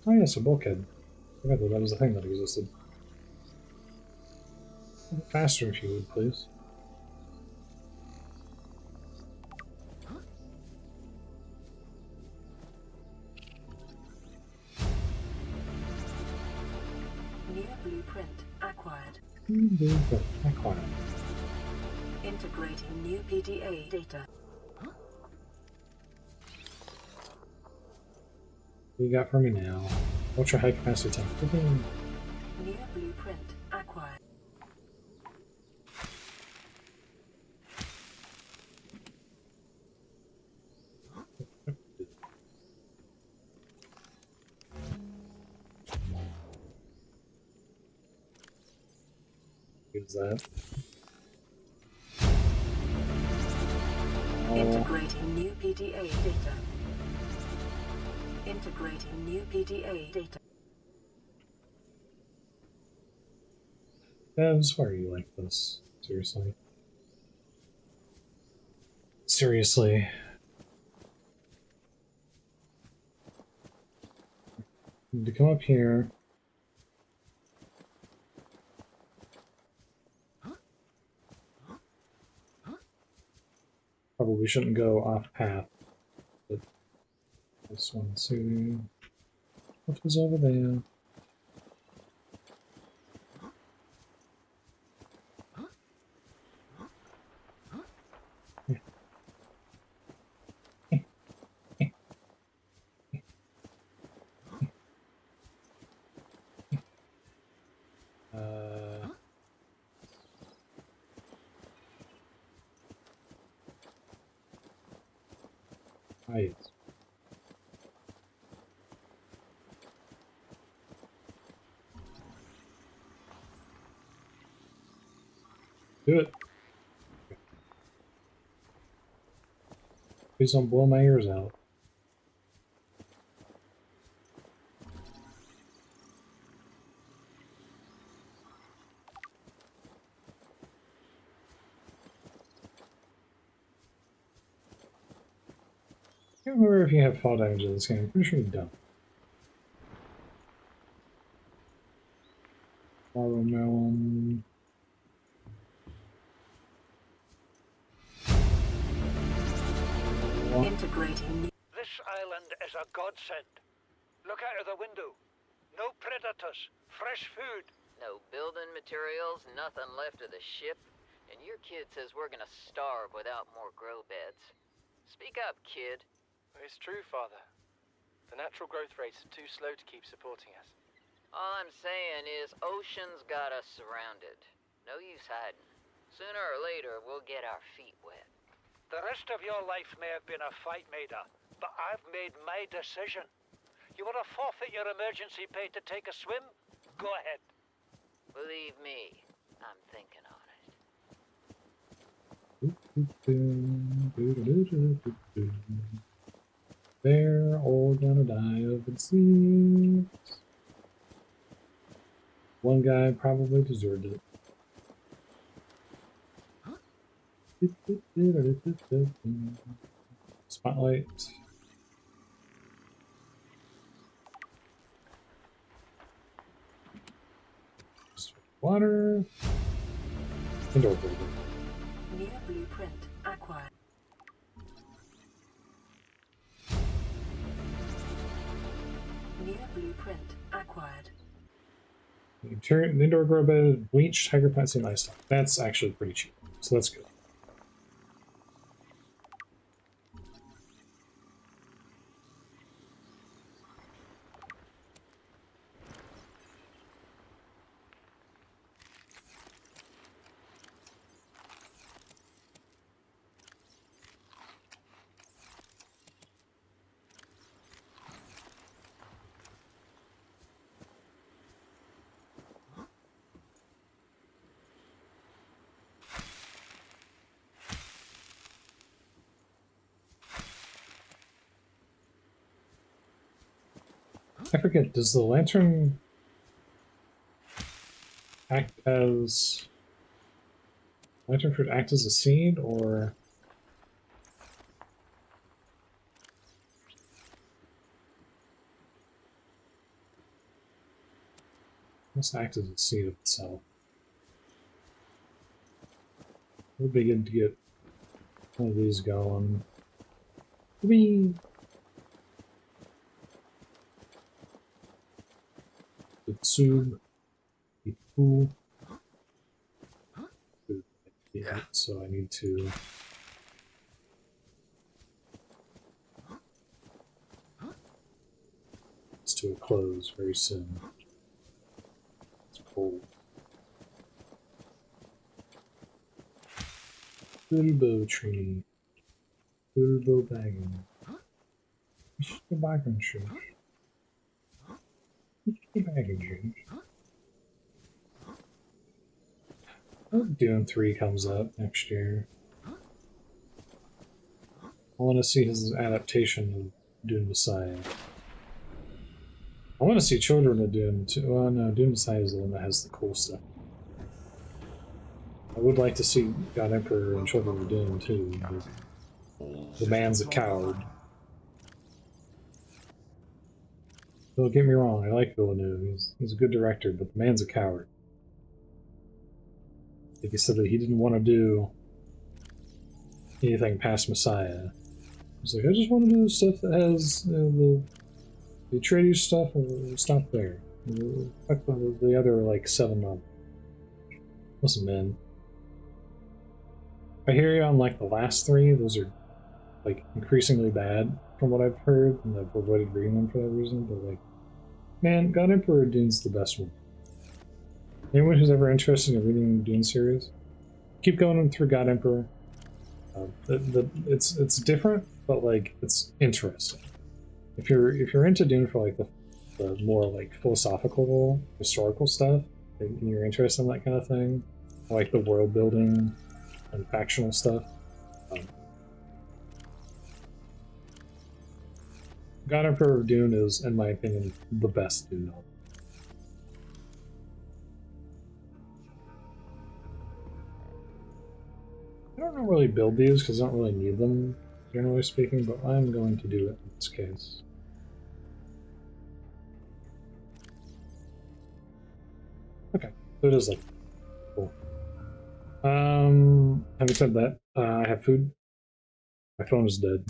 Oh yes, a bulkhead. I forgot that was a thing that existed. A bit faster if you would, please. New blueprint acquired. Acquired. Integrating new PDA data. What you got for me now? Ultra high capacity tank. New blueprint acquired. Use that. Integrating new PDA data. Integrating new PDA data. Devs, why are you like this? Seriously. Seriously. Need to come up here. Probably shouldn't go off path. But this one, see what was over there. Right. Do it. Please don't blow my ears out. I can't remember if you have fall damage in this game. I'm pretty sure you don't. Borrow melon. Integrating new. This island is a godsend. Look out of the window. No predators, fresh food. No building materials, nothing left of the ship, and your kid says we're gonna starve without more grow beds. Speak up, kid. It's true, Father. The natural growth rates are too slow to keep supporting us. All I'm saying is ocean's got us surrounded. No use hiding. Sooner or later, we'll get our feet wet. The rest of your life may have been a fight, Maida, but I've made my decision. You want to forfeit your emergency pay to take a swim? Go ahead. Believe me, I'm thinking on it. They're all gonna die of disease. One guy probably deserved it. Spotlight. Water. Indoor building. New blueprint acquired. New blueprint acquired. The indoor grow bed, bleached, tiger plants, and livestock. That's actually pretty cheap, so that's good. I forget, does the lantern act as... Lantern fruit act as a seed, or... Must act as a seed of itself. It would be good to get one of these going. Whee! The sub. Be cool. Yeah, so I need to. It's to a close very soon. It's cold. Bilbo tree. Bilbo bagging. The bagging tree. The bagging tree. I hope Dune 3 comes up next year. I want to see his adaptation of Dune Messiah. I want to see Children of Dune too. Well, no, Dune Messiah is the one that has the cool stuff. I would like to see God Emperor and Children of Dune too, but the man's a coward. Don't get me wrong, I like Villeneuve. He's a good director, but the man's a coward. Like he said that he didn't want to do anything past Messiah. He's like, I just want to do stuff that has the Atreides stuff, and we'll stop there. Fuck the other like 7 novels. Listen, man. I hear you on like the last 3. Those are like increasingly bad from what I've heard, and I've avoided reading them for that reason. But like, man, God Emperor Dune's the best one. Anyone who's ever interested in reading the Dune series, keep going through God Emperor. It's different, but like it's interesting. If you're into Dune for like the more like philosophical, historical stuff, and you're interested in that kind of thing, like the world building and factional stuff, God Emperor of Dune is, in my opinion, the best Dune novel. I don't really build these because I don't really need them, generally speaking, but I'm going to do it in this case. Okay, so it is like cool. Having said that, I have food. My phone is dead.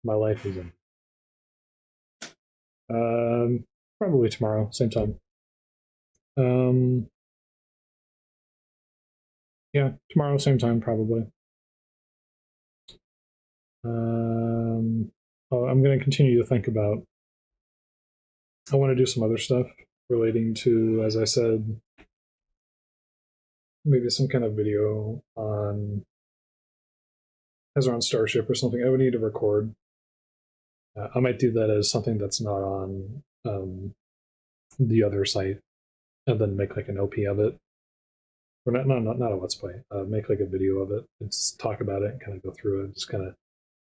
My life is in. Probably tomorrow, same time. Yeah, tomorrow, same time, probably. I'm going to continue to think about. I want to do some other stuff relating to, as I said, maybe some kind of video on has her own starship or something, I would need to record. I might do that as something that's not on the other site, and then make like an OP of it. Or not a let's play. Make like a video of it and just talk about it and kind of go through it. Just kind of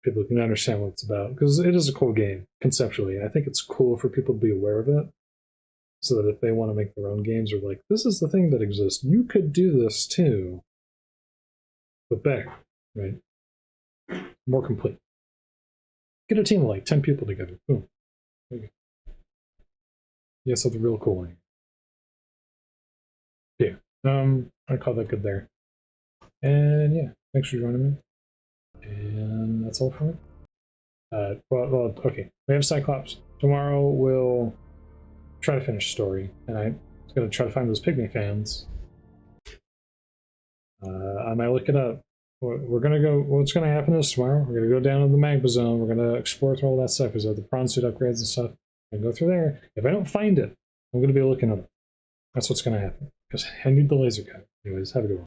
people can understand what it's about, because it is a cool game conceptually. I think it's cool for people to be aware of it, so that if they want to make their own games, or like, this is the thing that exists, you could do this too, but better, right? More complete. Get a team of like 10 people together. Boom. There you go. Yeah, something real cool. Yeah. I call that good there. And yeah, thanks for joining me. And that's all for me. Well, okay. We have Cyclops. Tomorrow we'll try to finish story, and I'm gonna try to find those Pygmy fans. I might look it up. We're gonna go. What's gonna happen is tomorrow we're gonna go down to the magma zone. We're gonna explore through all that stuff. There's the prawn suit upgrades and stuff. And go through there. If I don't find it, I'm gonna be looking at it. That's what's gonna happen, because I need the laser cut. Anyways, have a good one.